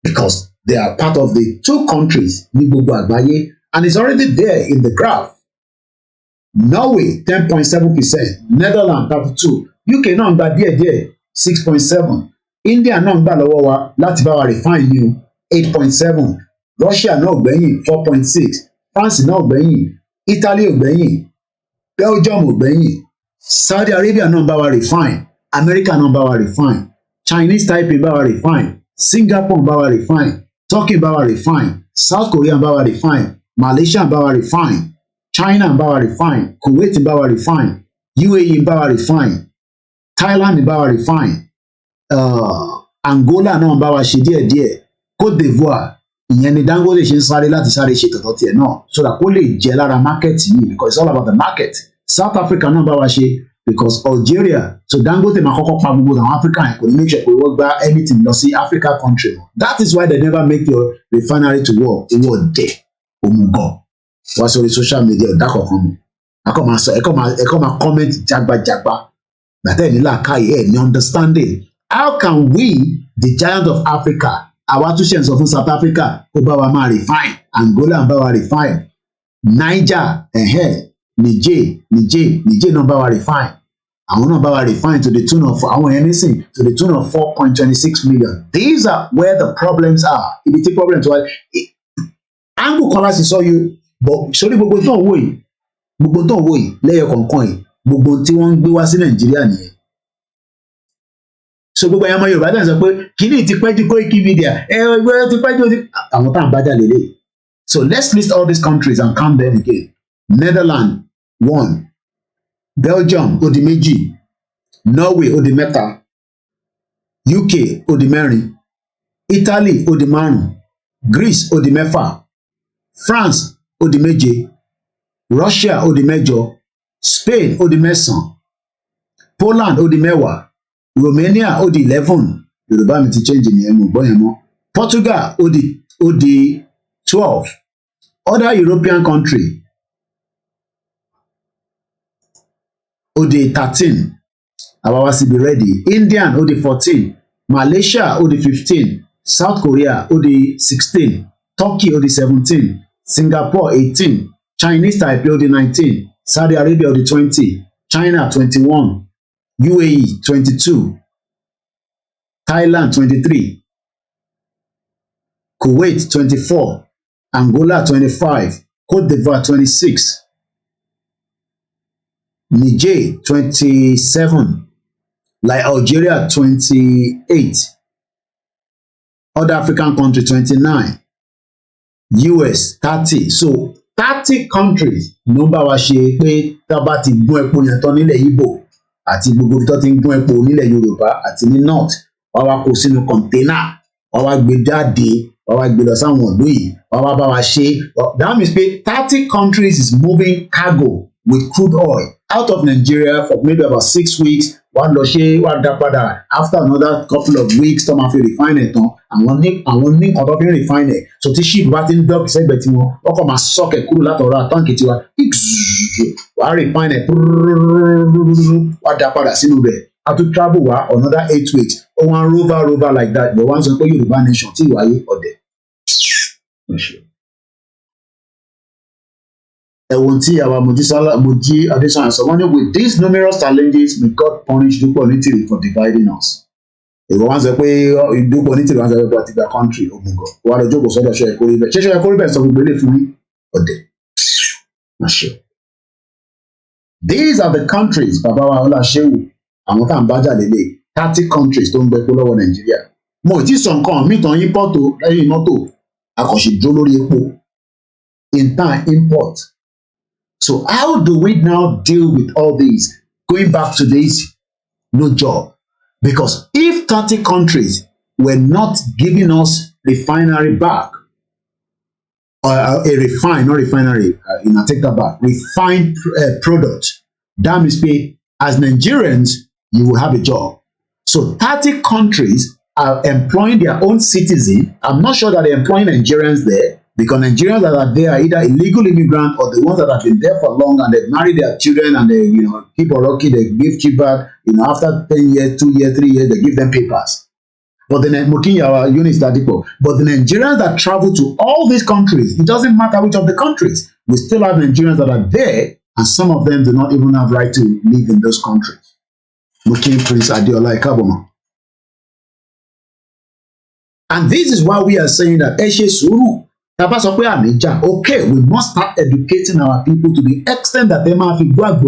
Because they are part of the two countries, ní gbogbo àgbáyé, and it's already there in the graph. Norway 10.7%, Netherlands 32%, UK náà ń gba díẹ̀díẹ̀ 6.7%, India náà ń gbà lọ́wọ́ wa láti bá wa refine ní 8.7%, Russia náà gbẹ̀yìn 4.6%, France náà gbẹ̀yìn, Italy ò gbẹ̀yìn, Belgium ò gbẹ̀yìn, Saudi Arabia náà bá wa refine, America náà bá wa refine, Chinese Taipei bá wa refine, Singapore bá wa refine, Turkey bá wa refine, South Korea bá wa refine, Malaysia bá wa refine, China bá wa refine, Kuwait bá wa refine, UAE bá wa refine, Thailand bá wa refine, Angola náà bá wa ṣe díẹ̀díẹ̀, Cote d'Ivoire ìyẹn ni Dangote ṣe ń sáré láti sáré ṣe tọ̀tọ̀ tiẹ̀ náà so that kó lè jẹ́ lára market yìí because it's all about the market. South Africa náà bá wa ṣe because Algeria so Dangote máa kọ́kọ́ pa gbogbo àwọn Africa yẹn kò ní make sure pé wọ́n gba anything lọ sí Africa country. That is why they never make your refinery to work. Owó ọ̀dẹ̀ òmùgọ̀ wá sórí social media ọ̀dà kọ̀ọ̀kan mu. Ẹ̀kọ́ máa sọ ẹ̀kọ́ máa comment jagbajagba gbàtẹ́ ẹ̀ nílà káyé ẹ̀ ní understanding. How can we, the giant of Africa, àwa tún ṣe ń sọ fún South Africa kó bá wa máa refine, Angola ń bá wa refine, Niger Niger náà bá wa refine, àwọn náà bá wa refine to the tune of àwọn yẹn nísìn to the tune of 4.26 million. These are where the problems are. Ibi tí problems wà angle kan láti sọ yìí but sórí gbogbo tó ń wò yìí lẹ́yọ kọ̀ọ̀kan yìí gbogbo tí wọ́n ń gbé wá sí Nàìjíríà nìyẹn. So gbogbo ẹ̀yàn ọmọ Yorùbá dàn sọ pé kíní ti pẹ́ ju koikimedia ẹgbẹ́ ti pẹ́ ju àwọn tá à ń bá jà lélẹ̀. So let's list all these countries and count them again. Netherlands 1, Belgium ó di 2, Norway ó di 3, UK ó di 4, Italy ó di 5, Greece ó di 6, France ó di 7, Russia ó di 8, Spain ó di 9, Poland ó di 10, Romania ó di 11, Yorùbá mi ti change ní ẹnu gbọ́ yẹn mọ́, Portugal ó di 12, other European country ó di 13, àwa sì be ready, Indian ó di 14, Malaysia ó di 15, South Korea ó di 16, Turkey ó di 17, Singapore 18, Chinese Taipei ó di 19, Saudi Arabia ó di 20, China 21, UAE 22, Thailand 23, Kuwait 24, Angola 25, Cote d'Ivoire 26, Niger 27, like Algeria 28, other African countries 29, US 30. So 30 countries ló ń bá wa ṣe pé tá a bá ti gún epo yẹn tán nílẹ̀ Igbo àti gbogbo tó ti ń gún epo nílẹ̀ Yorùbá àti ní North wá wá kó sínú kọ̀ńténà wá wá gbé jáde wá wá gbé lọ sáwọn ìlú yìí wá wá bá wa ṣe. That means pé 30 countries is moving cargo with crude oil out of Nigeria for maybe about 6 weeks. Wá lọ ṣe wá dá padà after another couple of weeks tó máa fi refine ẹ̀ tán àwọn ní nǹkan tó fi ń refine ẹ̀ so tí ship bá ti ń dọ́ọ̀kì sẹ́gbẹ̀ẹ́ tiwọn wọ́n kàn máa sọ́kẹ̀ kúrò látọ̀rọ̀ àtàǹkì tiwa wá refine ẹ̀ wá dá padà sínú bẹ̀ a tún travel wá another 8 weeks ó wá rover like that but wọ́n sọ pé Yorùbá nation tí ìwáyé ọ̀dẹ̀. Ẹ̀wọ̀n tí àwa Mojí Adésanya sọ wọ́n ní with these numerous challenges may God punish Dúpọ̀ Onítìrì for dividing us. Ìwọ wọn sọ pé Dúpọ̀ Onítìrì wọn sọ pé àti gba country ògùngọ̀ wà lọ jókòó sọ́dọ̀ ṣe ẹ̀kọ́ rí bẹ́ẹ̀ ṣé ẹ̀kọ́ rí bẹ́ẹ̀ sọ gbogbo ilé fún ọ̀dẹ̀. These are the countries bàbá wa ọlá ṣéwù àwọn tá à ń bá jà lélẹ̀ 30 countries tó ń gbẹpọ lọ́wọ́ Nàìjíríà. Mo ì tí sọ nǹkan mi tàn import lẹ́yìn mọ́tò akọ̀ṣe dúró lórí epo in time import. So how do we now deal with all these? Going back to this, no job. Because if 30 countries were not giving us refinery back, or not refinery, I take that back, refined product, that means pay, as Nigerians, you will have a job. So 30 countries are employing their own citizens. I'm not sure that they're employing Nigerians there, because Nigerians that are there are either illegal immigrants or the ones that have been there for long and they've married their children and they, keep on lucky, they give kickback, after 10 years, 2 years, 3 years, they give them papers. But the units but the Nigerians that travel to all these countries, it doesn't matter which of the countries, we still have Nigerians that are there and some of them do not even have right to live in those countries. Mukin Prince Adeola Ikaboma. And this is why we are saying that Eshe Suru, okay, we must start educating our people to the extent that they might be at the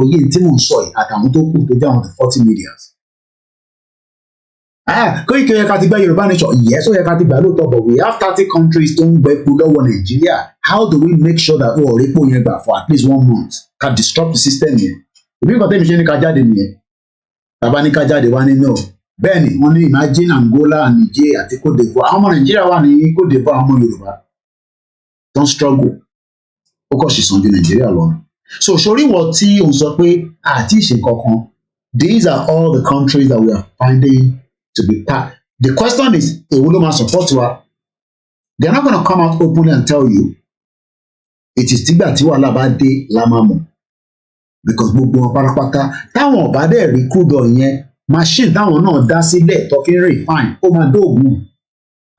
40 millions. Yoruba nation, yes, but we have 30 countries don't Nigeria. How do we make sure that for at least 1 month can disrupt the system here? If you got them no. Benny, only imagine Angola and Niger at Cote d'Ivoire. How many Nigeria one in Cote d'Ivoire, how many Yoruba? Don't struggle. Because she's on Nigeria alone. So showing what T on Sokwe, these are all the countries that we are finding to be part. The question is, a woman supposed to her, they're not going to come out openly and tell you it is Tigba Tiwa Labade Lamamu. Because gbogbo parapata, táwọn ọba dẹ̀ rí crude oil yẹn, machine táwọn náà dá sílẹ̀ tó fi ń refine, ó máa dóògùn.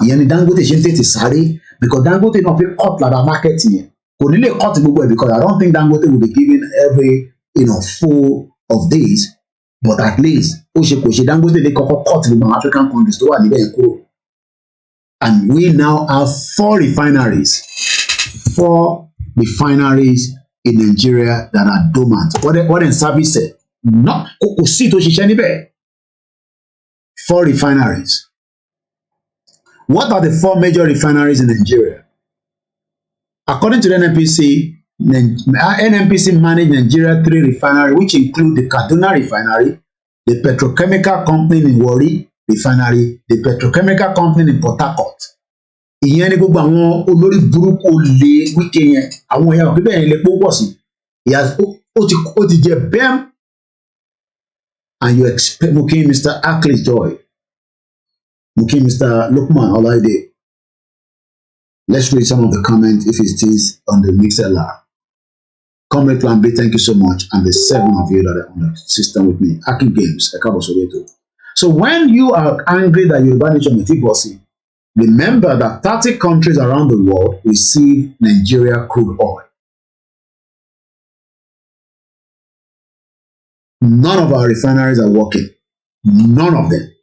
Ìyẹn ni Dangote ṣe ń tètè sáré, because Dangote náà fi cut lára market yẹn. Kò ní lè cut gbogbo ẹ̀ because I don't think Dangote will be giving every full of this, but at least ó ṣe kò ṣe Dangote lè kọ́kọ́ cut gbogbo àwọn African countries tó wà níbẹ̀ yẹn kúrò. And we now have 4 refineries in Nigeria that are dormant. What in service said? Not kò sí tó ṣiṣẹ́ níbẹ̀. 4 refineries. What are the 4 major refineries in Nigeria? According to the NNPC managed Nigeria 3 refineries, which include the Kaduna Refinery, the petrochemical company in Warri Refinery, the petrochemical company in Port Harcourt. Ìyẹn ni gbogbo àwọn olórí burúkú olè wíkẹ́ yẹn àwọn èèyàn òkè bẹ́ẹ̀ lè pọ̀ sí ó ti jẹ bẹ́ẹ̀m and you expect Mukin Mr. Ackley Joy Mukin Mr. Lukman Olaide. Let's read some of the comments if it is on the MixLR. Comrade Plan B, thank you so much, and the 7 of you that are on the system with me. Aki Games, so when you are angry that Yoruba nation is bossy, remember that 30 countries around the world receive Nigeria crude oil. None of our refineries are working. None of them.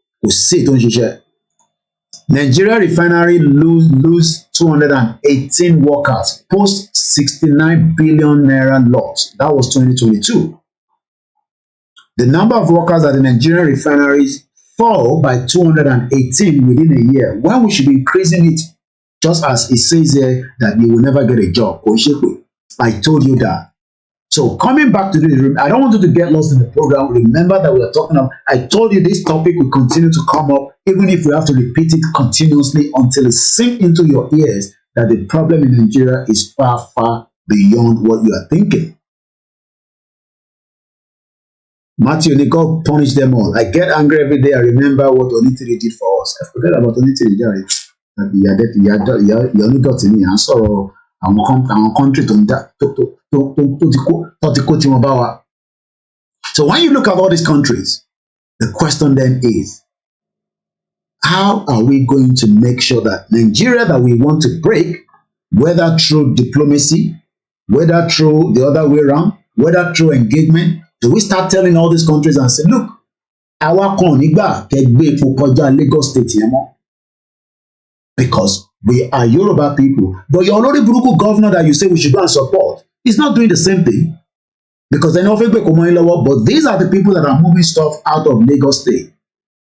Nigeria refinery lose 218 workers, post 69 billion naira loss. That was 2022. The number of workers at the Nigerian refineries fall by 218 within a year, when we should be increasing it, just as it says there that you will never get a job. I told you that. So coming back to this, I don't want you to get lost in the program. Remember that we are talking about, I told you this topic will continue to come up, even if we have to repeat it continuously until it sinks into your ears that the problem in Nigeria is far, far beyond what you are thinking. Matthew, God punish them all. I get angry every day. I remember what Onitiri did for us. I forget about Onitiri. So when you look at all these countries, The question then is, how are we going to make sure that Nigeria that we want to break, whether through diplomacy, whether through the other way around, whether through engagement, do we start telling all these countries and say, look, àwa kan ò ní gbà kẹ́ gbé epo kọjá Lagos State yẹn mọ́, because we are Yoruba people. But your olórí burúkú governor that you say we should go and support is not doing the same thing, because they know fẹ́ gbé kò mọ́ yín lọ́wọ́. But these are the people that are moving stuff out of Lagos State,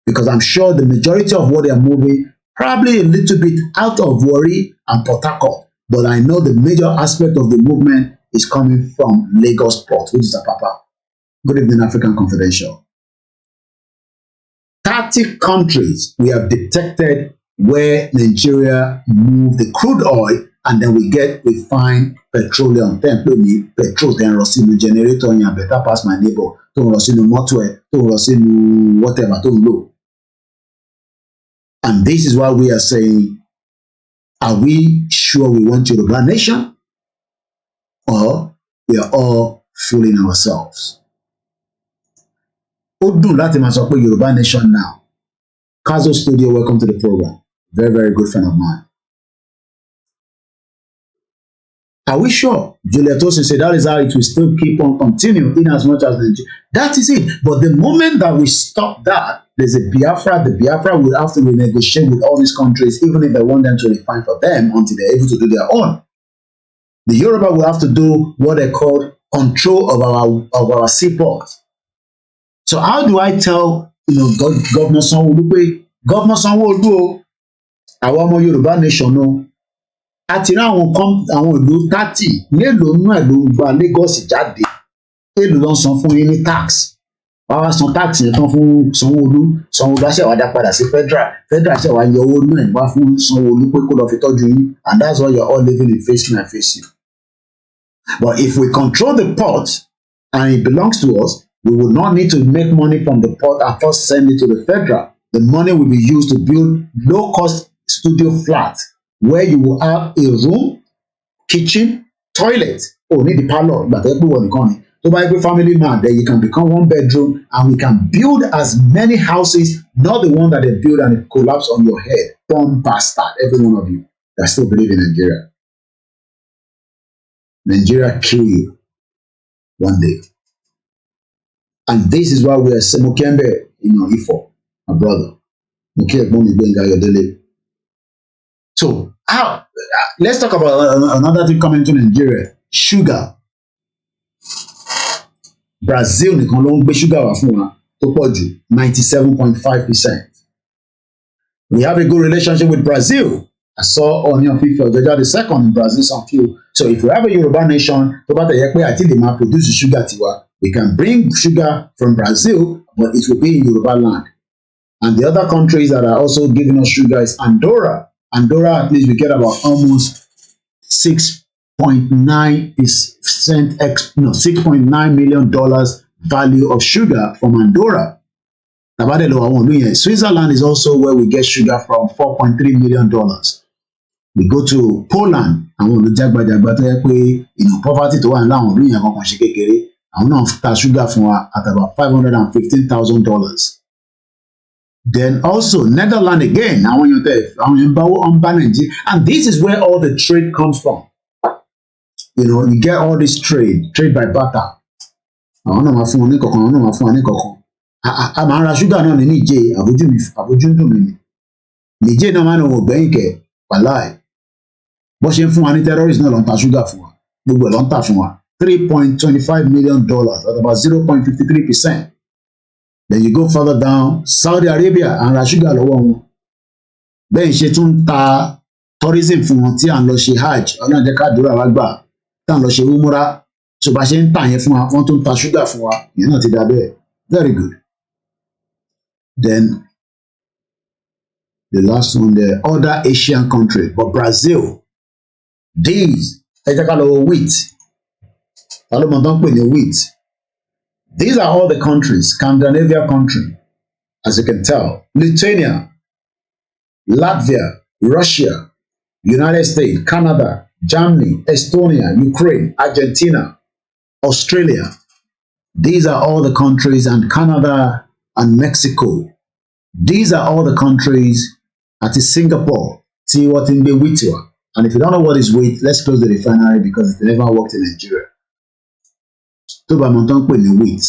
because I'm sure the majority of what they are moving, probably a little bit out of Warri and Port Harcourt, but I know the major aspect of the movement is coming from Lagos Port, which is Apapa. Good evening, African Confidential. 30 countries we have detected where Nigeria move the crude oil, and then we get refined petroleum. Then petrol, then rosinu generator, and better pass my neighbor. To rosinu motorway, to rosinu whatever, to low. And this is why we are saying, are we sure we want Yoruba nation, or we are all fooling ourselves? Ó dùn láti máa sọ pé Yoruba nation now. Kazo Studio, welcome to the program. Very, very good friend of mine. Are we sure? Juliet Tosin said that is how it will still keep on continuing in as much as Nigeria. That is it. But the moment that we stop that, there's a Biafra. The Biafra will have to renegotiate with all these countries, even if they want them to refine for them until they're able to do their own. The Yoruba will have to do what they call control of our seaports. So how do I tell Governor Sanwo-Olu, Governor Sanwo-Olu, àwọn ọmọ Yorùbá nation no, àti ní àwọn ìlú 30 mélòó náà ló ń gba Lagos jáde, èlò ló ń san fún yín ní tax, wàá wá san tax yẹn tán fún Sanwo-Olu, Sanwo-Olu á ṣe wá dá padà sí federal ṣe wá yọ owó náà wá fún Sanwo-Olu pé kó lọ fi tọ́jú yín, and that's why you're all living in face me and face you. But if we control the port and it belongs to us, we will not need to make money from the port and first send it to the federal. The money will be used to build low-cost studio flats where you will have a room, kitchen, toilet. Oh, need the parlor, but everyone can. So by every family man, then you can become one bedroom, and we can build as many houses, not the one that they build and it collapse on your head. Dumb bastard, every one of you that still believe in Nigeria. Nigeria kill you one day. And this is why we are saying, Mokembe, Ifo, my brother. So, let's talk about another thing coming to Nigeria. Sugar. Brazil nìkan ló ń gbé sugar wá fún wa tó pọ̀ jù 97.5%. We have a good relationship with Brazil. I saw Onion Fife Ojoja the second in Brazil some few. So if we have a Yoruba nation, tó bá tẹ̀yẹ pé àti lè máa produce sugar tiwa, we can bring sugar from Brazil, but it will be in Yoruba land. And the other countries that are also giving us sugar is Andorra. Andorra, at least we get about almost 6.9 million value of sugar from Andorra. Switzerland is also where we get sugar from, $4.3 million. We go to Poland, poverty to sugar from at about $515,000. Then also Netherlands again, and this is where all the trade comes from. You get all this trade by barter. I'm ra sugar náà ní Niger, àbójúndùn Niger náà máa ń wò gbẹ̀yìn kẹ̀ wàláì. Bó ṣe ń fún wa ní terrorist náà ló ń ta sugar fún wa. Gbogbo ẹ̀ ló ń tà fún wa. $3.25 million, at about 0.53%. Then you go further down, Saudi Arabia and ra sugar lọ́wọ́ wọn. Bẹ́ẹ̀ ṣe tún ta tourism fún wọn tí à ń lọ ṣe hajj, Ọlọ́run jẹ́ ká àdúrà wa gbà, tá à ń lọ ṣe umura. So bá ṣe ń tà yẹn fún wa, wọ́n tún ta sugar fún wa, ìyẹn náà ti dà bẹ́ẹ̀. Very good. Then the last one, the other Asian country, but Brazil, these, wheat. Wheat. These are all the countries, Scandinavia country, as you can tell. Lithuania, Latvia, Russia, United States, Canada, Germany, Estonia, Ukraine, Argentina, Australia. These are all the countries, and Canada and Mexico. These are all the countries at Singapore, Tiwatimbe Witiwa. And if you don't know what is wheat, let's close the refinery because it never worked in Nigeria. Wheat.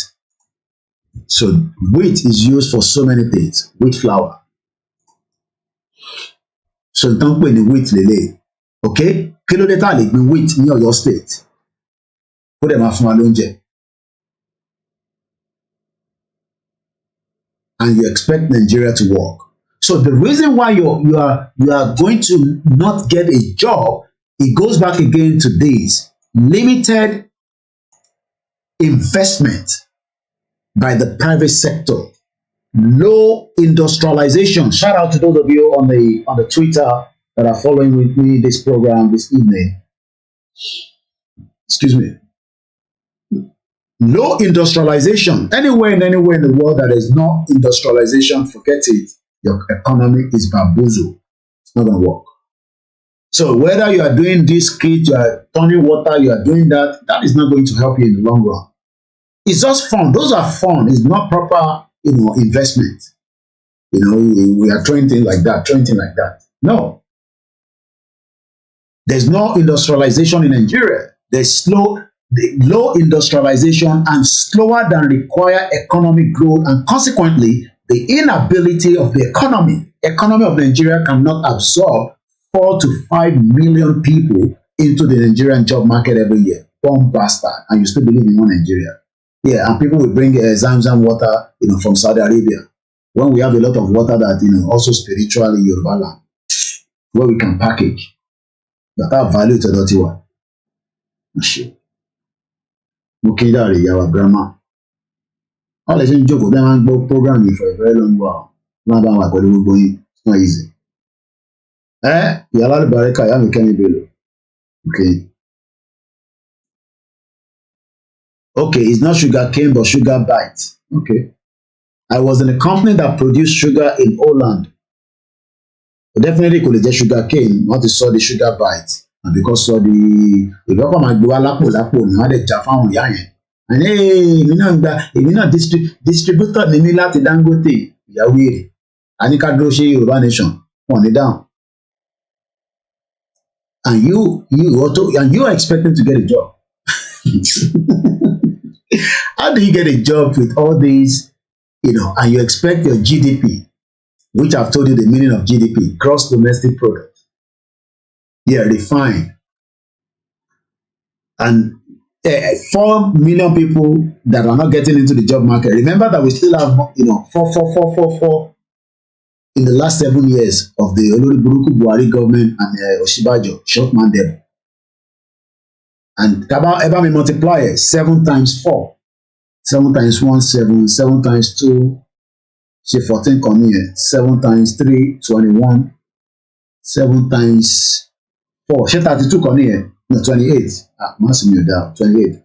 So wheat is used for so many things. Wheat flour. So don't put the wheat lele. Okay? Kilo data le gbin wheat in your state. Put them off my lonje. And you expect Nigeria to work. So the reason why you are going to not get a job, it goes back again to this limited investment by the private sector, low industrialization. Shout out to those of you on the Twitter that are following with me this program this evening. Excuse me. Low industrialization. Anywhere in the world that is no industrialization, forget it. Your economy is bamboozled. It's not going to work. So whether you are doing this kit, you are turning water, you are doing that, that is not going to help you in the long run. It's just fun. Those are fun. It's not proper, investment. We are throwing things like that, No. There's no industrialization in Nigeria. There's low industrialization and slower than required economic growth, and consequently, the inability of the economy of Nigeria cannot absorb 4 to 5 million people into the Nigerian job market every year. Bomb bastard, and you still believe in one Nigeria. Yeah, and people will bring Zamzam water, from Saudi Arabia. When we have a lot of water that, also spiritually Yoruba land, where we can package. But that value to dirty one. Shit. Mukida, our grandma. All the same joke, them and go programming for a very long while. Not that what we're going. It's not easy. Yala Baraka, I'm a Kenny. Okay. Okay, it's not sugar cane, but sugar bite. Okay. I was in a company that produced sugar in Holland. But definitely could have just sugar cane, not to saw the sugar bite. And because saw the and hey, distributor ni mi láti Dangote, ìyàwó èrè. Anika dúró ṣe Yoruba nation, wọ́n ní down. And you are expecting to get a job. How do you get a job with all these, and you expect your GDP, which I've told you the meaning of GDP, gross domestic product. Yeah, refined. And 4 million people that are not getting into the job market. Remember that we still have, 4 in the last 7 years of the Olori Buruku Buhari government and Oshibajo, short man there. And ever multiply it, 7 times 4. 7 times 1, 7. 7 times 2, 14 come here. 7 times 3, 21. 7 times 4, 32 come here. No, 28. Must be down. 28.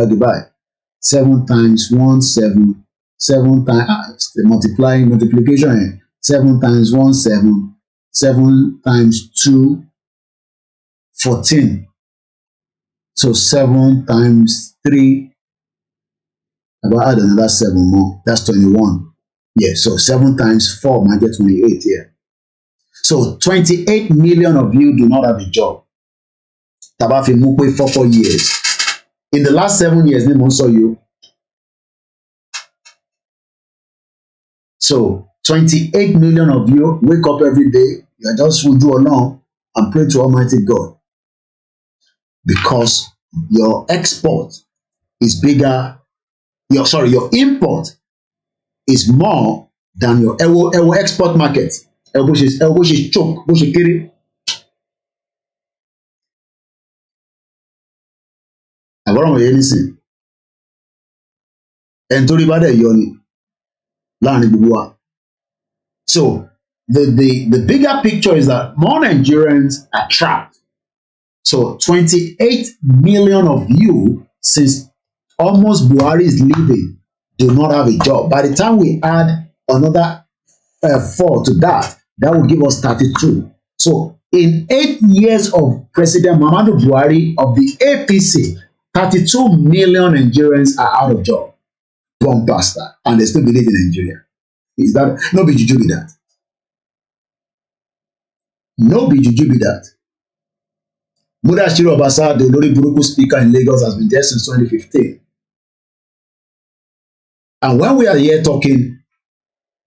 Goodbye. 7 times 1, 7. 7 times multiplication. 7 times 1, 7. 7 times 2, 14. So 7 times 3. About add another 7 more. That's 21. Yeah. So 7 times 4 might get 28 here. So 28 million of you do not have a job. Tabafi Mukwe for 4 years. In the last 7 years, name also you. So 28 million of you wake up every day. You are just would do alone and pray to Almighty God. Because your export is bigger. Your import is more than your export market. Choke, àbọ̀rọ̀ wọ̀nyẹn nísìn ẹni tó rí bá dẹ̀ yọ ni láàrin gbogbo wa. So the bigger picture is that more Nigerians are trapped. So 28 million of you, since almost Buhari is leaving, do not have a job. By the time we add another 4 to that will give us 32. So in 8 years of President Muhammadu Buhari of the APC, 32 million Nigerians are out of job. bomb bastard, and they still believe in Nigeria. Is that no be juju be that? No be juju be that. Mudashiru Obasa, the Olori Buruku speaker in Lagos, has been there since 2015. And when we are here talking,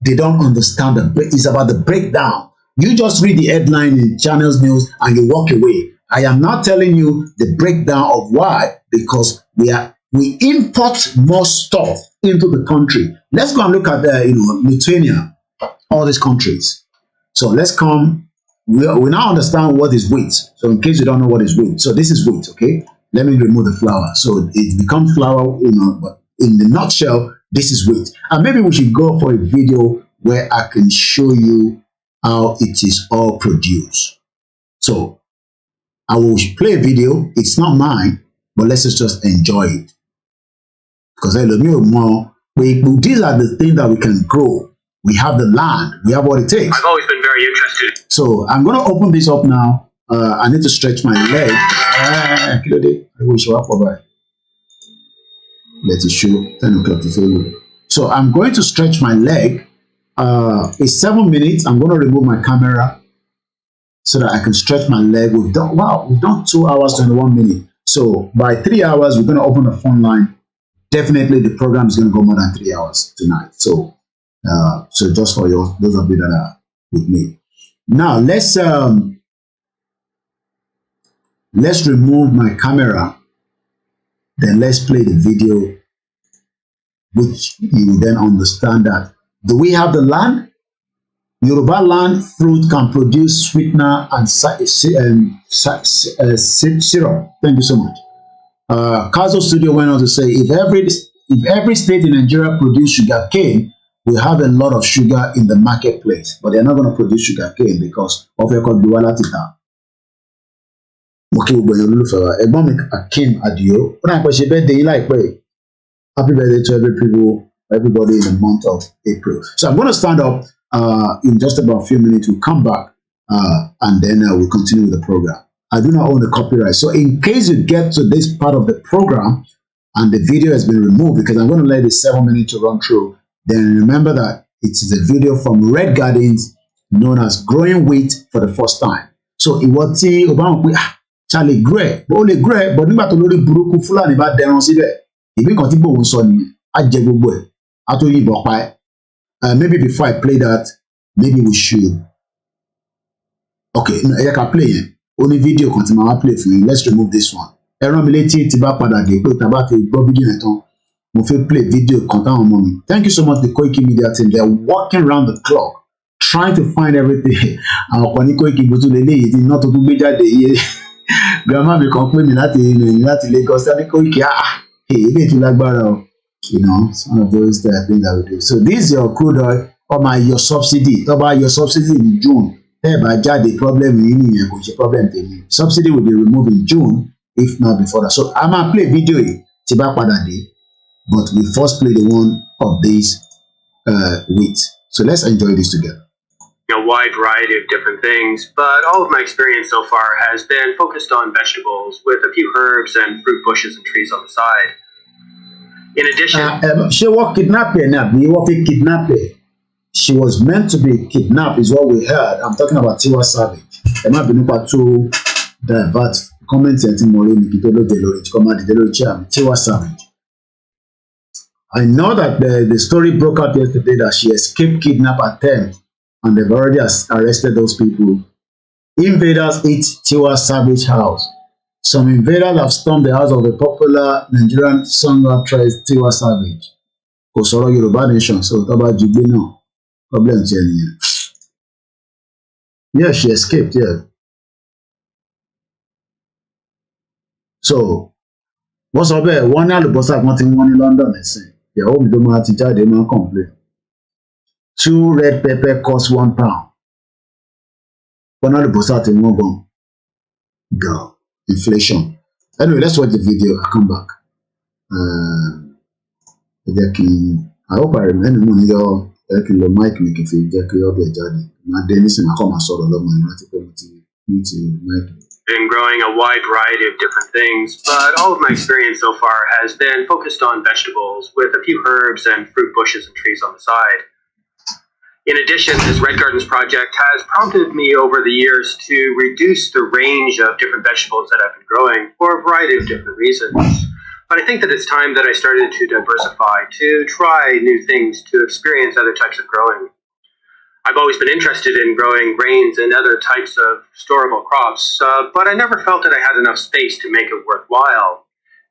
they don't understand it's about the breakdown. You just read the headline in Channels News and you walk away. I am not telling you the breakdown of why, because we import more stuff into the country. Let's go and look at Lithuania, all these countries. So let's come. We now understand what is wheat. So in case you don't know what is wheat, so this is wheat. Okay, let me remove the flour. So it becomes flour. But in the nutshell, this is wheat. And maybe we should go for a video where I can show you how it is all produced. So I will play a video. It's not mine, but let's just enjoy it. Because these are the things that we can grow. We have the land. We have what it takes. I've always been very interested. So I'm going to open this up now. I need to stretch my leg. Let it show 10 o'clock to you. So I'm going to stretch my leg. It's 7 minutes. I'm going to remove my camera so that I can stretch my leg. We've done 2 hours, 21 minutes. So by 3 hours, we're going to open the phone line. Definitely the program is going to go more than 3 hours tonight. So just for those of you that are with me. Now let's remove my camera. Then let's play the video, which you will then understand that. Do we have the land? Yoruba land fruit can produce sweetener and syrup. Thank you so much. Kazo Studio went on to say, if every state in Nigeria produce sugar cane, we have a lot of sugar in the marketplace, but they're not going to produce sugar cane because of your duality. Okay, Ẹ̀gbọ́n mi Akim Adio. Happy birthday to everybody in the month of April. So I'm going to stand up in just about a few minutes. We'll come back and then we'll continue with the program. I do not own the copyright. So in case you get to this part of the program and the video has been removed, because I'm going to let the 7 minutes to run through, then remember that it is a video from Red Gardens known as Growing Wheat for the First Time. So ìwọ tí o bá wọn pé Charlie Gray, but only Gray, but nígbà tó lórí burúkú Fúlàní bá dẹran síbẹ̀, ìbí kan tí gbòòwò sọ nìyẹn, á jẹ gbogbo ẹ̀, á tó yìnbọn pa ẹ́. Maybe before I play that, maybe we should. Okay, ẹ ká play yẹn. Only video kan tí màá play fún yín. Let's remove this one. Ẹ rán mi létí tí bá padà dé pé tàbá ti gbọ́ fídíò yẹn tán. Mo fẹ́ play video kan táwọn ọmọ mi. Thank you so much, the koikimedia team. They are working around the clock, trying to find everything. Àwọn kan ní Koiki Butu lélẹ́yìí tí iná tó tún gbé jáde yé. Grandma mi kan pè mí láti Lagos. Ní Koiki, ilé ìtura lágbára o. You know, it's one of those things that we do. So this is your crude oil or your subsidy. Tó bá your subsidy in June. The problem subsidy will be removed in June, if not before that. So I'm gonna play video but we first play the one of these wheat. So let's enjoy this together. A wide variety of different things, but all of my experience so far has been focused on vegetables with a few herbs and fruit bushes and trees on the side. In addition, she was kidnapped. She was meant to be kidnapped, is what we heard. I'm talking about Tiwa Savage. Emma Benupa to divert comments and Tiwa Savage. I know that the story broke out yesterday that she escaped kidnap attempt and they've already arrested those people. Invaders hit Tiwa Savage house. Some invaders have stormed the house of the popular Nigerian song actress Tiwa Savage. Kosoro Yoruba Nation, so Taba Jigbe now. Problem here. Yeah, she escaped, yeah. So, what's up there? One year Lubosa wanting one in London, they say. Yeah, home do my teacher, they don't complain. 2 red pepper cost £1. One year Lubosa te one bomb. Girl, inflation. Anyway, let's watch the video. I'll come back. I hope I remember your kìlọ̀ mic mi kì í fi jẹ́ kí ọbẹ̀ jáde máa dé nísìnyí máa kọ́ máa sọ̀rọ̀ lọ́mọ ní láti pé mo ti ní ti mic mi. in growing a wide variety of different things, but all of my experience so far has been focused on vegetables with a few herbs and fruit bushes and trees on the side. In addition, this Red Gardens project has prompted me over the years to reduce the range of different vegetables that I've been growing for a variety of different reasons. But I think that it's time that I started to diversify, to try new things, to experience other types of growing. I've always been interested in growing grains and other types of storable crops, but I never felt that I had enough space to make it worthwhile.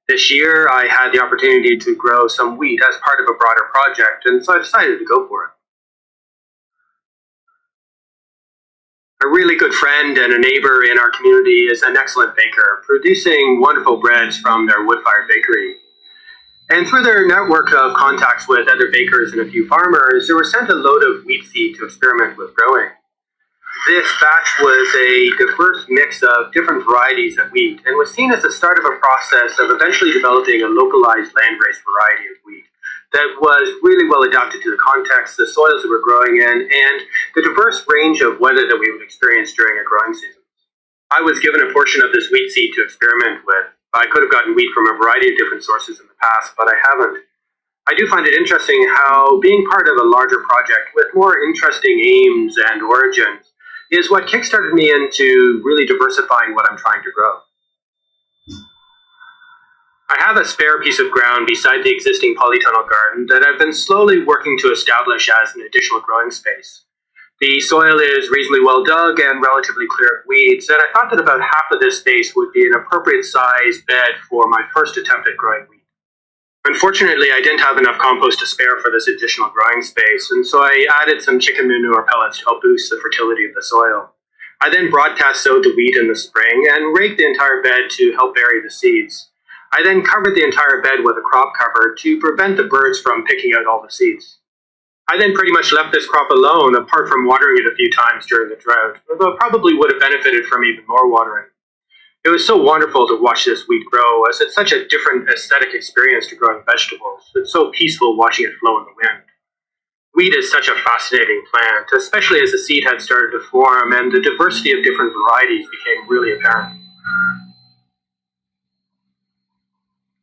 This year, I had the opportunity to grow some wheat as part of a broader project, and so I decided to go for it. A really good friend and a neighbor in our community is an excellent baker, producing wonderful breads from their wood-fired bakery. And through their network of contacts with other bakers and a few farmers, they were sent a load of wheat seed to experiment with growing. This batch was a diverse mix of different varieties of wheat and was seen as the start of a process of eventually developing a localized landrace variety of wheat that was really well adapted to the context, the soils that we're growing in, and the diverse range of weather that we would experience during a growing season. I was given a portion of this wheat seed to experiment with. I could have gotten wheat from a variety of different sources in the past, but I haven't. I do find it interesting how being part of a larger project with more interesting aims and origins is what kickstarted me into really diversifying what I'm trying to grow. I have a spare piece of ground beside the existing polytunnel garden that I've been slowly working to establish as an additional growing space. The soil is reasonably well dug and relatively clear of weeds, and I thought that about half of this space would be an appropriate sized bed for my first attempt at growing wheat. Unfortunately, I didn't have enough compost to spare for this additional growing space, and so I added some chicken manure pellets to help boost the fertility of the soil. I then broadcast sowed the wheat in the spring and raked the entire bed to help bury the seeds. I then covered the entire bed with a crop cover to prevent the birds from picking out all the seeds. I then pretty much left this crop alone, apart from watering it a few times during the drought, although it probably would have benefited from even more watering. It was so wonderful to watch this wheat grow, as it's such a different aesthetic experience to growing vegetables. It's so peaceful watching it flow in the wind. Wheat is such a fascinating plant, especially as the seed had started to form and the diversity of different varieties became really apparent.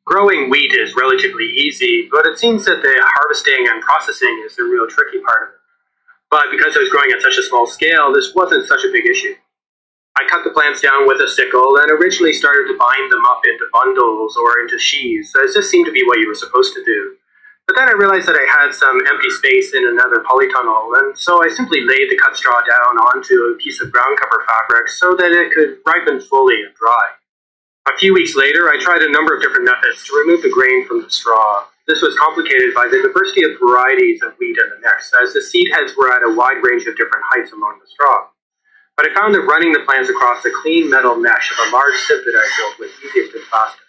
Growing wheat is relatively easy, but it seems that the harvesting and processing is the real tricky part of it. But because I was growing at such a small scale, this wasn't such a big issue. I cut the plants down with a sickle and originally started to bind them up into bundles or into sheaves, as this seemed to be what you were supposed to do. But then I realized that I had some empty space in another polytunnel, and so I simply laid the cut straw down onto a piece of ground cover fabric so that it could ripen fully and dry. A few weeks later, I tried a number of different methods to remove the grain from the straw. This was complicated by the diversity of varieties of wheat in the mix, as the seed heads were at a wide range of different heights along the straw. But I found that running the plants across a clean metal mesh of a large sieve that I built was easiest and fastest.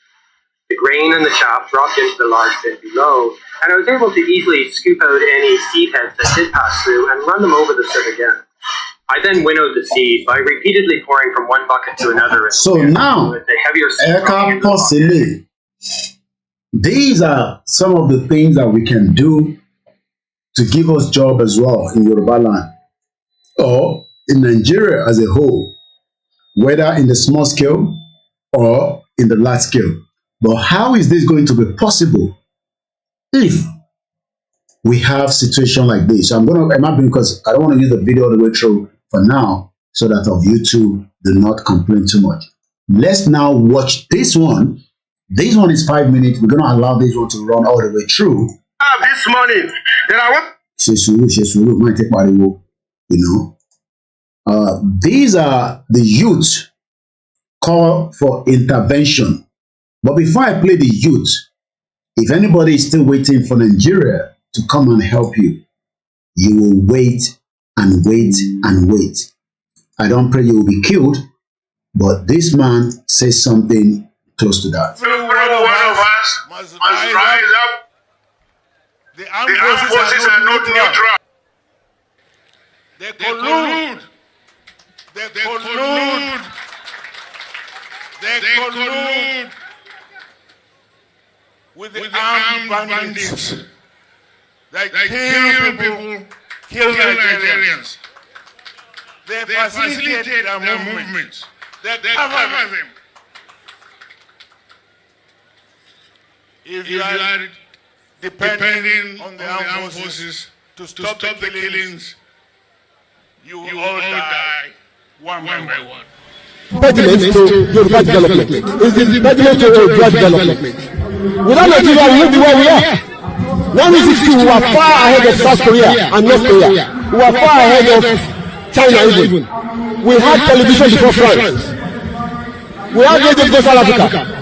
The grain and the chaff dropped into the large bin below, and I was able to easily scoop out any seed heads that did pass through and run them over the sieve again. I then winnowed the seed by repeatedly pouring from one bucket to another. So now, these are some of the things that we can do to give us job as well in Yoruba land or in Nigeria as a whole, whether in the small scale or in the large scale. But how is this going to be possible if we have situation like this? So I'm not because I don't want to use the video all the way through for now, so that of YouTube do not complain too much. Let's now watch this one. This one is 5 minutes. We're going to allow this one to run all the way through. This morning, there are these are the youth call for intervention. But before I play the youth, if anybody is still waiting for Nigeria to come and help you, you will wait and wait and wait. I don't pray you will be killed, but this man says something close to that. Every one of us must rise up. The armed forces are not neutral. They collude. They collude. They collude with the armed bandits. They kill people, kill Nigerians. They facilitate their movements. They cover them. If you are depending on the armed forces to stop the killings, you will all die one by one. Impediment to Yoruba development is the impediment to Yoruba development. Without Nigeria, we won't be where we are. 1960, we were far ahead of South Korea and North Korea. We were far ahead of China even. We had television before France. We had radio before South Africa.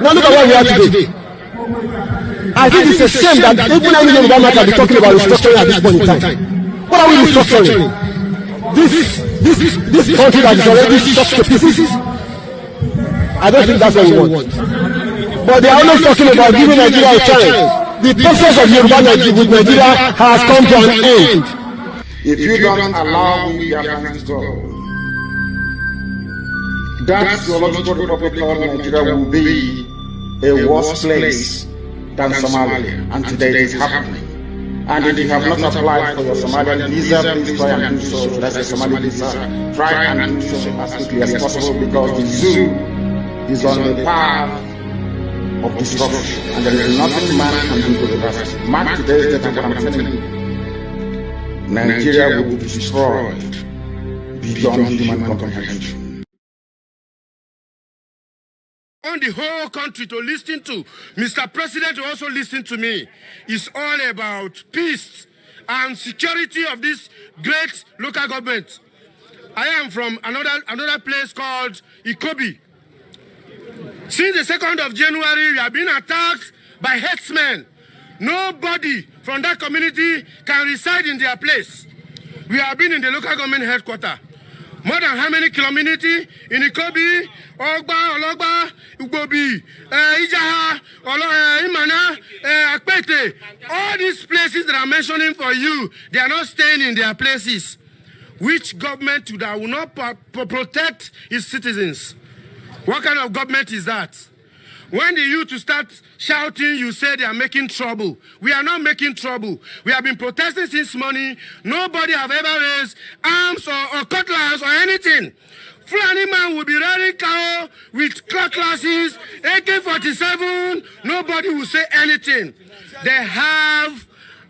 Now look at where we are today. I think it's a shame that even any Yoruba man can be talking about restructuring at this point in time. What are we restructuring? This country that is already shot to pieces. I don't think that's what we want. But they are always talking about giving Nigeria a chance. The process of Yoruba with Nigeria has come to an end. If you don't allow me Biafrans to go, that zoological republic called Nigeria will be a worse place than Somalia, and today it is happening. And if you have not applied for your Somalian visa, please try and do so. That's a Somali visa. Try and do so as quickly as possible, because the zoo is on the path of destruction, and there is nothing man can do to reverse it. Mark today's date, and what I'm telling you, Nigeria will be destroyed beyond human comprehension. On the whole country to listen to, Mr. President to also listen to me, is all about peace and security of this great local government. I am from another place called Ikobi. Since the 2nd of January, we have been attacked by herdsmen. Nobody from that community can reside in their place. We have been in the local government headquarters. More than how many kilometers in Ikobi, Ogba, Ologba, Ugbobi, Ijaha, Imana, Akpete. All these places that I'm mentioning for you, they are not staying in their places. Which government that will not protect its citizens? What kind of government is that? When the youth start shouting, you say they are making trouble. We are not making trouble. We have been protesting since morning. Nobody have ever raised arms or cutlass or anything. Fulani man will be riding cow with cutlasses, AK-47. Nobody will say anything. They have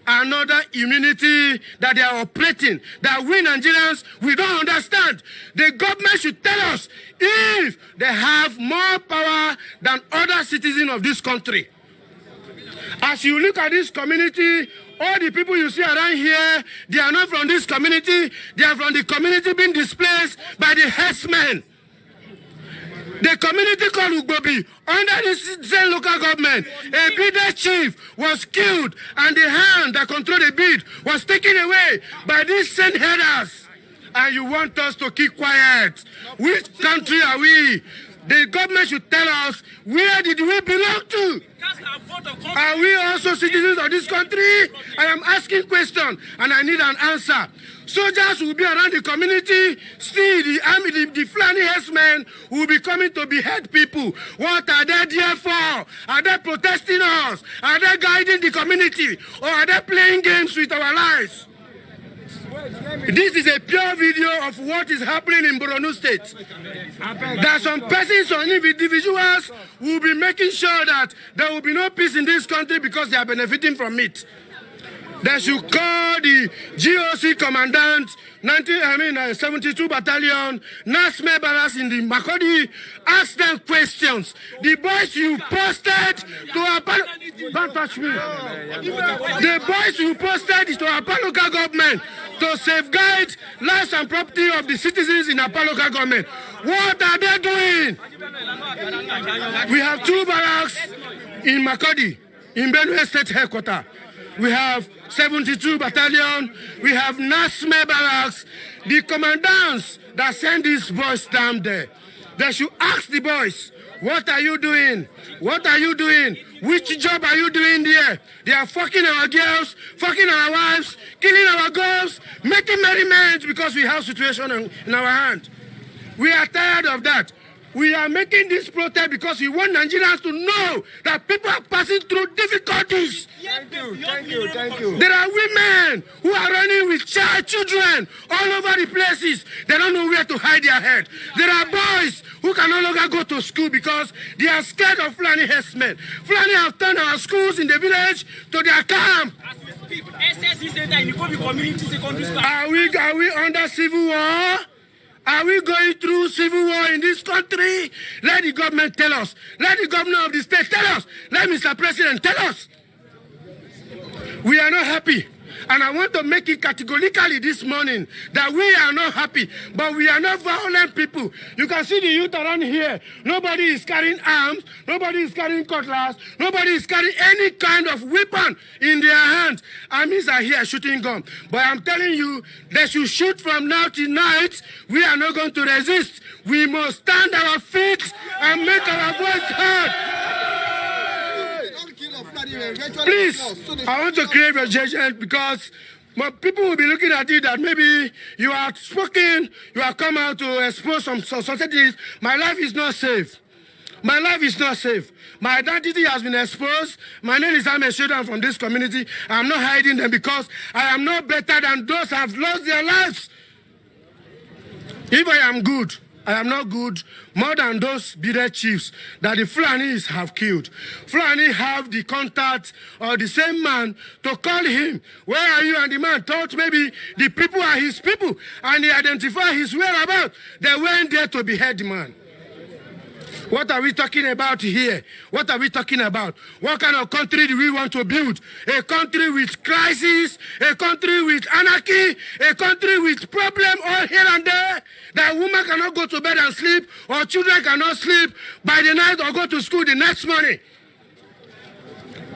another immunity that they are operating, that we Nigerians, we don't understand. The government should tell us if they have more power than other citizens of this country. As you look at this community, all the people you see around here, they are not from this community. They are from the community being displaced by the herdsmen. The community called Ugbobi, under the same local government, a bidder chief was killed, and the hand that controlled the bid was taken away by these same headers. And you want us to keep quiet. Which country are we? The government should tell us, where did we belong to? Are we also citizens of this country? I am asking questions, and I need an answer. Soldiers will be around the community. See the army, the Fulani herdsmen will be coming to behead people. What are they there for? Are they protesting us? Are they guiding the community? Or are they playing games with our lives? This is a pure video of what is happening in Borno State. There are some persons or individuals who will be making sure that there will be no peace in this country because they are benefiting from it. They should call the GOC commandant, 72 Battalion, Nasme Barras in the Makodi, ask them questions. The boys you posted to Apalo, don't touch me. The boys you posted is to Apalo local government to safeguard lives and property of the citizens in Apalo local government. What are they doing? We have 2 barracks in Makodi, in Benue State headquarters. We have 72 Battalion, we have Nasme Barracks. The commandants that send these boys down there, they should ask the boys, what are you doing? What are you doing? Which job are you doing there? They are fucking our girls, fucking our wives, killing our girls, making merriment because we have situation in our hand. We are tired of that. We are making this protest because we want Nigerians to know that people are passing through difficulties. Thank you. There are women who are running with children all over the places. They don't know where to hide their head. There are boys who can no longer go to school because they are scared of Fulani herdsmen. Fulani have turned our schools in the village to their camp. Are we under civil war? Are we going through civil war in this country? Let the government tell us. Let the governor of the state tell us. Let Mr. President tell us. We are not happy. And I want to make it categorically this morning that we are not happy, but we are not violent people. You can see the youth around here. Nobody is carrying arms. Nobody is carrying cutlass. Nobody is carrying any kind of weapon in their hands. Armies are here shooting guns. But I'm telling you, they should shoot from now till night. We are not going to resist. We must stand our feet and make our voice heard. Please, I want to create a judgment because people will be looking at it that maybe you are spoken, you have come out to expose some societies. My life is not safe. My life is not safe. My identity has been exposed. My name is Ahmed Shedan from this community. I'm not hiding them because I am not better than those who have lost their lives. If I am good, I am not good more than those bearded chiefs that the Fulanis have killed. Fulani have the contact or the same man to call him. Where are you? And the man thought maybe the people are his people and he identified his whereabouts. They went there to behead the man. What are we talking about here? What are we talking about? What kind of country do we want to build? A country with crisis, a country with anarchy, a country with problem all here and there, that woman cannot go to bed and sleep, or children cannot sleep by the night or go to school the next morning.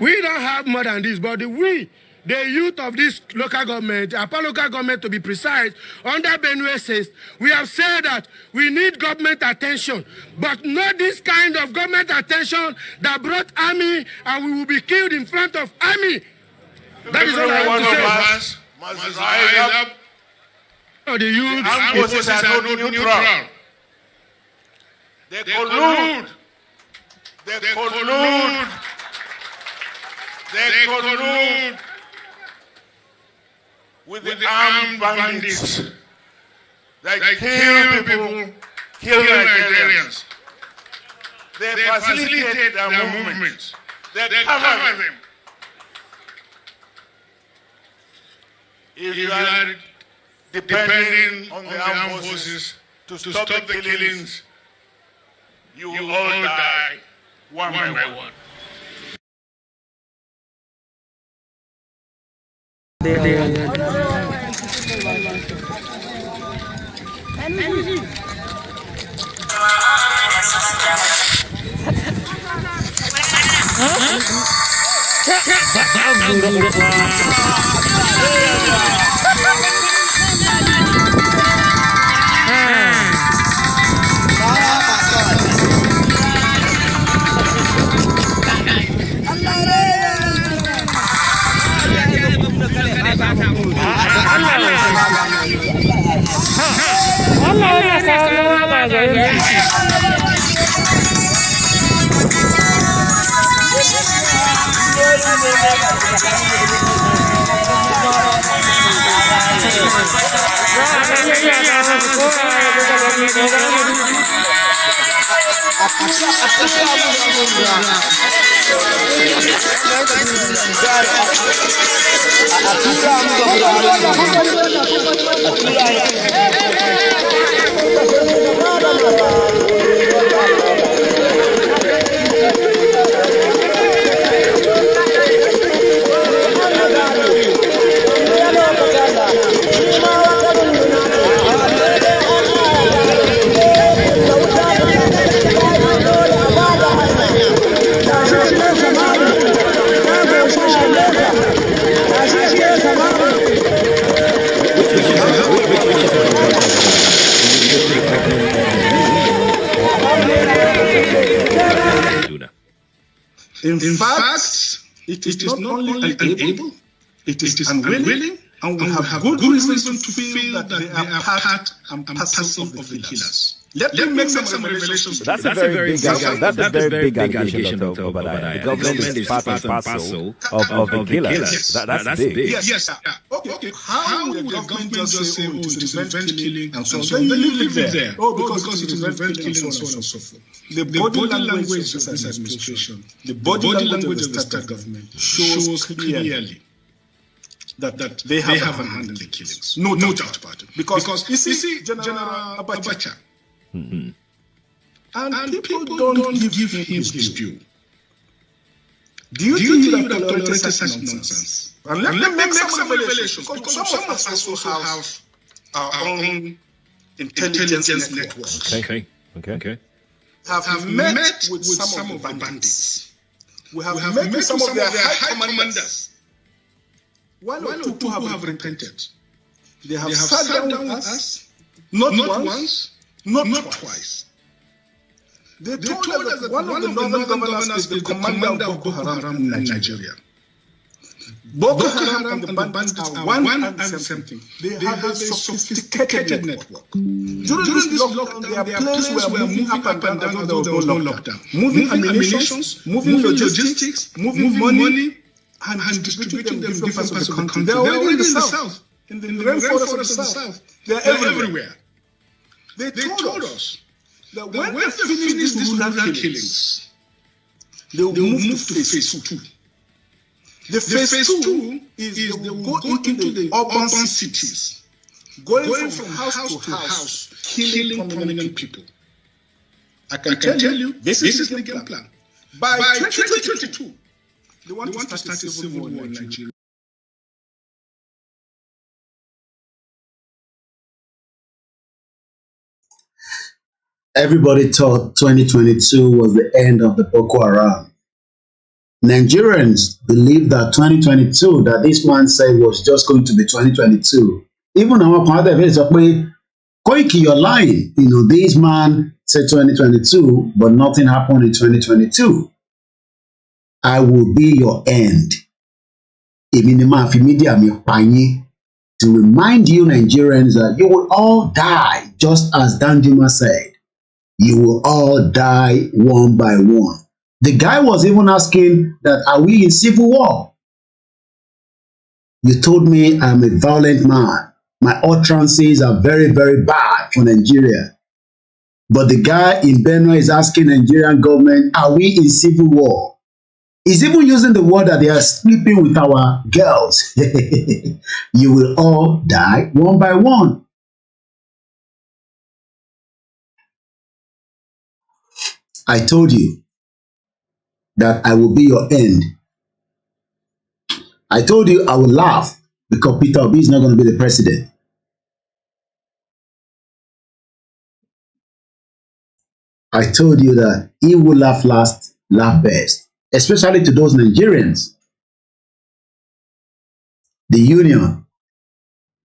We don't have more than this, but the youth of this local government, Apa local government to be precise, under Benue says, we have said that we need government attention, but not this kind of government attention that brought army and we will be killed in front of army. That is all I want to say. One of us must rise up. The youth, the armed forces are not neutral. They collude. They collude. They collude with the armed bandits that kill people, kill Nigerians. They facilitate their movements. They cover them. If you are depending on the armed forces to stop the killings, you will all die one by one. In fact, it is not only unable, it is unwilling, and we have good reason to feel that they are part and parcel of the killers. Let me make some revelations. That's a very big allegation, Dr. Obadiah. The government is part and parcel of the killers. That's big. Yes. Okay. How would the government just say, oh, it is revenge killing and so on? Then you leave it there. Oh, because it is revenge killing and so on and so forth. The body language of this administration, the body language of the state government shows clearly that they have a hand in the killings. No doubt about it. Because you see, General Abacha, and people don't give him his due. Do you think you would have tolerated such nonsense? And let me make some revelations. Because some of us also have our own intelligence networks. Okay. Have met with some of the bandits. We have met with some of their high commanders. One or two who have repented. They have sat down with us, not once, not twice. They told us that one of the northern governors is the commander of Boko Haram in Nigeria. Boko Haram and the bandits are one and something. They have a sophisticated network. During this lockdown, their planes were moving up and down as there was no lockdown. Moving ammunition, moving logistics, moving money, and distributing them in different parts of the country. They are already in the south, in the rainforest of the south. They are everywhere. They told us that when they finish these rural killings, they will move to phase 2. The phase 2 is they will go into the urban cities, going from house to house, killing prominent people. I can tell you, this is the game plan. By 2022, they want to start a civil war in Nigeria. Everybody thought 2022 was the end of the Boko Haram. Nigerians believe that 2022, that this man said was just going to be 2022. Even our father is up with Koiki, you're lying. This man said 2022, but nothing happened in 2022. I will be your end. To remind you Nigerians that you will all die, just as Danjuma said. You will all die one by one. The guy was even asking that, are we in civil war? You told me I'm a violent man. My utterances are very, very bad for Nigeria. But the guy in Benue is asking Nigerian government, are we in civil war? He's even using the word that they are sleeping with our girls. You will all die one by one. I told you that I will be your end. I told you I will laugh because Peter Obi is not going to be the president. I told you that he will laugh last, laugh best, especially to those Nigerians. The union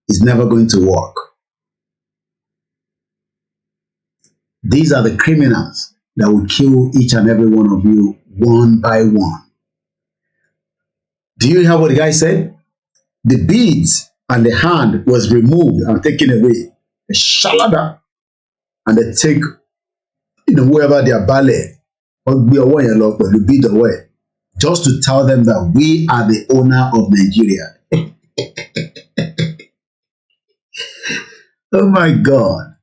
is never going to work. These are the criminals that will kill each and every one of you one by one. Do you hear what the guy said? The beads and the hand was removed and taken away. A shalada. And they take, wherever they are ballet, or be away a lot, but the bead away. Just to tell them that we are the owner of Nigeria. Oh my God.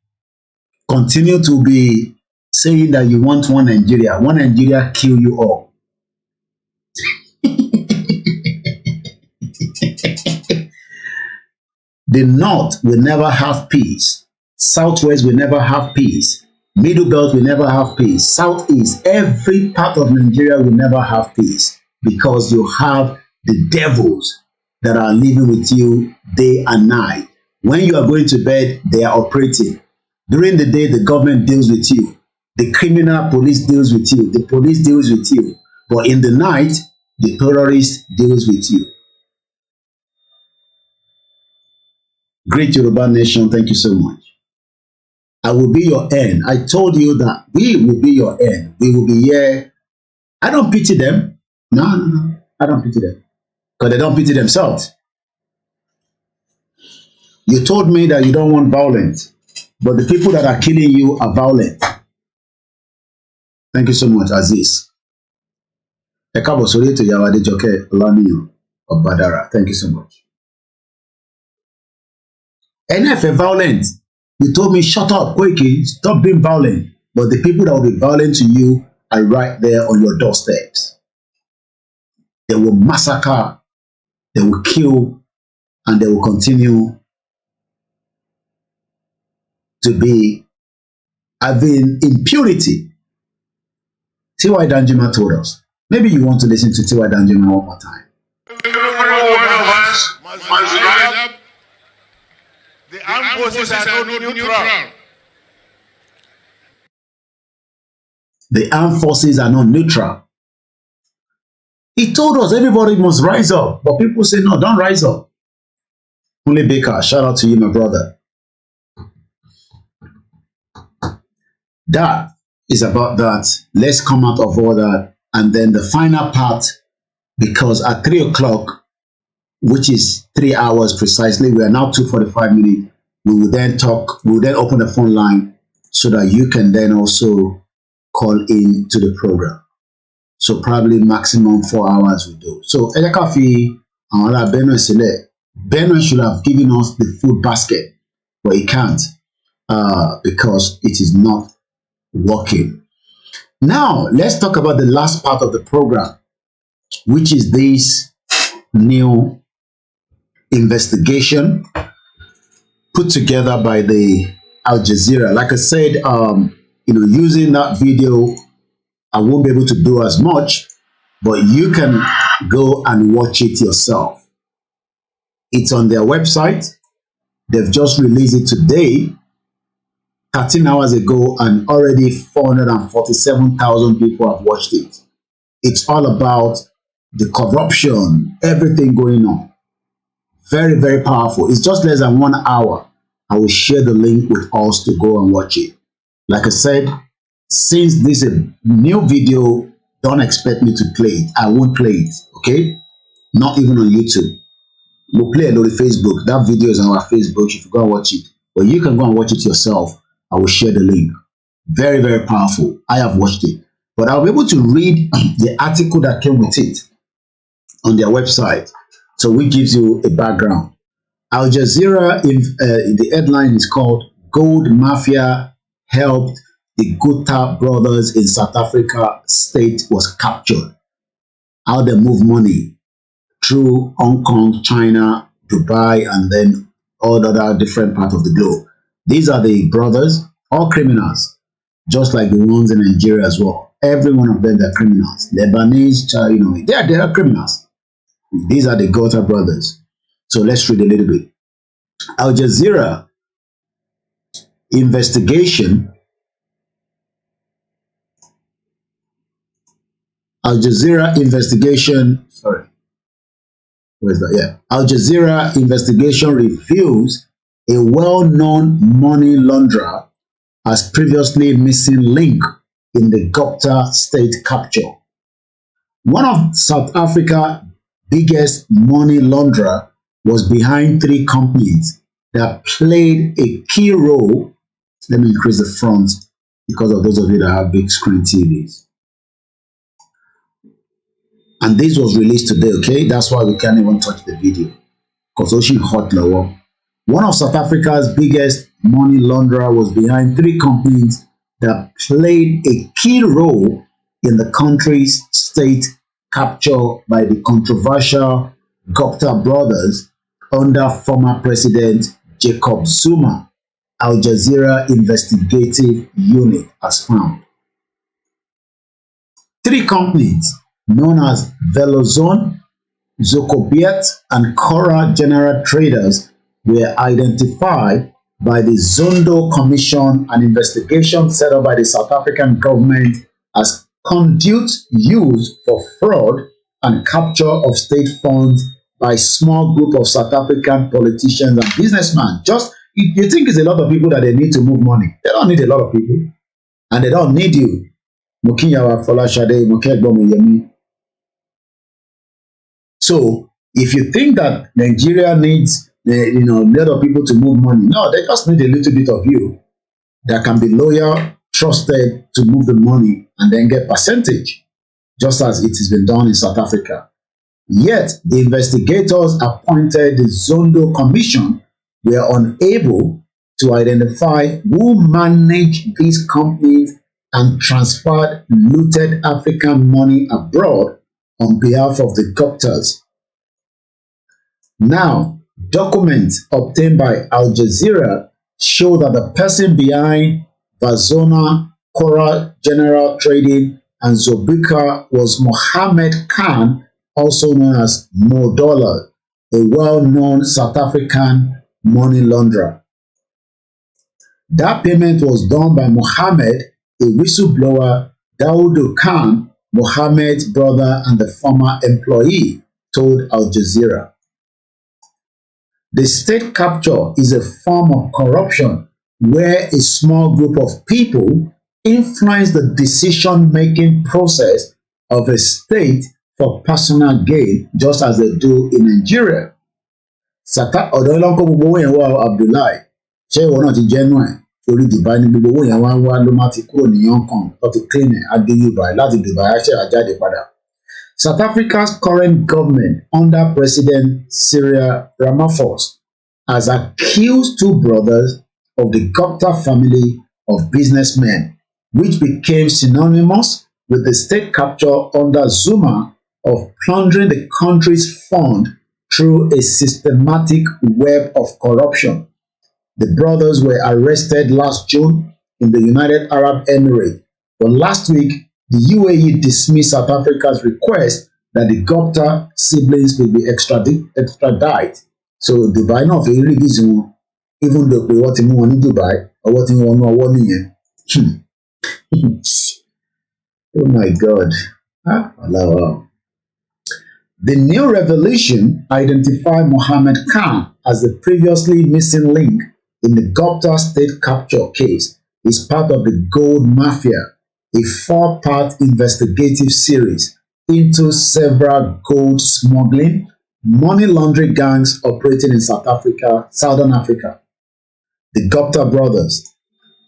Continue to be saying that you want one Nigeria kill you all. The North will never have peace. Southwest will never have peace. Middle Belt will never have peace. Southeast, every part of Nigeria will never have peace because you have the devils that are living with you day and night. When you are going to bed, they are operating. During the day, the government deals with you. The criminal police deals with you. The police deals with you. But in the night, the terrorist deals with you. Great Yoruba nation, thank you so much. I will be your end. I told you that we will be your end. We will be here. I don't pity them. No. I don't pity them. Because they don't pity themselves. You told me that you don't want violence. but the people that are killing you are violent. Thank you so much, Aziz. Ekabo sori to Yawade Joke Olaniyan of Badara. Thank you so much. NF violent. You told me, shut up, Koiki, stop being violent. But the people that will be violent to you are right there on your doorsteps. They will massacre, they will kill, and they will continue to be having impunity. T.Y. Danjuma told us. Maybe you want to listen to T.Y. Danjuma one more time. Every one of us must rise up. The armed forces are not neutral. The armed forces are not neutral. He told us everybody must rise up, but people say, no, don't rise up. Only Baker, shout out to you, my brother. That is about that. Let's come out of all that. And then the final part, because at 3 o'clock, which is 3 hours precisely, we are now 2:45 minutes. We will then talk, we will then open the phone line so that you can then also call in to the program. So probably maximum 4 hours we do. So Elekafi and Benue Sele, Benue should have given us the food basket, but he can't because it is not working. Now let's talk about the last part of the program, which is this new investigation put together by the Al Jazeera. Like I said, using that video, I won't be able to do as much, but you can go and watch it yourself. It's on their website. They've just released it today, 13 hours ago, and already 447,000 people have watched it. It's all about the corruption, everything going on. Very, very powerful. It's just less than 1 hour. I will share the link with us to go and watch it. Like I said, since this is a new video, don't expect me to play it. I won't play it, okay? Not even on YouTube. We'll play it on Facebook. That video is on our Facebook if you go and watch it. But you can go and watch it yourself. I will share the link. Very, very powerful. I have watched it. But I'll be able to read the article that came with it on their website. So which gives you a background. Al Jazeera, the headline is called Gold Mafia Helped the Gupta Brothers in South Africa State Was Captured. How they move money through Hong Kong, China, Dubai, and then all other different parts of the globe. These are the brothers, all criminals, just like the ones in Nigeria as well. Every one of them, they're criminals. Lebanese, they are criminals. These are the Gupta brothers. So let's read a little bit. Al Jazeera investigation. Al Jazeera investigation. Sorry. Where's that? Yeah. Al Jazeera investigation reveals a well-known money launderer as previously missing link in the Gupta state capture. One of South Africa's biggest money launderer was behind 3 companies that played a key role. Let me increase the front because of those of you that have big screen TVs. And this was released today, okay? That's why we can't even touch the video. Because Ocean Hot Lower. One of South Africa's biggest money launderer was behind 3 companies that played a key role in the country's state capture by the controversial Gupta brothers under former President Jacob Zuma. Al Jazeera investigative unit has found 3 companies known as Velozone, Zokobiet, and Cora General Traders were identified by the Zondo Commission, an investigation set up by the South African government as conduits used for fraud and capture of state funds by a small group of South African politicians and businessmen. Just, you think it's a lot of people that they need to move money. They don't need a lot of people. And they don't need you. So, if you think that Nigeria needs a lot of people to move money, no, they just need a little bit of you. There can be loyal, trusted to move the money and then get percentage, just as it has been done in South Africa. Yet, the investigators appointed the Zondo Commission were unable to identify who managed these companies and transferred looted African money abroad on behalf of the Guptas. Now, documents obtained by Al Jazeera show that the person behind Vazona, Coral General Trading, and Zobika was Mohammed Khan, also known as Mo Dollar, a well-known South African money launderer. That payment was done by Mohammed, a whistleblower, Daoud Khan, Mohammed's brother and the former employee, told Al Jazeera. The state capture is a form of corruption where a small group of people influence the decision-making process of a state for personal gain, just as they do in Nigeria. Ọ̀dọ̀ ìlọ́nkọ́ gbogbo owó yẹn wá Abdullahi, ṣé ìwọ náà ti jẹ́nu ẹ̀? Orí Dubai ní gbogbo owó yẹn wá ló má ti kúrò ní Hong Kong, tó ti clean ẹ̀ adé Dubai, láti Dubai ṣe àjáde padà. South Africa's current government under President Cyril Ramaphosa has accused two brothers of the Gupta family of businessmen, which became synonymous with the state capture under Zuma of plundering the country's fund through a systematic web of corruption. The brothers were arrested last June in the United Arab Emirates, but last week the UAE dismissed South Africa's request that the Gupta siblings will be extradited. So Dubai náà fi release wọn, even though pé wọ́n ti mú wọn ní Dubai, ọwọ́ tí wọ́n mú ọwọ́ nìyẹn. Oh my God. Allah. The new revelation identified Mohammed Khan as the previously missing link in the Gupta state capture case is part of the Gold Mafia, a 4-part investigative series into several gold smuggling, money laundering gangs operating in Southern Africa. The Gupta brothers.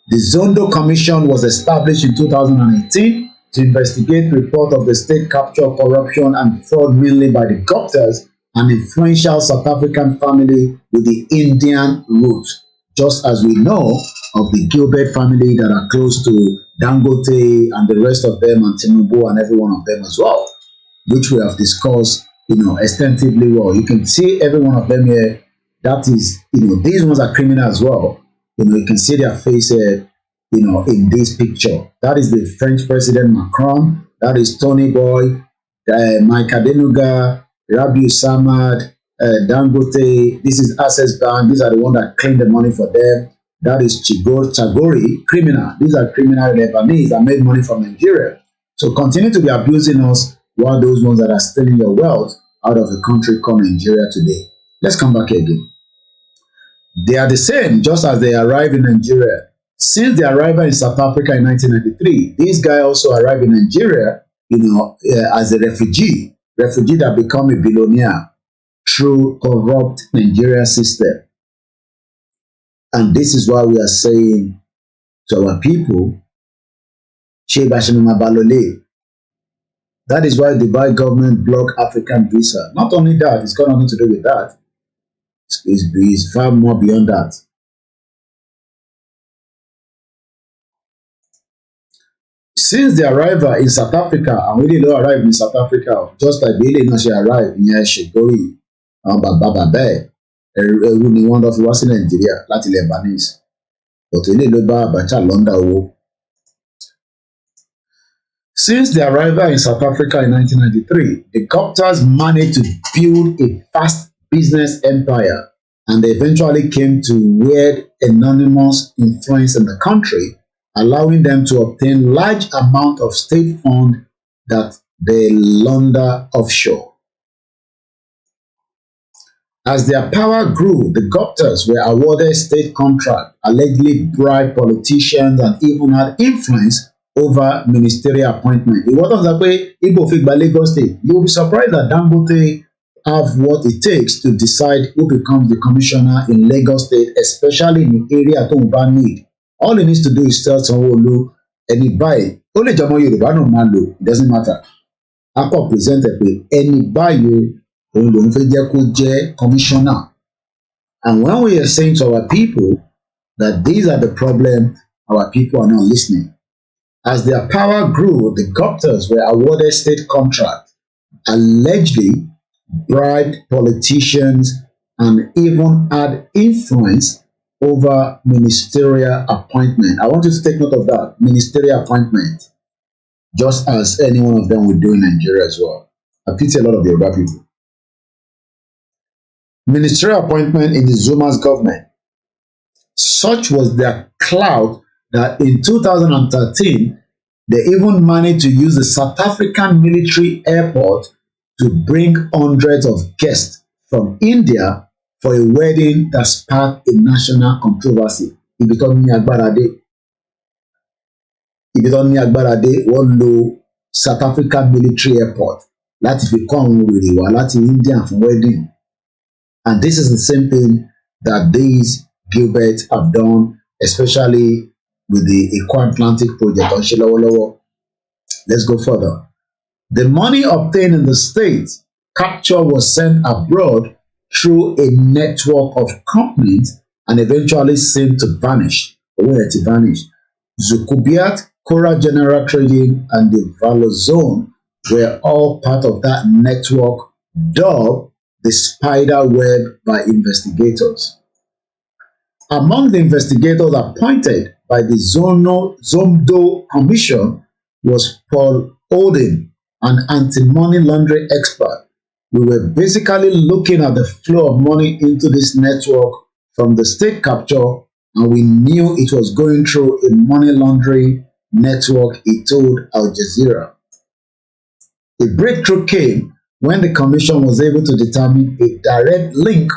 The Zondo Commission was established in 2018 to investigate report of the state capture, corruption and fraud mainly by the Guptas, an influential South African family with the Indian roots, just as we know of the Gilbert family that are close to Dangote and the rest of them, and Tinubu and every one of them as well, which we have discussed, extensively well. You can see every one of them here. That is, these ones are criminal as well. You can see their face here, in this picture. That is the French President Macron. That is Tony Boy, Mike Adenuga, Rabiu Samad, Dangote. This is Access Bank. These are the ones that claim the money for them. That is Chagori, criminal. These are criminal Lebanese that made money from Nigeria. So continue to be abusing us while those ones that are stealing your wealth out of the country called Nigeria today. Let's come back again. They are the same, just as they arrived in Nigeria. Since their arrival in South Africa in 1993, this guy also arrived in Nigeria, as a refugee that become a billionaire through corrupt Nigeria system. And this is why we are saying to our people, that is why the Dubai government blocked African visa. Not only that, it's got nothing to do with that. It's far more beyond that. Since the arrival in South Africa, and we didn't arrive in South Africa, just like Billy she arrived in Shigori, Baba ẹrú ni wọ́n lọ fi wá sí Nàìjíríà láti Lebanese, but ilé ló bá Abacha lọ́ndà owó. Since the arrival in South Africa in 1993, the Guptas managed to build a vast business empire, and they eventually came to wield enormous influence in the country, allowing them to obtain large amount of state fund that they launder offshore. As their power grew, the Guptas were awarded state contracts, allegedly bribed politicians, and even had influence over ministerial appointment. It wasn't that way. Igbo fig by Lagos State. You'll be surprised that Dangote have what it takes to decide who becomes the commissioner in Lagos State, especially in the area tó ń bá need All he needs to do is tell Sanwo-Olu, ẹni báyìí, ó lè jẹ́ ọmọ Yorùbá náà máa lò, it doesn't matter. A kò present ẹ̀ pé ẹni báyìí òun lòun fẹ́ jẹ́ kó jẹ́ commissioner. And when we are saying to our people that these are the problems, our people are not listening. As their power grew, the Guptas were awarded state contracts, allegedly bribed politicians, and even had influence over ministerial appointment. I want you to take note of that, ministerial appointment, just as any one of them would do in Nigeria as well. I pity a lot of Yoruba people. Ministerial appointment in the Zuma's government. Such was their clout that in 2013, they even managed to use the South African military airport to bring hundreds of guests from India for a wedding that sparked a national controversy. Ibi tó ní agbára dé, wọ́n lo South African military airport láti fi kó àwọn wèrè wá láti India for wedding. And this is the same thing that these Gilbert have done, especially with the Eco Atlantic project on Shilawolowo. Let's go further. The money obtained in the States capture was sent abroad through a network of companies and eventually seemed to vanish. Zukubiat, Cora General Trading, and the Valor Zone were all part of that network, dubbed the spider web by investigators. Among the investigators appointed by the Zomdo Commission was Paul Odin, an anti-money laundering expert. We were basically looking at the flow of money into this network from the state capture, and we knew it was going through a money laundering network, he told Al Jazeera. A breakthrough came when the commission was able to determine a direct link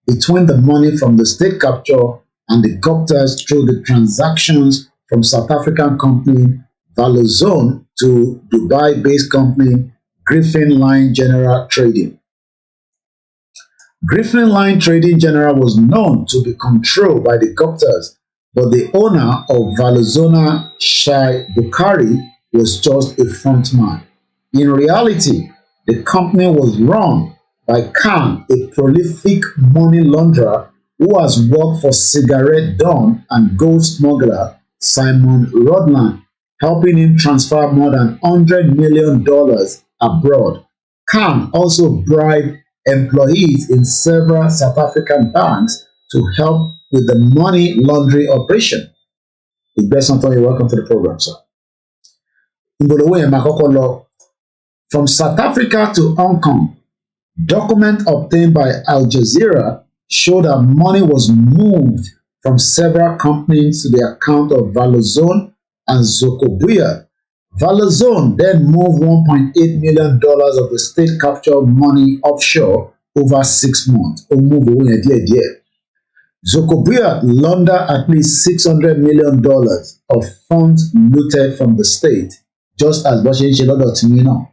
between the money from the state capture and the Guptas through the transactions from South African company Valozone to Dubai-based company Griffin Line General Trading. Griffin Line Trading General was known to be controlled by the Guptas, but the owner of Valozona, Shai Bukhari, was just a frontman. In reality, the company was run by Khan, a prolific money launderer who has worked for cigarette don and gold smuggler Simon Rodland, helping him transfer more than $100 million abroad. Khan also bribed employees in several South African banks to help with the money laundering operation. Igbesantoye, welcome to the program, sir. From South Africa to Hong Kong, documents obtained by Al Jazeera show that money was moved from several companies to the account of Valozone and Zokobuya. Valozone then moved $1.8 million of the state capture money offshore over 6 months. Zokobuya laundered at least $600 million of funds looted from the state, just as Boshin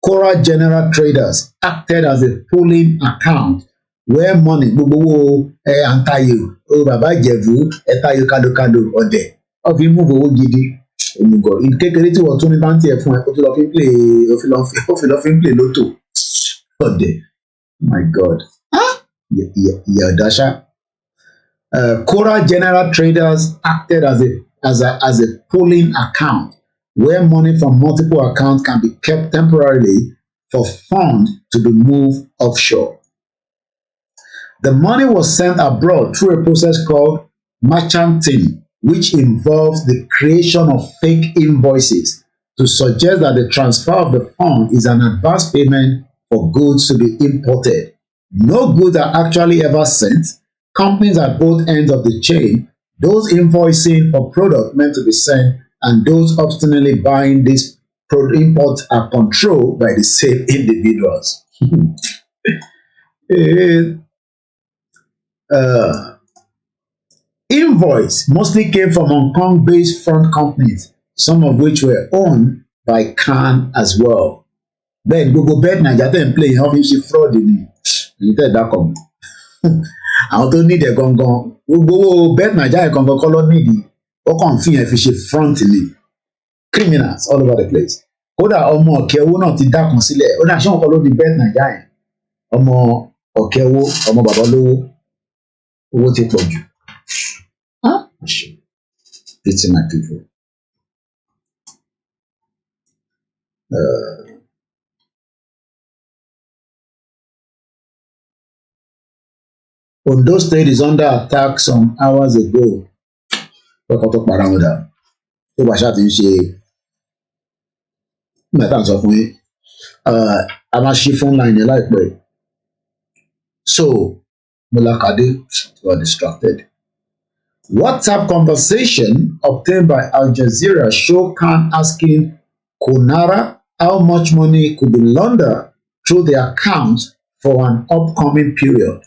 Cora General Traders acted as a pooling account where money antayo baba Ìjẹ̀bú ẹtayo kadokado ọdẹ of him move owó gidi omugo in kékeré tí wọ́n tún ní báńtì ẹ̀ fún ẹ kó tó lọ fi play lotto ọdẹ. My God, Yadasha. Cora General Traders acted as a pooling account where money from multiple accounts can be kept temporarily for funds to be moved offshore. The money was sent abroad through a process called merchanting, which involves the creation of fake invoices to suggest that the transfer of the fund is an advance payment for goods to be imported. No goods are actually ever sent. Companies at both ends of the chain, those invoicing for product meant to be sent and those obstinately buying these imports, are controlled by the same individuals. Invoice mostly came from Hong Kong-based front companies, some of which were owned by Khan as well. Then Google bet Naija tẹ̀ ń play how fi ṣe fraud ni èyí tẹ̀ dákọ̀ àwọn tó need ẹ̀ gangan gbogbo bet Naija ẹ̀ gangan kọ́ ló nídìí ó kàn fi yẹn fi ṣe front ni criminals all over the place kódà ọmọ ọ̀kẹ́ owó náà ti dákan sílẹ̀ ó dà ṣé wọn kọ́ ló di bẹ́ẹ̀ nàìjà yẹn ọmọ ọ̀kẹ́ owó ọmọ bàbá lówó owó ti pọ̀ jù pity my people. Ondo State is under attack some hours ago. Pẹ́kọ́ tó para wọn dà. Tó bá ṣáà ti ń ṣe mẹ́ta sọ fún yín. A máa ṣí phone line yẹn láìpẹ́. So, Molakade were distracted. WhatsApp conversation obtained by Al Jazeera show Khan asking Konara how much money could be laundered through the account for an upcoming period.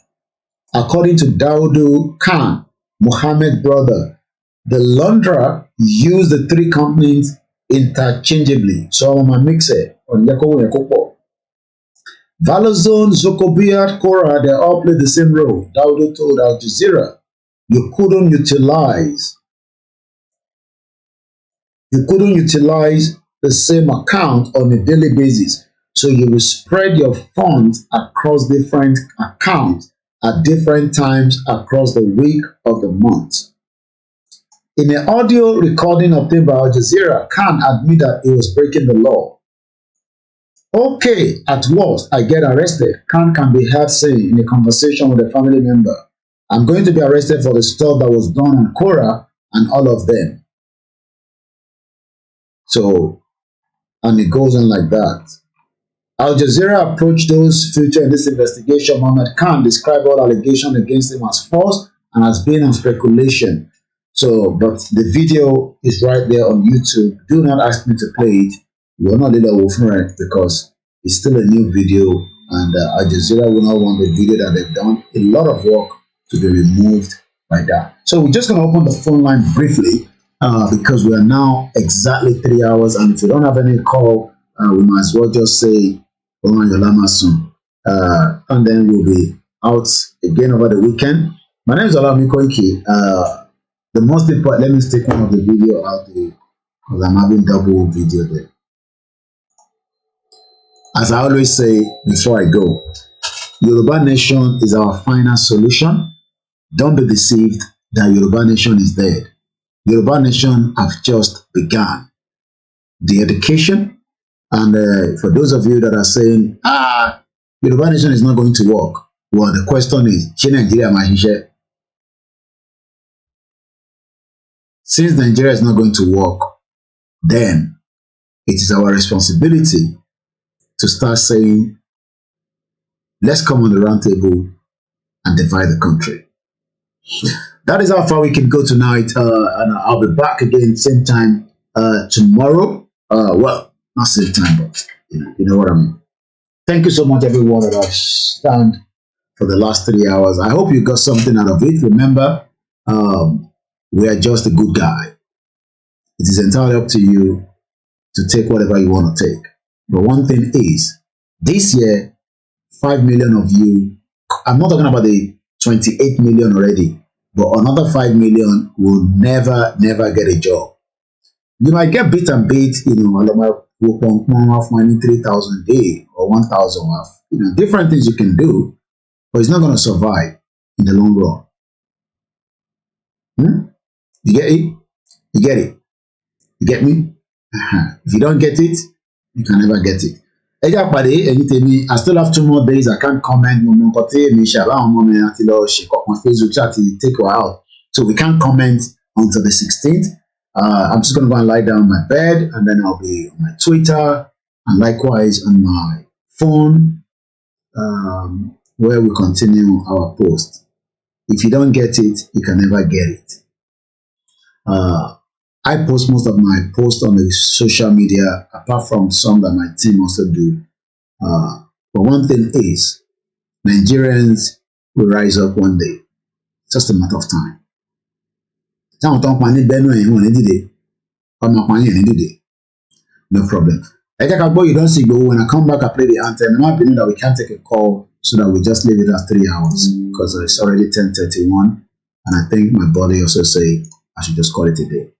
According to Daudu Khan, Mohammed's brother, the launderer used the three companies interchangeably. So I'm gonna mix it on Yakopo. Valozone, Zokobiat, Kora, they all play the same role. Daudu told Al Jazeera, you couldn't utilize the same account on a daily basis. So you will spread your funds across different accounts at different times across the week of the month. In an audio recording obtained by Al Jazeera, Khan admitted that he was breaking the law. Okay, at worst, I get arrested, Khan can be heard saying in a conversation with a family member. I'm going to be arrested for the stuff that was done on Kora and all of them. So, and it goes on like that. Al Jazeera approached those featured in this investigation. Mohammed Khan described all allegations against him as false and as being on speculation. So, but the video is right there on YouTube. Do not ask me to play it. You will not let it for it because it's still a new video and Al Jazeera will not want the video that they've done. A lot of work to be removed by that. So we're just going to open the phone line briefly because we are now exactly 3 hours, and if you don't have any call, we might as well just say YORÀBÁ soon, and then we'll be out again over the weekend. My name is OLAMILEKAN. The most important, let me take one of the video out there because I'm having double video there. As I always say before I go, Yoruba Nation is our final solution. Don't be deceived that Yoruba Nation is dead. Yoruba Nation have just begun. The education, and for those of you that are saying, Yoruba Nation is not going to work. Well, the question is, since Nigeria is not going to work, then it is our responsibility to start saying, let's come on the round table and divide the country. That is how far we can go tonight, and I'll be back again same time tomorrow. Well, not same time, but you know what I mean. Thank you so much, everyone that has stand for the last 3 hours. I hope you got something out of it. Remember, we are just a good guy. It is entirely up to you to take whatever you want to take. But one thing is, this year, 5 million of you, I'm not talking about the 28 million already, but another 5 million will never get a job. You might get bit and bait, 3,000 a day or 1,000 off. Different things you can do, but it's not going to survive in the long run. You get it? You get it? You get me? If you don't get it, you can never get it. I still have 2 more days. I can't comment. Facebook chat take her out. So we can't comment until the 16th. I'm just going to go and lie down on my bed, and then I'll be on my Twitter and likewise on my phone, where we continue our post. If you don't get it, you can never get it. I post most of my posts on the social media, apart from some that my team also do. But one thing is, Nigerians will rise up one day. It's just a matter of time. No problem. You don't see, but when I come back, I play the anthem. I'm not believing that we can't take a call, so that we just leave it as 3 hours because it's already 10:31, and I think my body also say I should just call it a day.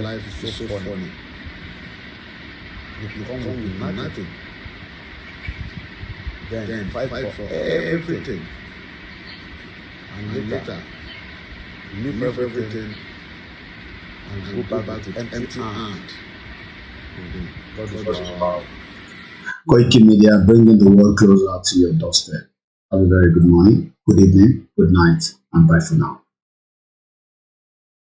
Life is so funny. You come with nothing, then fight for everything, and later leave everything and go back to empty hand. God is powerful. KOKORO, bringing the world closer to your doorstep. Have a very good morning, good evening, good night, and bye for now.